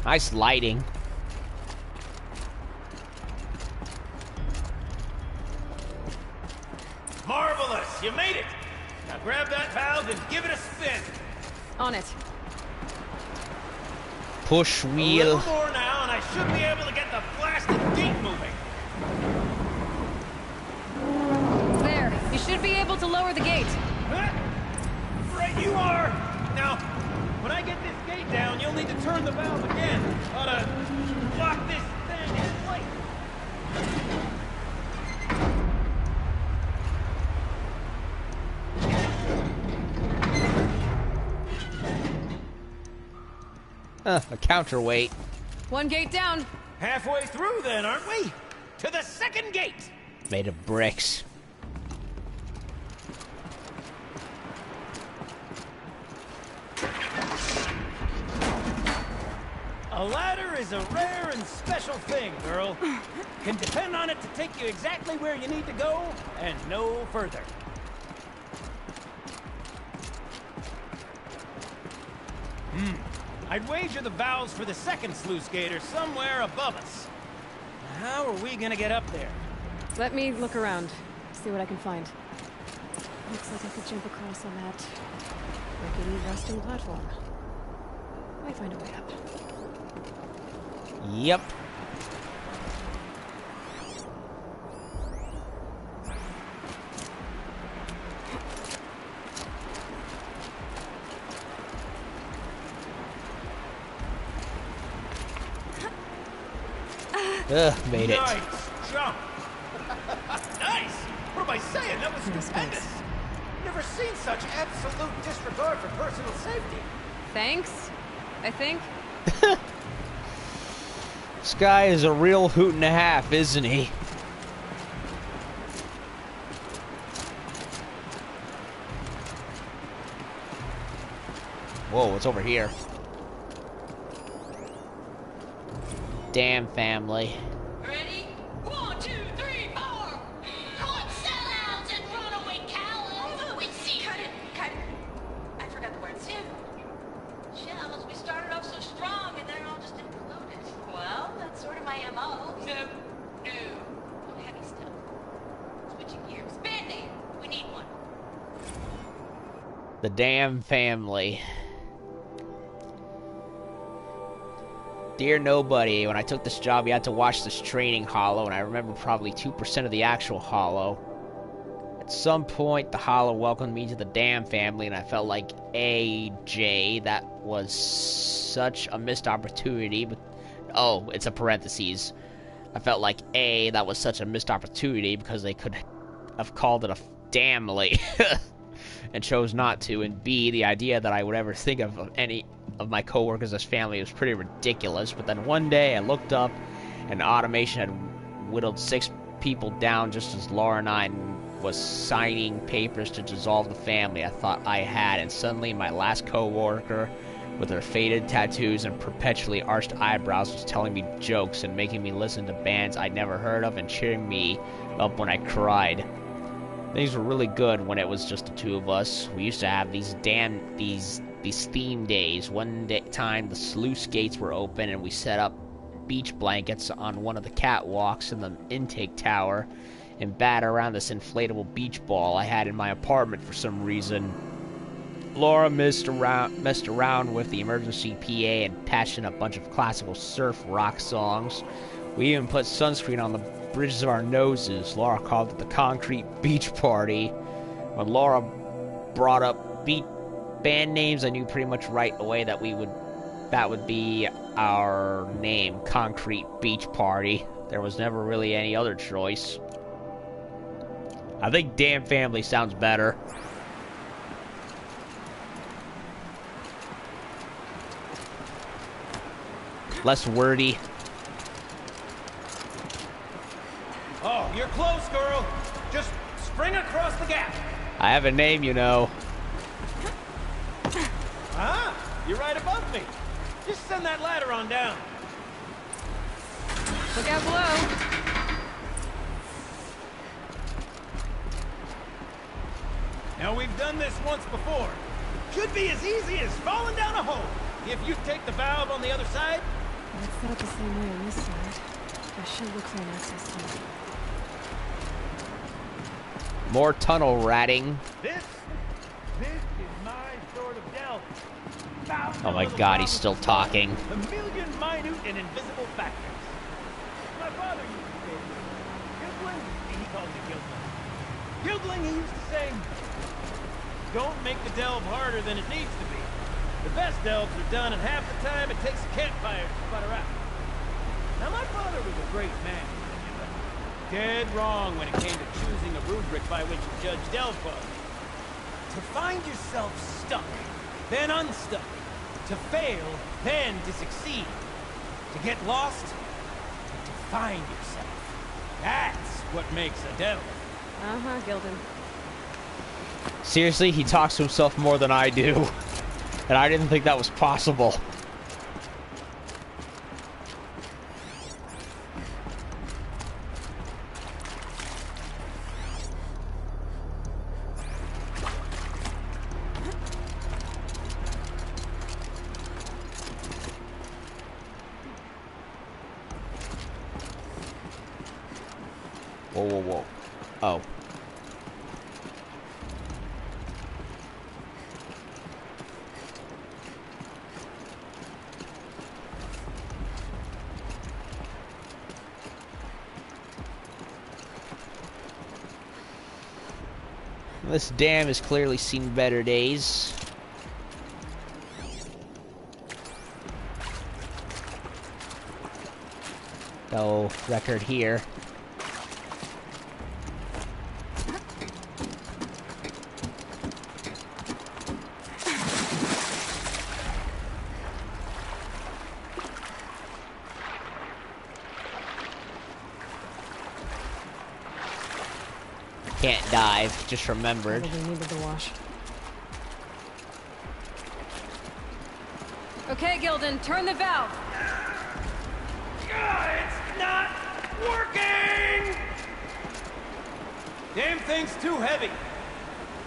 Nice lighting. Marvelous! You made it! Now grab that valve and give it a spin. On it. Push A wheel. little more now, and I should be able to get the blasted gate moving. There. You should be able to lower the gate. Right you are! Now, when I get this gate down, you'll need to turn the valve again. Ought to lock this thing in place. A counterweight. One gate down. Halfway through then, aren't we? To the second gate! Made of bricks. A ladder is a rare and special thing, girl. Can depend on it to take you exactly where you need to go, and no further. I'd wager the valves for the second sluice gate are somewhere above us. How are we gonna get up there? Let me look around. See what I can find. Looks like I could jump across on that rickety rusting platform. Might find a way up. Yep. Made it. Nice jump. Nice. What am I saying? That was stupendous. Never seen such absolute disregard for personal safety. Thanks, I think. This guy is a real hoot and a half, isn't he? Whoa, what's over here? Damn family. Ready? 1, 2, 3, 4! Caught sellouts and runaway cowards! We see. Cut it! I forgot the words. Shells, we started off so strong and they're all just imploded. Well, that's sort of my MO. No. Oh, heavy stuff. Switching gears. Band-aid. We need one. The damn family. Dear Nobody, when I took this job, we had to watch this training holo, and I remember probably 2% of the actual holo. At some point, the holo welcomed me to the damn family, and I felt like AJ. That was such a missed opportunity. But oh, it's a parentheses. I felt like A, that was such a missed opportunity because they could have called it a damnly and chose not to. And B, the idea that I would ever think of any of my coworkers as family was pretty ridiculous. But then one day I looked up and automation had whittled 6 people down just as Laura and I was signing papers to dissolve the family I thought I had, and suddenly my last coworker with her faded tattoos and perpetually arched eyebrows was telling me jokes and making me listen to bands I'd never heard of and cheering me up when I cried. Things were really good when it was just the two of us. We used to have these theme days. One time the sluice gates were open and we set up beach blankets on one of the catwalks in the intake tower and bat around this inflatable beach ball I had in my apartment for some reason. Laura messed around with the emergency PA and patched in a bunch of classical surf rock songs. We even put sunscreen on the bridges of our noses. Laura called it the Concrete Beach Party. When Laura brought up band names, I knew pretty much right away that would be our name, Concrete Beach Party. There was never really any other choice. I think Damn Family sounds better. Less wordy. Oh, you're close, girl. Just spring across the gap. I have a name, you know. Ah, you're right above me. Just send that ladder on down. Look out below. Now, we've done this once before. Should be as easy as falling down a hole. If you take the valve on the other side. Well, it's set up the same way on this side. I should look for an access tunnel. More tunnel ratting. This is my sort of delve. Oh my god, he's still talking. A million minute and invisible factors. My father used to say, Gildling, he calls it Gildling. Gildling, he used to say, don't make the delve harder than it needs to be. The best delves are done in half the time it takes a campfire to sputter out. Now, my father was a great man, but dead wrong when it came to choosing a rubric by which to judge delve quality. To find yourself stuck, then unstuck. To fail, then to succeed. To get lost, to find yourself. That's what makes a delve. Uh-huh, Gilden. Seriously, he talks to himself more than I do. And I didn't think that was possible. Whoa, whoa, whoa. Oh. This dam has clearly seen better days. No record here. Can't dive, just remembered. Probably needed the wash. Okay, Gilden, turn the valve. It's not working! Damn thing's too heavy.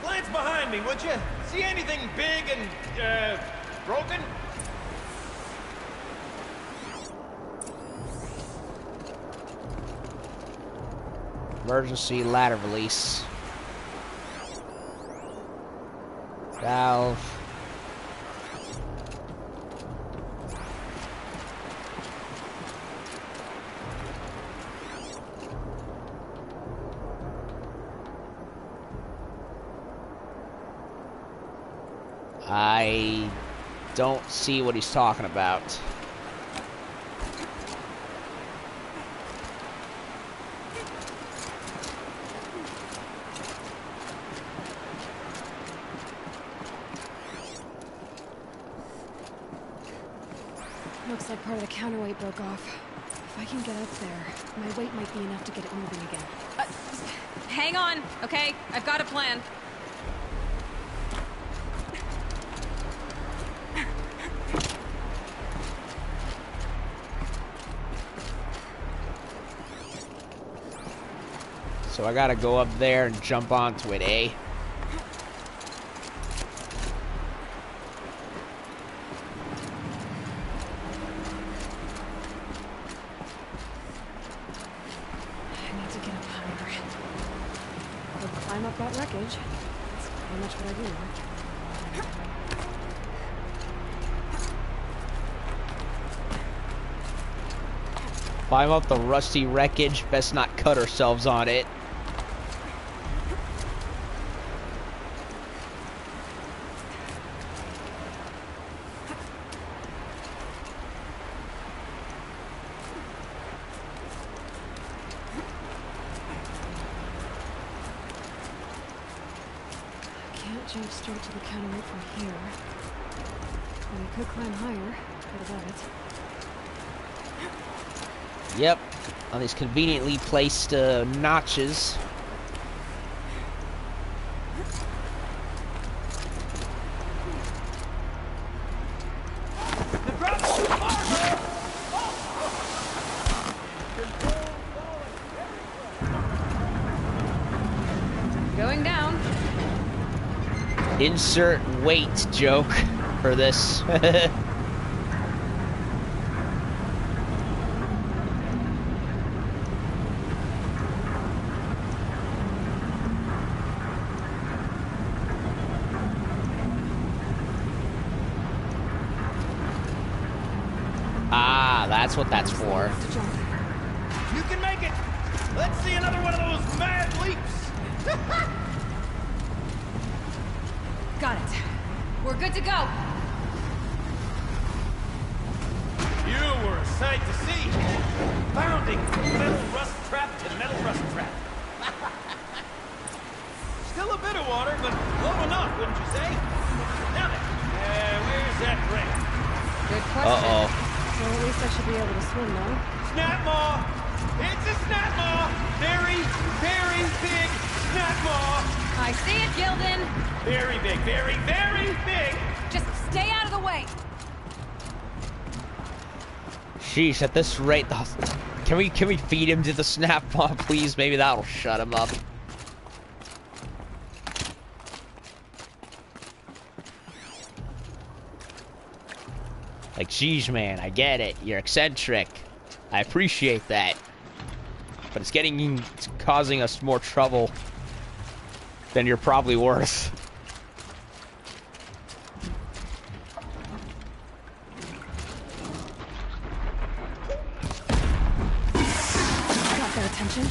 Glance behind me, would you? See anything big and, broken? Emergency ladder release. Valve. I don't see what he's talking about. Looks like part of the counterweight broke off. If I can get up there, my weight might be enough to get it moving again. Hang on, okay? I've got a plan. So I gotta go up there and jump onto it, eh? Climb up that wreckage. That's pretty much what I do. Climb up the rusty wreckage. Best not cut ourselves on it. Jump straight to the counterweight from here. Or I could climb higher, get above it. Yep, on these conveniently placed notches. Going down. Insert weight joke for this. That's what that's for. You can make it! Let's see another one of those mad leaps! Got it. We're good to go. You were a sight to see. Bounding from metal rust trap to metal rust trap. Still a bit of water, but low enough, wouldn't you say? Now then, where's that ring? Good question. Uh-oh. So at least I should be able to swim, no? Snap maw! It's a snap maw! Very, very big snap maw! I see it, Gildan. Very big, very, very big! Just stay out of the way. Sheesh, at this rate, can we feed him to the snap maw, please? Maybe that'll shut him up. Like, geez, man, I get it. You're eccentric. I appreciate that. But it's causing us more trouble than you're probably worth. Got their attention.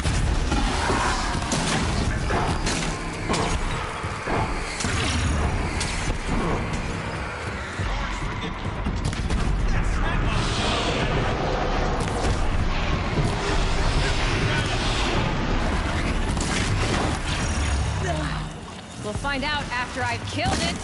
We'll find out after I've killed it.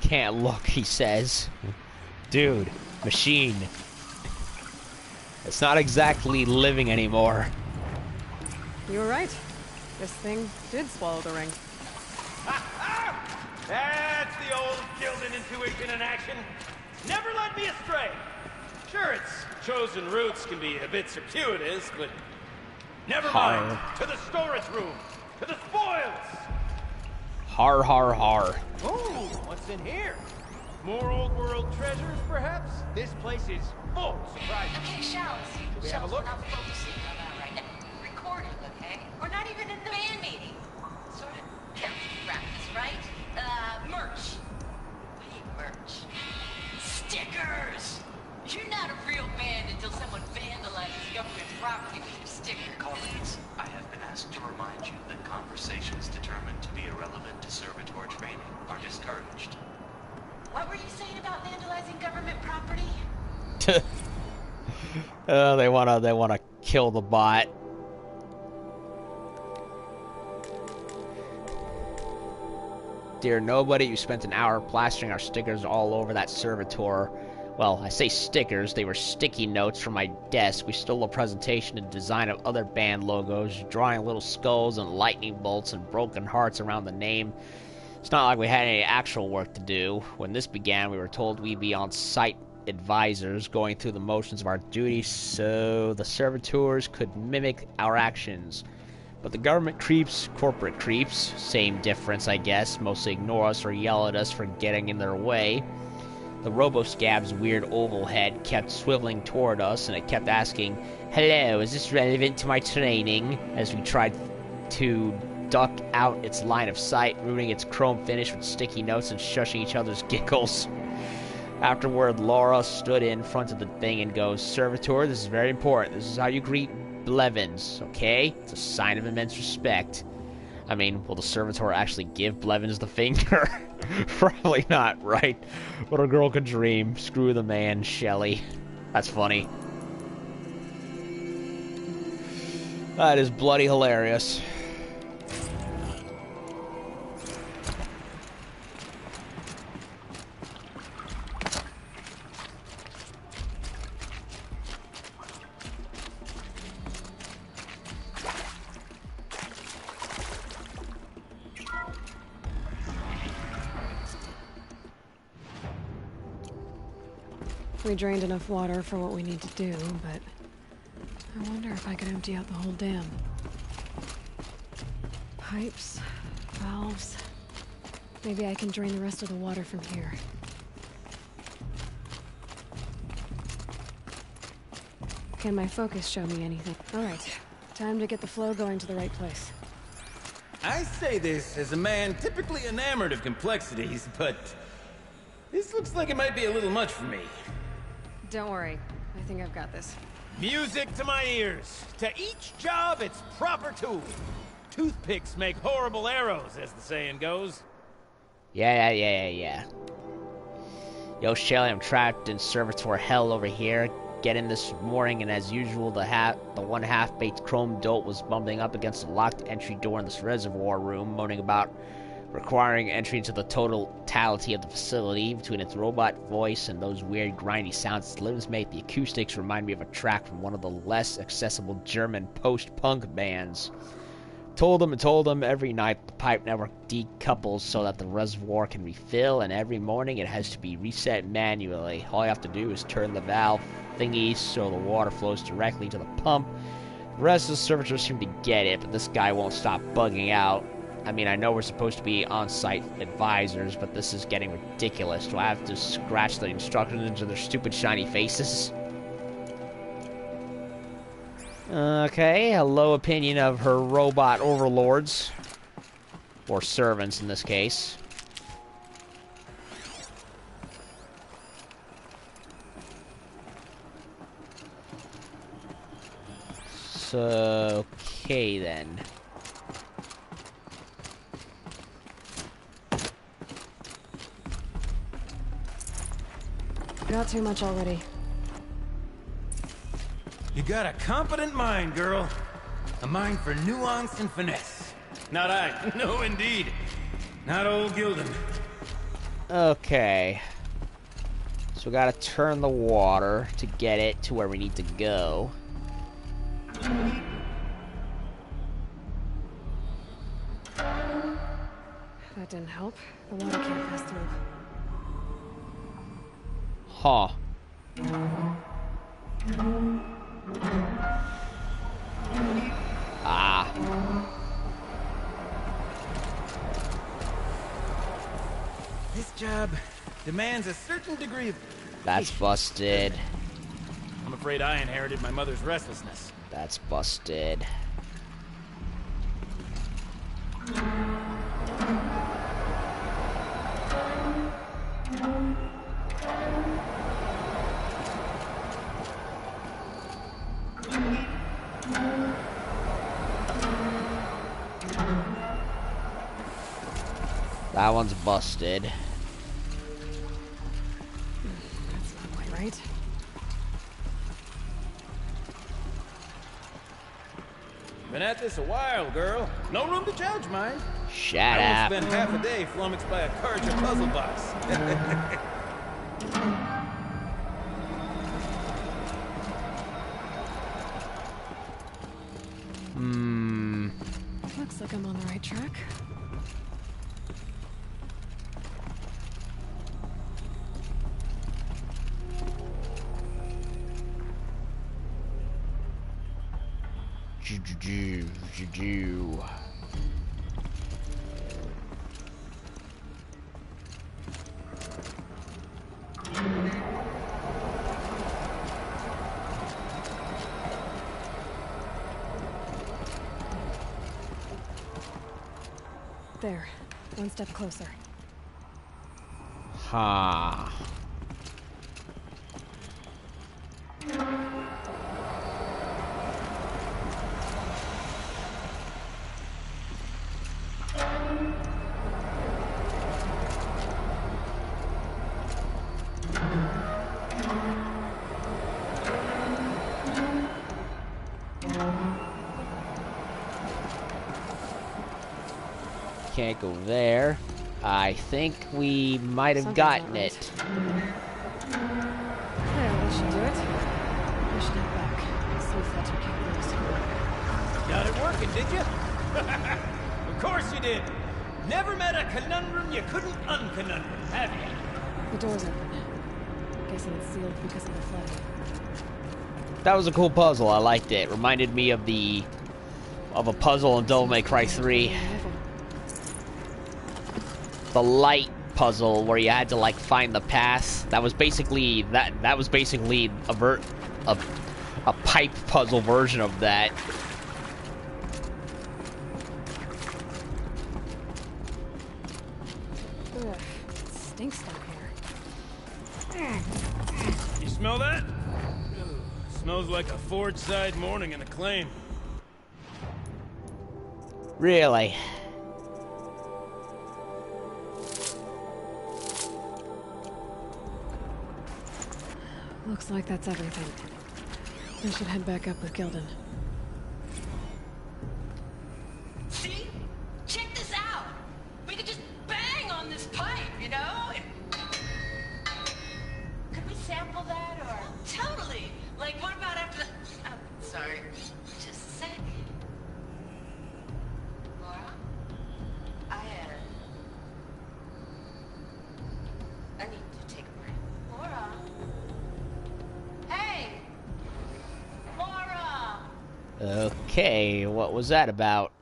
Can't look, he says. Dude, machine. It's not exactly living anymore. You were right. This thing did swallow the ring. That's the old Gildan intuition in action. Never led me astray. Sure, its chosen routes can be a bit circuitous, but never mind. To the storage room. To the spoils. Har, har, har. Oh, what's in here? More old world treasures, perhaps? This place is full of surprises. Okay, shells. Should we have a look? We're not focusing on that right now. Recording, okay? We're not even in the band meeting. Sort of practice, right? Merch. We need merch. Stickers! You're not a real band until someone vandalizes government property with your sticker. Colleagues, I have been asked to remind you that conversations determined to be irrelevant to servitor training are discouraged. What were you saying about vandalizing government property? They wanna kill the bot. Dear nobody, you spent an hour plastering our stickers all over that servitor. Well, I say stickers, they were sticky notes from my desk. We stole a presentation and design of other band logos, drawing little skulls and lightning bolts and broken hearts around the name. It's not like we had any actual work to do. When this began, we were told we'd be on-site advisors going through the motions of our duties so the servitors could mimic our actions. But the government creeps, corporate creeps, same difference I guess, mostly ignore us or yell at us for getting in their way. The Robo-Scab's weird oval head kept swiveling toward us and it kept asking, "Hello, is this relevant to my training?" as we tried to duck out its line of sight, ruining its chrome finish with sticky notes and shushing each other's giggles. Afterward, Laura stood in front of the thing and goes, "Servitor, this is very important. This is how you greet Blevins, okay? It's a sign of immense respect. I mean, will the servitor actually give Blevins the finger? Probably not, right? But a girl could dream. Screw the man, Shelley. That's funny. That is bloody hilarious. We drained enough water for what we need to do, but I wonder if I could empty out the whole dam. Pipes, valves. Maybe I can drain the rest of the water from here. Can my focus show me anything? All right, time to get the flow going to the right place. I say this as a man typically enamored of complexities, but this looks like it might be a little much for me. Don't worry, I think I've got this. Music to my ears. To each job, its proper tool. Toothpicks make horrible arrows, as the saying goes. Yeah. Yo, Shelly, I'm trapped in servitor hell over here. Get in this morning, and as usual, the one half-baked chrome dolt was bumping up against the locked entry door in this reservoir room, moaning about requiring entry into the totality of the facility. Between its robot voice and those weird grindy sounds its limbs make, the acoustics remind me of a track from one of the less accessible German post-punk bands. Told them every night the pipe network decouples so that the reservoir can refill, and every morning it has to be reset manually. All you have to do is turn the valve thingy so the water flows directly to the pump. The rest of the servitors seem to get it, but this guy won't stop bugging out. I mean, I know we're supposed to be on-site advisors, but this is getting ridiculous. Do I have to scratch the instructions into their stupid shiny faces? Okay, a low opinion of her robot overlords. Or servants, in this case. So, okay then. Not too much already. You got a competent mind, girl. A mind for nuance and finesse. Not I. No, indeed. Not old Gildan. Okay. So we gotta turn the water to get it to where we need to go. That didn't help. The water can't pass through. Huh. Ah. This job demands a certain degree of... That's busted. I'm afraid I inherited my mother's restlessness. That's busted. That one's busted. That's not quite right. Been at this a while, girl. No room to judge, mind. Shut I up. won't spend half a day flummoxed by a Karja puzzle box. Looks like I'm on the right track. Ju-ju-ju. There. One step closer. Ha. Can't go there. I think we might have gotten it. Yeah, that should do it. We should head back. See if that took care of this. Got it working, did you? Of course you did. Never met a conundrum you couldn't unconundrum, have you? The door's open. Guessing it's sealed because of the flooding. That was a cool puzzle. I liked it. Reminded me of a puzzle in Devil May Cry 3. The light puzzle where you had to like find the path. That was basically that was basically a pipe puzzle version of that. Ugh, it stinks down here. You smell that? Smells like a forge-side morning in a claim. Really? Looks like that's everything. We should head back up with Gildan. See? Check this out. We could just bang on this pipe, you know? Could we sample that or? Totally. Like, what about after the... Oh, sorry. Just a sec. Laura? I need to take a break. Laura? Hey! Laura! Okay, what was that about?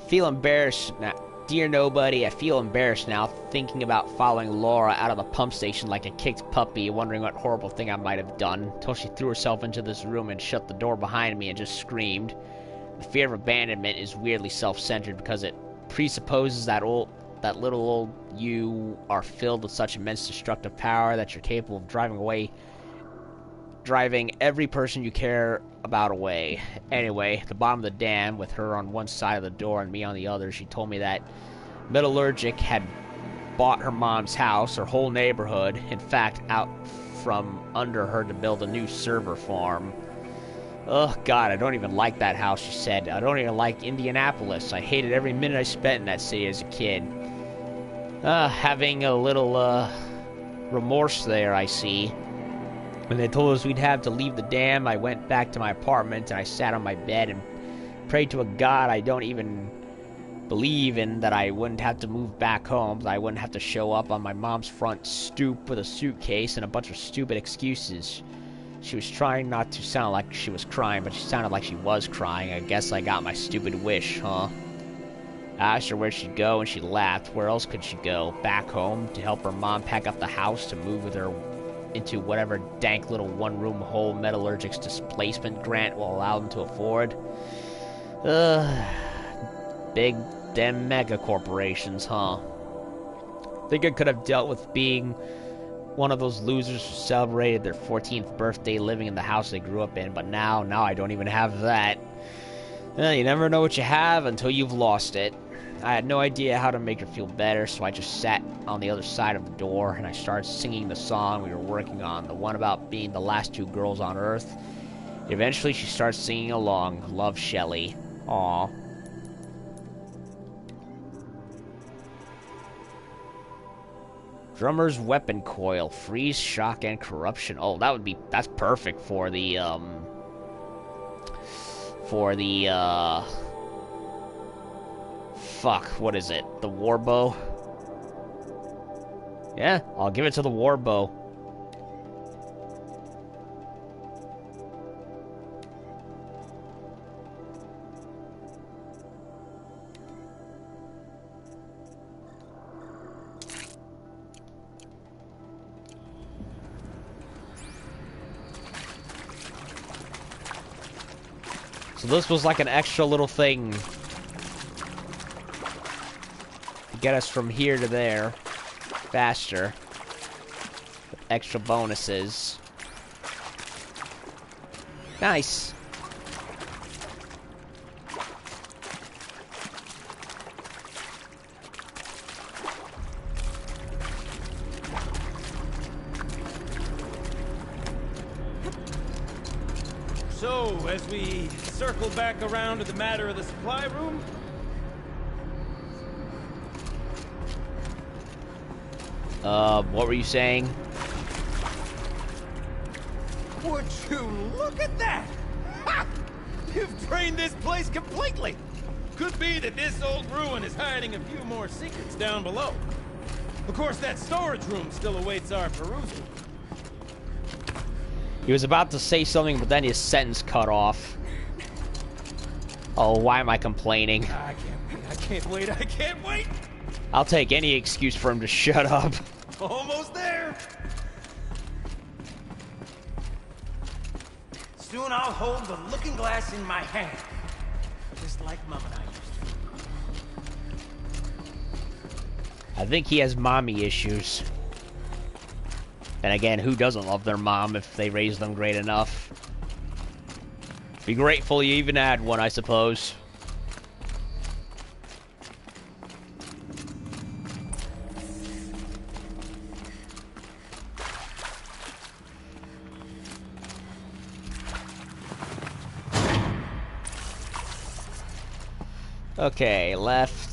Feel embarrassed now. Dear nobody, I feel embarrassed now thinking about following Laura out of the pump station like a kicked puppy, wondering what horrible thing I might have done, until she threw herself into this room and shut the door behind me and just screamed. The fear of abandonment is weirdly self-centered because it presupposes that little old you are filled with such immense destructive power that you're capable of driving every person you care about away. Anyway, the bottom of the dam, with her on one side of the door and me on the other, she told me that Metallurgic had bought her mom's house, her whole neighborhood, in fact, out from under her to build a new server farm. Oh god, I don't even like that house, she said. I don't even like Indianapolis. I hated every minute I spent in that city as a kid. Having a little, remorse there, I see. When they told us we'd have to leave the dam, I went back to my apartment and I sat on my bed and prayed to a god I don't even believe in that I wouldn't have to move back home, that I wouldn't have to show up on my mom's front stoop with a suitcase and a bunch of stupid excuses. She was trying not to sound like she was crying, but she sounded like she was crying. I guess I got my stupid wish, huh? I asked her where she'd go and she laughed. Where else could she go? Back home to help her mom pack up the house to move with her into whatever dank little one-room hole Metallurgic's displacement grant will allow them to afford. Big damn mega corporations, huh? Think I could have dealt with being one of those losers who celebrated their 14th birthday living in the house they grew up in, but now I don't even have that. You never know what you have until you've lost it. I had no idea how to make her feel better, so I just sat on the other side of the door and I started singing the song we were working on, the one about being the last two girls on Earth. Eventually she starts singing along, Love Shelley. Aww. Drummer's weapon coil, freeze, shock, and corruption. Oh, that's perfect for the, fuck, what is it? The warbow? Yeah, I'll give it to the warbow. So this was like an extra little thing to get us from here to there faster, with extra bonuses. Nice. So, as we circle back around to the matter of the supply room? What were you saying? Would you look at that? Ha! You've drained this place completely. Could be that this old ruin is hiding a few more secrets down below. Of course, that storage room still awaits our perusal. He was about to say something, but then his sentence cut off. Oh, why am I complaining? I can't wait! I'll take any excuse for him to shut up. Almost there! Soon I'll hold the looking glass in my hand. Just like Mom and I used to. I think he has mommy issues. And again, who doesn't love their mom if they raise them great enough? Be grateful you even had one, I suppose. Okay, left.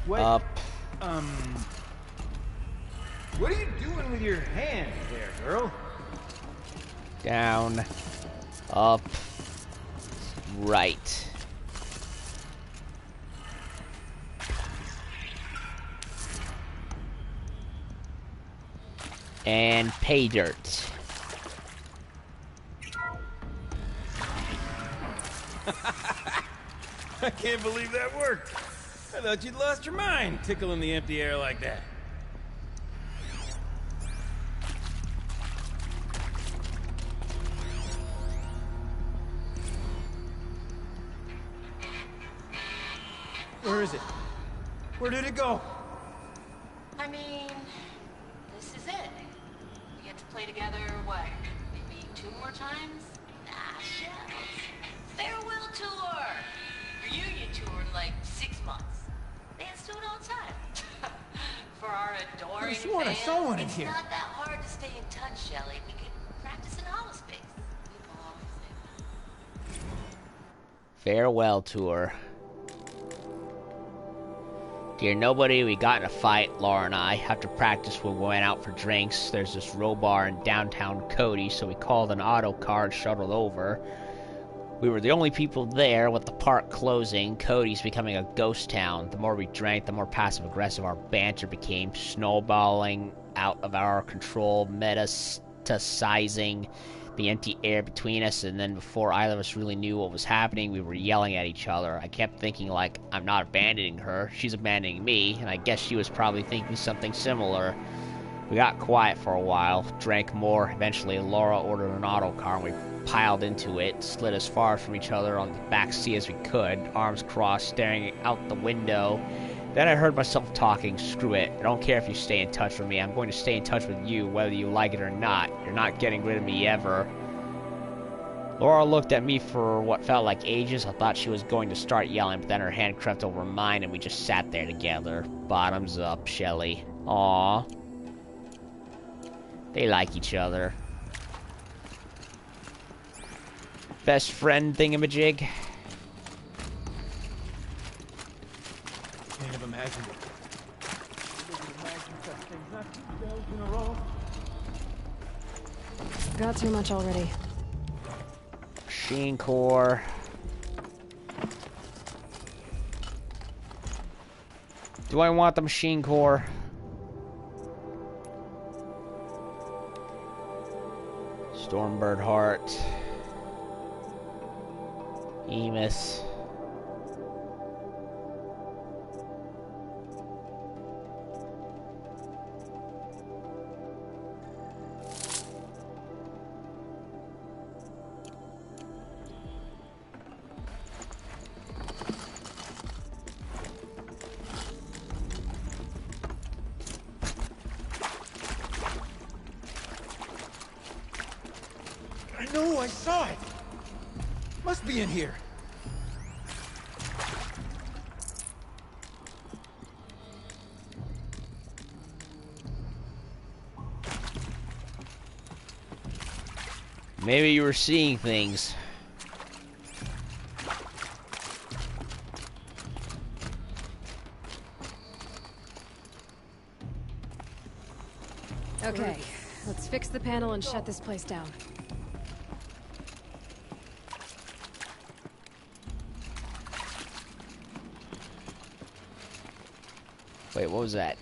What? Up. What are you doing with your hand there, girl? Down. Up. Right. And pay dirt. I can't believe that worked. I thought you'd lost your mind, tickling the empty air like that. Where is it? Where did it go? I mean, this is it. We get to play together, what, maybe 2 more times? Nah, shells. Farewell tour! Reunion tour in like 6 months. Fans do it all the time. For our adoring I sworn I fans, saw one in it's here. not that hard to stay in touch, Shelley. We could practice in holospace. People always say that. Farewell tour. Dear nobody, we got in a fight, Laura and I. After practice, we went out for drinks. There's this row bar in downtown Cody, so we called an auto car and shuttled over. We were the only people there with the park closing. Cody's becoming a ghost town. The more we drank, the more passive-aggressive our banter became, snowballing out of our control, metastasizing the empty air between us, and then before either of us really knew what was happening, we were yelling at each other. I kept thinking, like, I'm not abandoning her, she's abandoning me, and I guess she was probably thinking something similar. We got quiet for a while, drank more. Eventually, Laura ordered an auto car, and we piled into it, slid as far from each other on the back seat as we could, arms crossed, staring out the window. Then I heard myself talking, screw it, I don't care if you stay in touch with me, I'm going to stay in touch with you, whether you like it or not. You're not getting rid of me ever. Laura looked at me for what felt like ages. I thought she was going to start yelling, but then her hand crept over mine and we just sat there together. Bottoms up, Shelley. Aww. They like each other. Best friend thingamajig. Can't have imagined it. Got too much already. Machine core. Do I want the machine core? Stormbird heart. Emus. I know, I saw it. Must be in here. Maybe you were seeing things. Okay, let's fix the panel and shut this place down. Wait, what was that?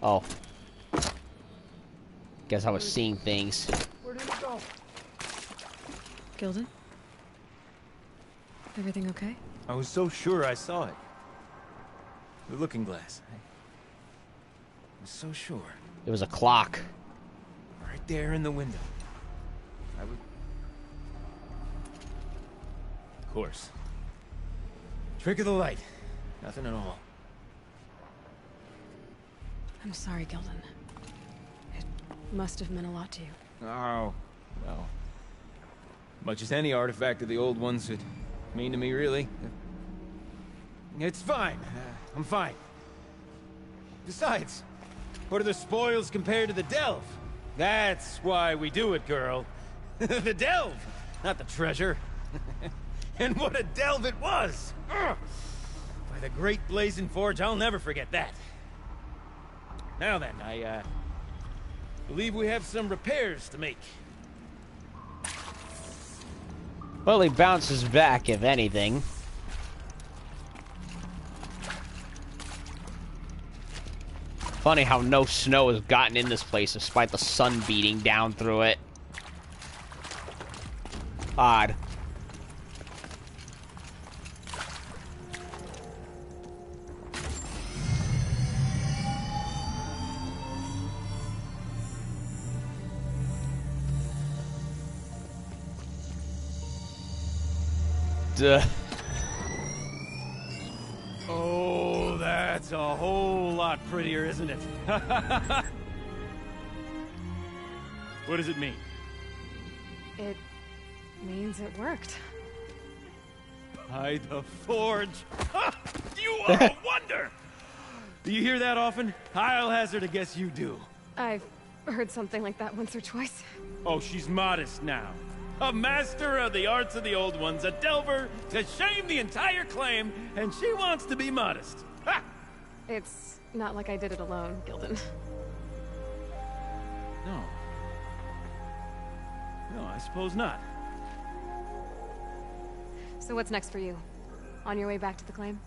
Oh. Guess I was seeing things. Where did it go? Gilden? Everything okay? I was so sure I saw it. The looking glass. I was so sure. It was a clock. Right there in the window. I would... Of course. Trick of the light. Nothing at all. I'm sorry, Gilden. It must have meant a lot to you. Oh, well. Much as any artifact of the old ones would mean to me, really. It's fine. I'm fine. Besides, what are the spoils compared to the delve? That's why we do it, girl. The delve, not the treasure. And what a delve it was! Ugh. By the great blazing forge, I'll never forget that. Now then, I believe we have some repairs to make. Well, he bounces back, if anything. Funny how no snow has gotten in this place despite the sun beating down through it. Odd. Duh. Oh, that's a whole lot prettier, isn't it? What does it mean? It means it worked. By the forge. You are a wonder! Do you hear that often? I'll hazard a guess you do. I've heard something like that once or twice. Oh, she's modest now. A master of the arts of the old ones, a delver to shame the entire claim, and she wants to be modest. Ha! It's not like I did it alone, Gilden. No. No, I suppose not. So what's next for you? On your way back to the claim?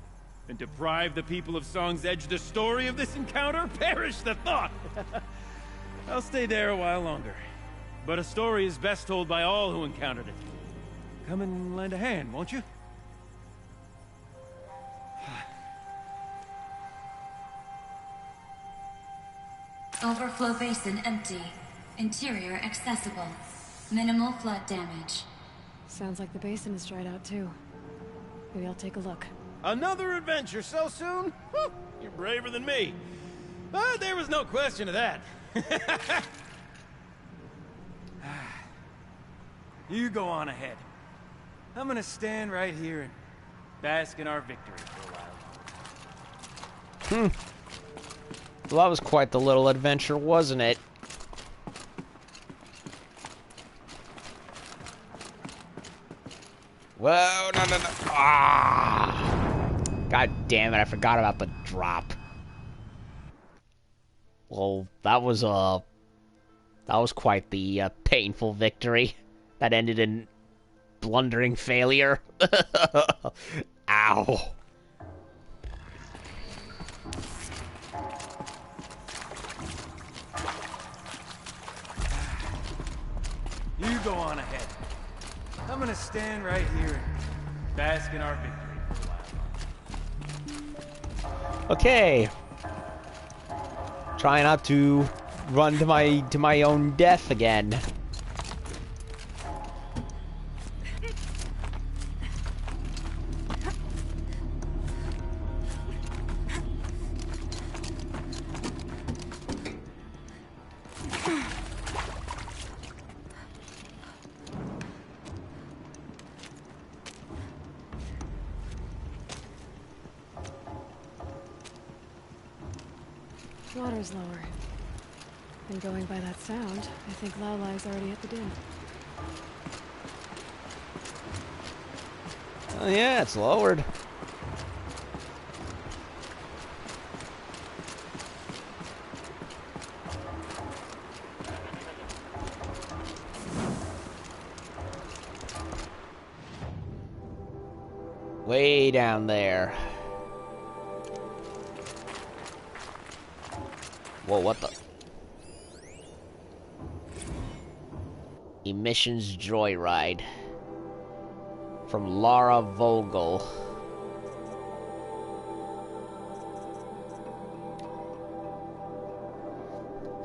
And deprive the people of Song's Edge the story of this encounter? Perish the thought! I'll stay there a while longer. But a story is best told by all who encountered it. Come and lend a hand, won't you? Overflow basin empty. Interior accessible. Minimal flood damage. Sounds like the basin is dried out too. Maybe I'll take a look. Another adventure so soon? Whew, you're braver than me. But there was no question of that. You go on ahead. I'm gonna stand right here and bask in our victory for a while. Well, that was quite the little adventure, wasn't it? Whoa, no. Ah! God damn it, I forgot about the drop. Well, that was quite the painful victory. That ended in blundering failure. Ow. You go on ahead. I'm gonna stand right here and bask in our victory for a while. Okay. Try not to run to my own death again. Water's lower. And going by that sound, I think Laolai's already at the din. Oh yeah, it's lowered. Way down there. Whoa, what the? Emissions Joyride. From Lara Vogel.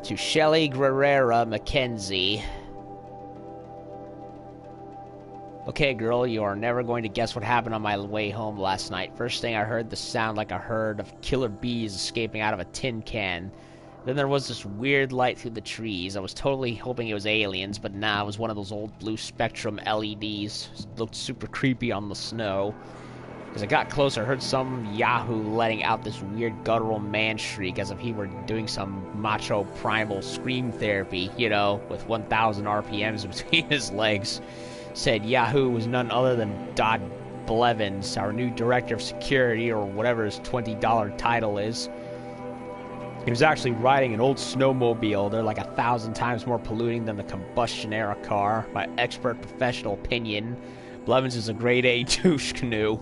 To Shelley Guerrera Mackenzie. Okay, girl, you are never going to guess what happened on my way home last night. First thing I heard the sound like a herd of killer bees escaping out of a tin can. Then there was this weird light through the trees. I was totally hoping it was aliens, but nah, it was one of those old blue spectrum LEDs. It looked super creepy on the snow. As I got closer, I heard some yahoo letting out this weird guttural man shriek as if he were doing some macho primal scream therapy, you know, with 1,000 RPMs between his legs. Said Yahoo was none other than Dodd Blevins, our new director of security, or whatever his $20 title is. He was actually riding an old snowmobile. They're like 1,000 times more polluting than the combustion era car. My expert professional opinion, Blevins is a grade A douche canoe.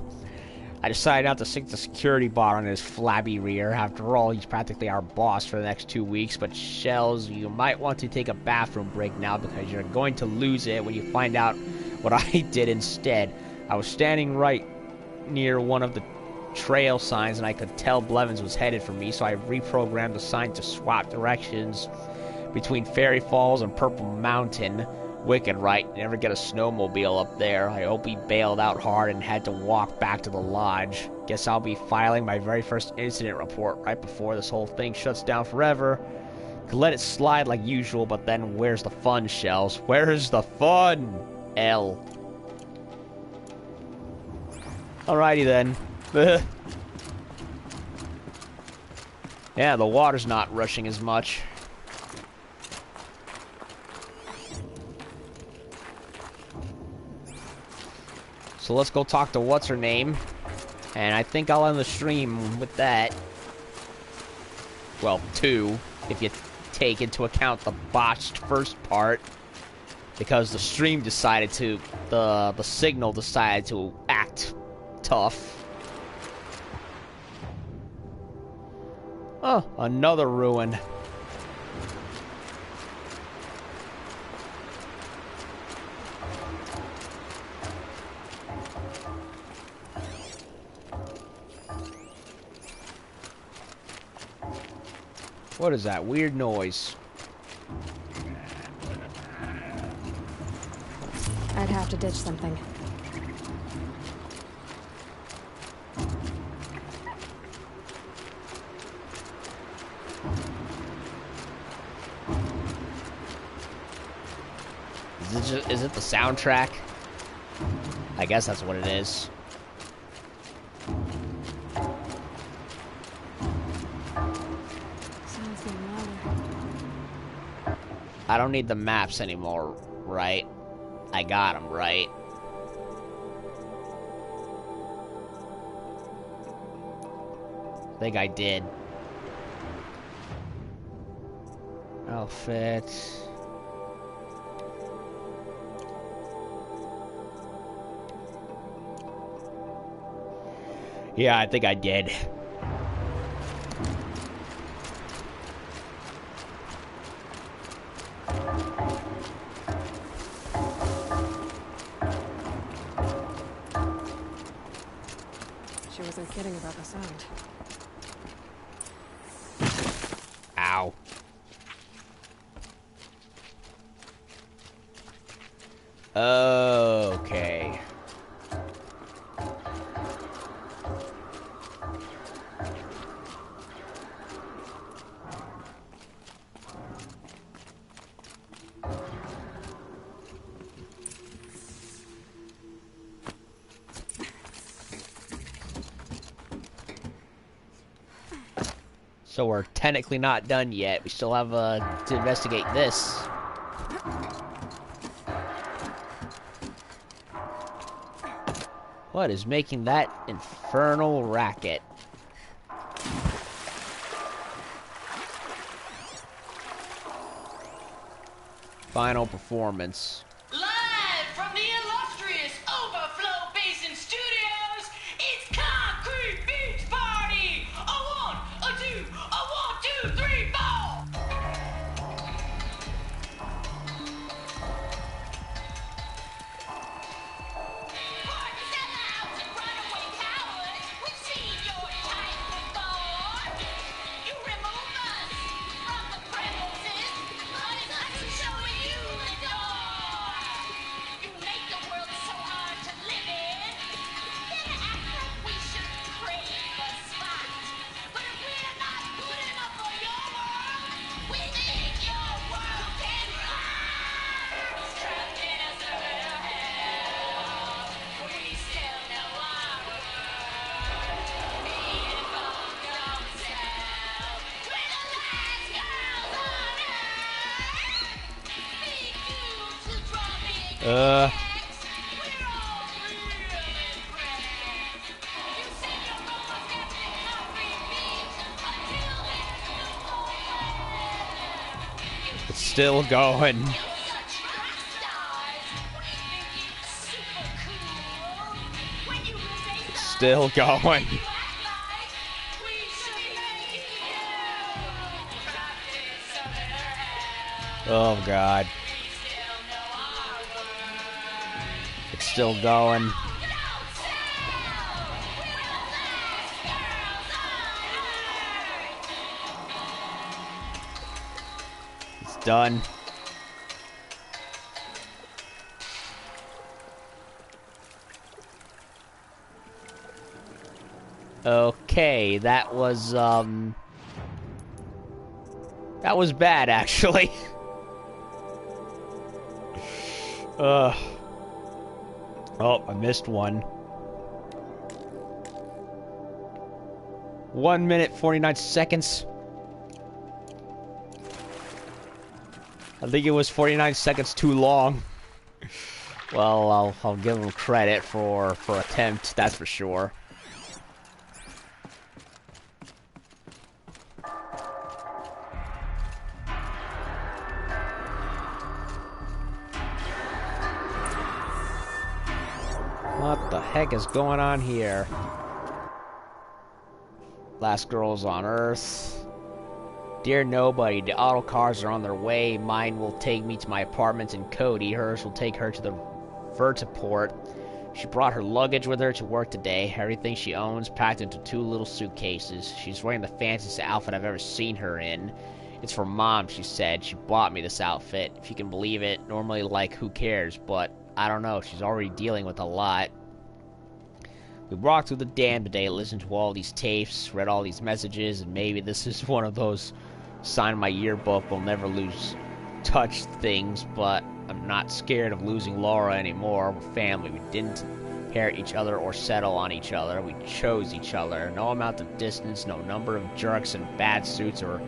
I decided not to sink the security bar on his flabby rear. After all, he's practically our boss for the next 2 weeks. But Shells, you might want to take a bathroom break now because you're going to lose it when you find out what I did instead. I was standing right near one of the trail signs and I could tell Blevins was headed for me, so I reprogrammed the sign to swap directions between Fairy Falls and Purple Mountain. Wicked, right? Never get a snowmobile up there. I hope he bailed out hard and had to walk back to the lodge. Guess I'll be filing my very first incident report right before this whole thing shuts down forever. Could let it slide like usual, but then where's the fun, Shells? Where's the fun? L. Alrighty then. Yeah, the water's not rushing as much. So let's go talk to what's-her-name. And I think I'll end the stream with that. Well, 2, if you take into account the botched first part. Because the stream decided to... The signal decided to act tough. Oh, another ruin. What is that weird noise? I'd have to ditch something. Is it the soundtrack? I guess that's what it is. Sounds getting louder. I don't need the maps anymore, right? I got them, right? I think I did. Outfit. Yeah, I think I did. She wasn't kidding about the sound. Ow. Okay. So we're technically not done yet. We still have to investigate this. What is making that infernal racket? Final performance. Live from the illustrious Overflow Basin Studios, it's Concrete Beach Party! A one, a two, a 1, 2, 3, 4! Party sellouts and runaway cowards, we've seen your type before. You remove us from the premises, but it's us showing you the door. You make the world so hard to live in, then act like we should crave a spot. But if we're not good enough for your world, we think your world can rot. Trapped in a circuit of hell, we still know our worth. Being bugged on sale, we're the last girls on earth. Big dudes who draw big checks, we're all real impressed. You say you're almost after Concrete Beach until there's no more left. It's still going. Such rock stars, we think it's super cool. When you face It's still going. we should be making you practice of their hell. Oh god. It's still going. It's done. Okay, that was bad actually. Oh, I missed one. 1 minute 49 seconds. I think it was 49 seconds too long. Well, I'll give him credit for attempt, that's for sure. What the heck is going on here? Last girls on Earth. Dear nobody, the auto cars are on their way. Mine will take me to my apartments in Cody. Hers will take her to the vertiport. She brought her luggage with her to work today. Everything she owns packed into 2 little suitcases. She's wearing the fanciest outfit I've ever seen her in. It's for Mom, she said. She bought me this outfit. If you can believe it, normally like who cares, but I don't know, she's already dealing with a lot. We walked through the dam today, listened to all these tapes, read all these messages, and maybe this is one of those sign my yearbook will never lose touch things, but I'm not scared of losing Laura anymore. We're family. We didn't inherit each other or settle on each other. We chose each other. No amount of distance, no number of jerks in bad suits or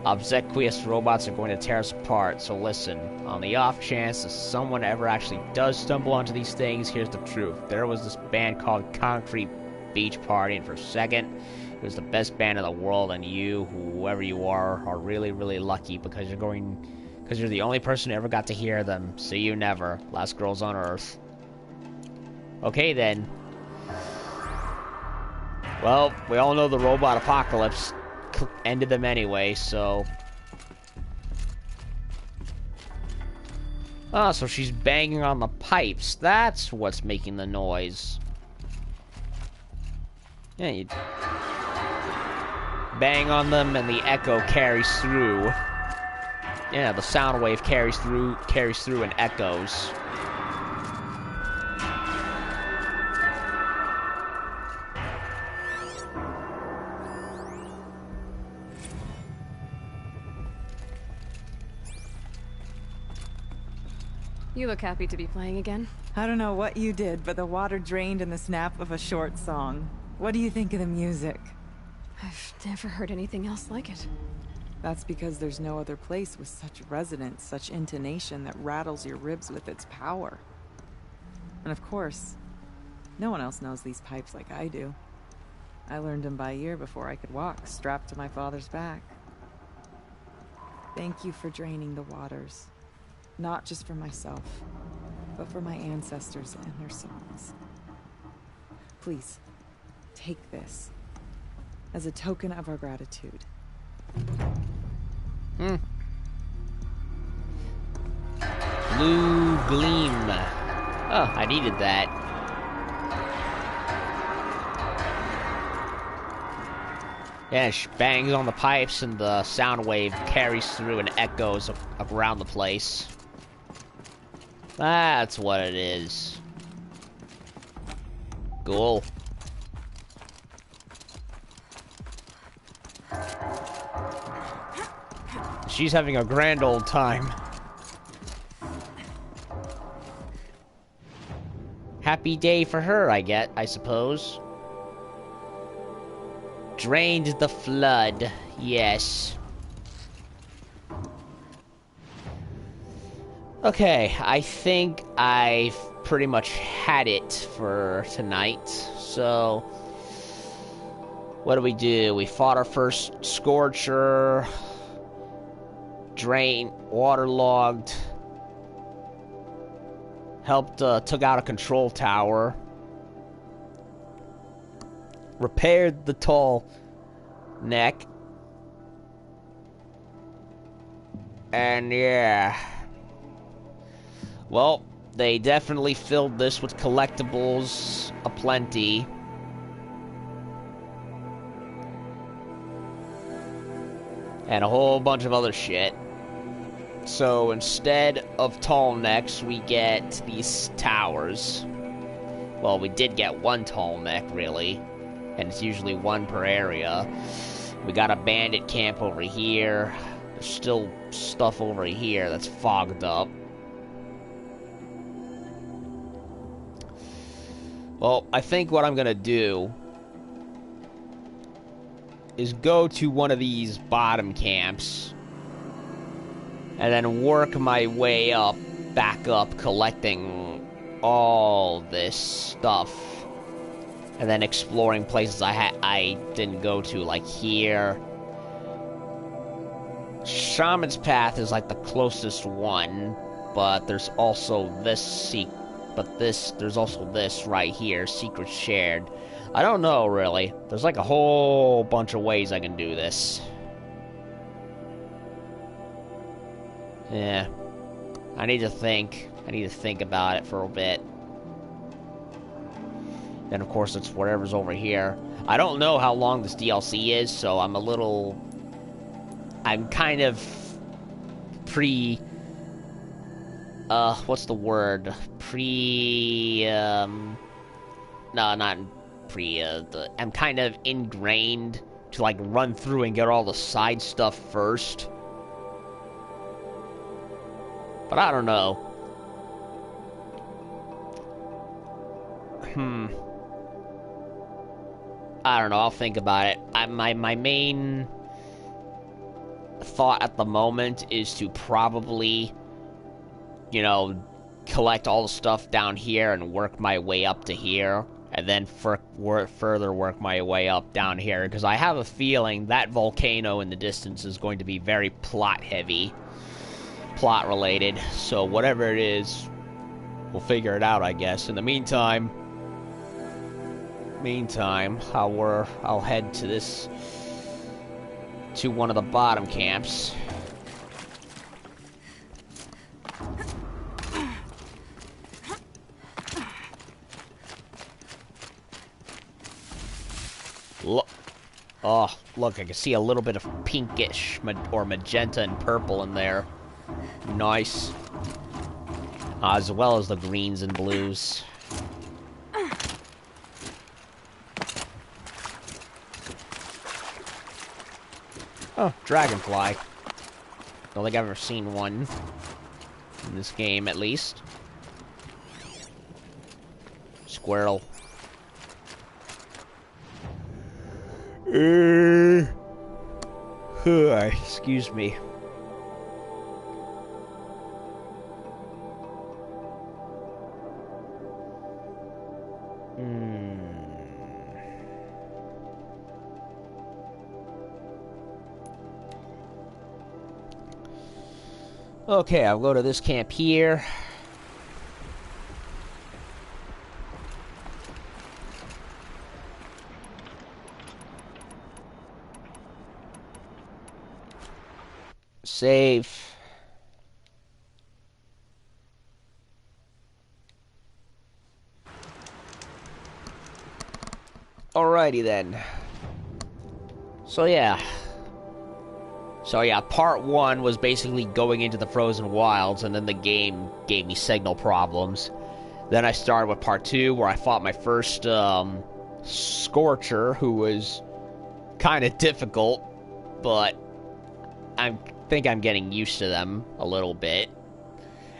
obsequious robots are going to tear us apart. So listen, on the off chance that someone ever actually does stumble onto these things, here's the truth. There was this band called Concrete Beach Party, and for a second, it was the best band in the world, and you, whoever you are really, really lucky because you're the only person who ever got to hear them. See you never. Last girls on Earth. Okay then. Well, we all know the robot apocalypse ended them anyway, so... Ah, so she's banging on the pipes. That's what's making the noise. Yeah, you bang on them and the echo carries through. Yeah, the sound wave carries through and echoes. You look happy to be playing again. I don't know what you did, but the water drained in the snap of a short song. What do you think of the music? I've never heard anything else like it. That's because there's no other place with such resonance, such intonation that rattles your ribs with its power. And of course, no one else knows these pipes like I do. I learned them by ear before I could walk, strapped to my father's back. Thank you for draining the waters. Not just for myself, but for my ancestors and their songs. Please, take this as a token of our gratitude. Blue gleam. Oh, I needed that. Yeah, she bangs on the pipes and the sound wave carries through and echoes around the place. That's what it is. Cool. She's having a grand old time. Happy day for her, I suppose. Drained the flood, yes. Okay, I think I've pretty much had it for tonight. So, what do? We fought our first Scorcher, waterlogged, helped, took out a control tower, repaired the Tallneck, and yeah. Well, they definitely filled this with collectibles aplenty. And a whole bunch of other shit. So instead of Tallnecks, we get these towers. Well, we did get one Tallneck, really. And it's usually one per area. We got a bandit camp over here. There's still stuff over here that's fogged up. Well, I think what I'm gonna do is go to one of these bottom camps and then work my way back up, collecting all this stuff, and then exploring places I didn't go to, like here. Shaman's Path is like the closest one, but there's also there's also this right here, Secret Shared. I don't know, really. There's like a whole bunch of ways I can do this. Yeah. I need to think about it for a bit. Then, of course, it's whatever's over here. I don't know how long this DLC is, so I'm kind of what's the word? I'm kind of ingrained to, like, run through and get all the side stuff first. But I don't know. I don't know, I'll think about it. My main thought at the moment is to probably, collect all the stuff down here and work my way up to here, and then further work my way up down here, because I have a feeling that volcano in the distance is going to be very plot-heavy, plot-related, so whatever it is, we'll figure it out, I guess. In the meantime, I'll head to one of the bottom camps. Look, I can see a little bit of pinkish or magenta and purple in there. Nice. As well as the greens and blues. Oh, dragonfly. Don't think I've ever seen one in this game, at least. Squirrel. Excuse me. Okay, I'll go to this camp here. Save. Alrighty then. So yeah, part 1 was basically going into the frozen wilds, and then the game gave me signal problems. Then I started with part 2, where I fought my first, Scorcher, who was kind of difficult, but I think I'm getting used to them a little bit.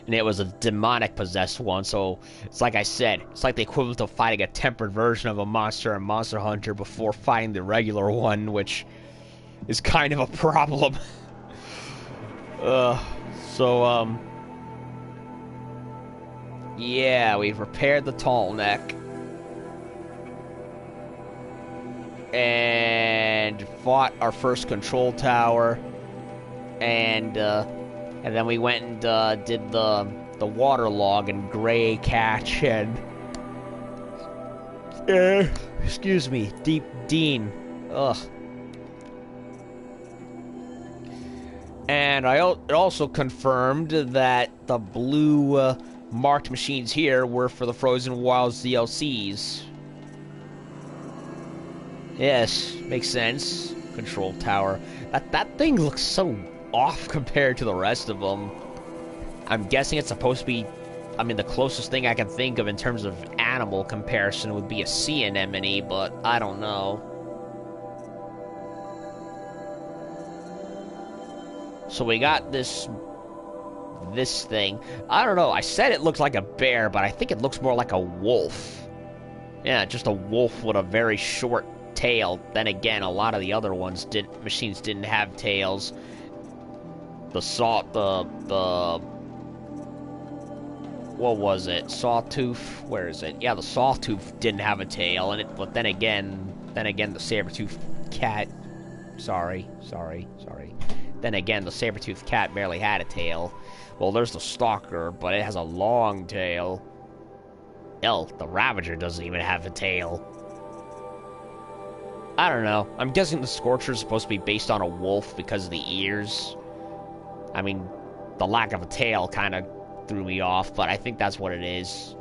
And it was a demonic possessed one, so it's like I said, it's like the equivalent of fighting a tempered version of a monster in Monster Hunter before fighting the regular one, which is kind of a problem. Yeah, we've repaired the Tallneck. And fought our first control tower. And then we went and did the Waterlogged and Gray Catch and excuse me, Deep Dean. Ugh. And it also confirmed that the blue marked machines here were for the Frozen Wilds DLCs. Yes, makes sense. Control tower. That thing looks so off compared to the rest of them. I'm guessing it's supposed to be... I mean, the closest thing I can think of in terms of animal comparison would be a sea anemone, but I don't know. So we got this thing. I don't know, I said it looks like a bear, but I think it looks more like a wolf. Yeah, just a wolf with a very short tail. Then again, a lot of the other machines didn't have tails. What was it? Sawtooth? Where is it? Yeah, the Sawtooth didn't have a tail, but then again, the saber-toothed cat... Sorry. Then again, the saber-toothed cat barely had a tail. Well, there's the Stalker, but it has a long tail. Hell, the Ravager doesn't even have a tail. I don't know. I'm guessing the Scorcher is supposed to be based on a wolf because of the ears. I mean, the lack of a tail kind of threw me off, but I think that's what it is.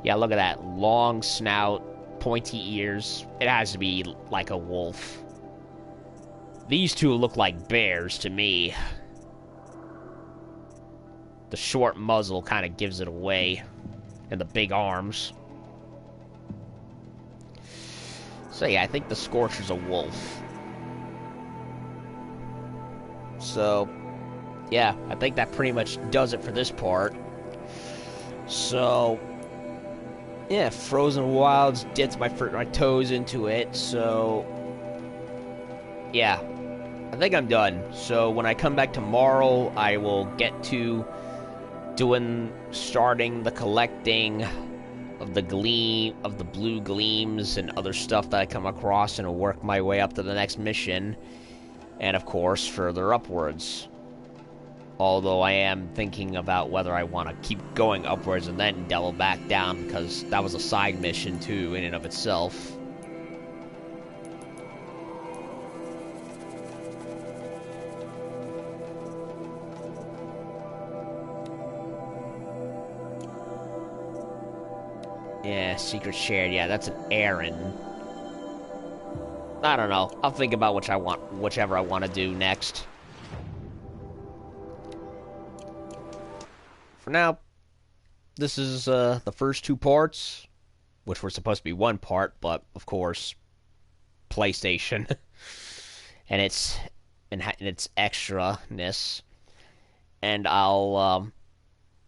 Yeah, look at that. Long snout, pointy ears. It has to be like a wolf. These two look like bears to me. The short muzzle kind of gives it away. And the big arms. So yeah, I think the Scorcher's a wolf. So, yeah, I think that pretty much does it for this part. So, yeah, Frozen Wilds dipped my toes into it, so... yeah, I think I'm done. So when I come back tomorrow, I will get to starting the collecting of the blue gleams and other stuff that I come across, and work my way up to the next mission, and of course further upwards. Although I am thinking about whether I want to keep going upwards and then delve back down, because that was a side mission too in and of itself. Yeah, secret shared. Yeah, that's an errand. I don't know. I'll think about whichever I want to do next. For now, this is the first 2 parts, which were supposed to be 1 part, but of course, PlayStation and its extraness. And I'll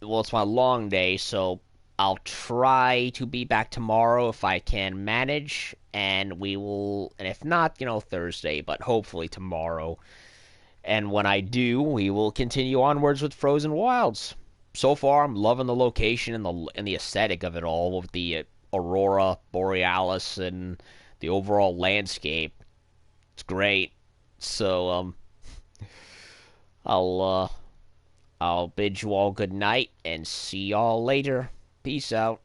well, it's my long day, so I'll try to be back tomorrow if I can manage, and if not, Thursday, but hopefully tomorrow. And when I do, we will continue onwards with Frozen Wilds. So far, I'm loving the location and the aesthetic of it all, with the aurora borealis and the overall landscape. It's great. So I'll bid you all good night and see y'all later. Peace out.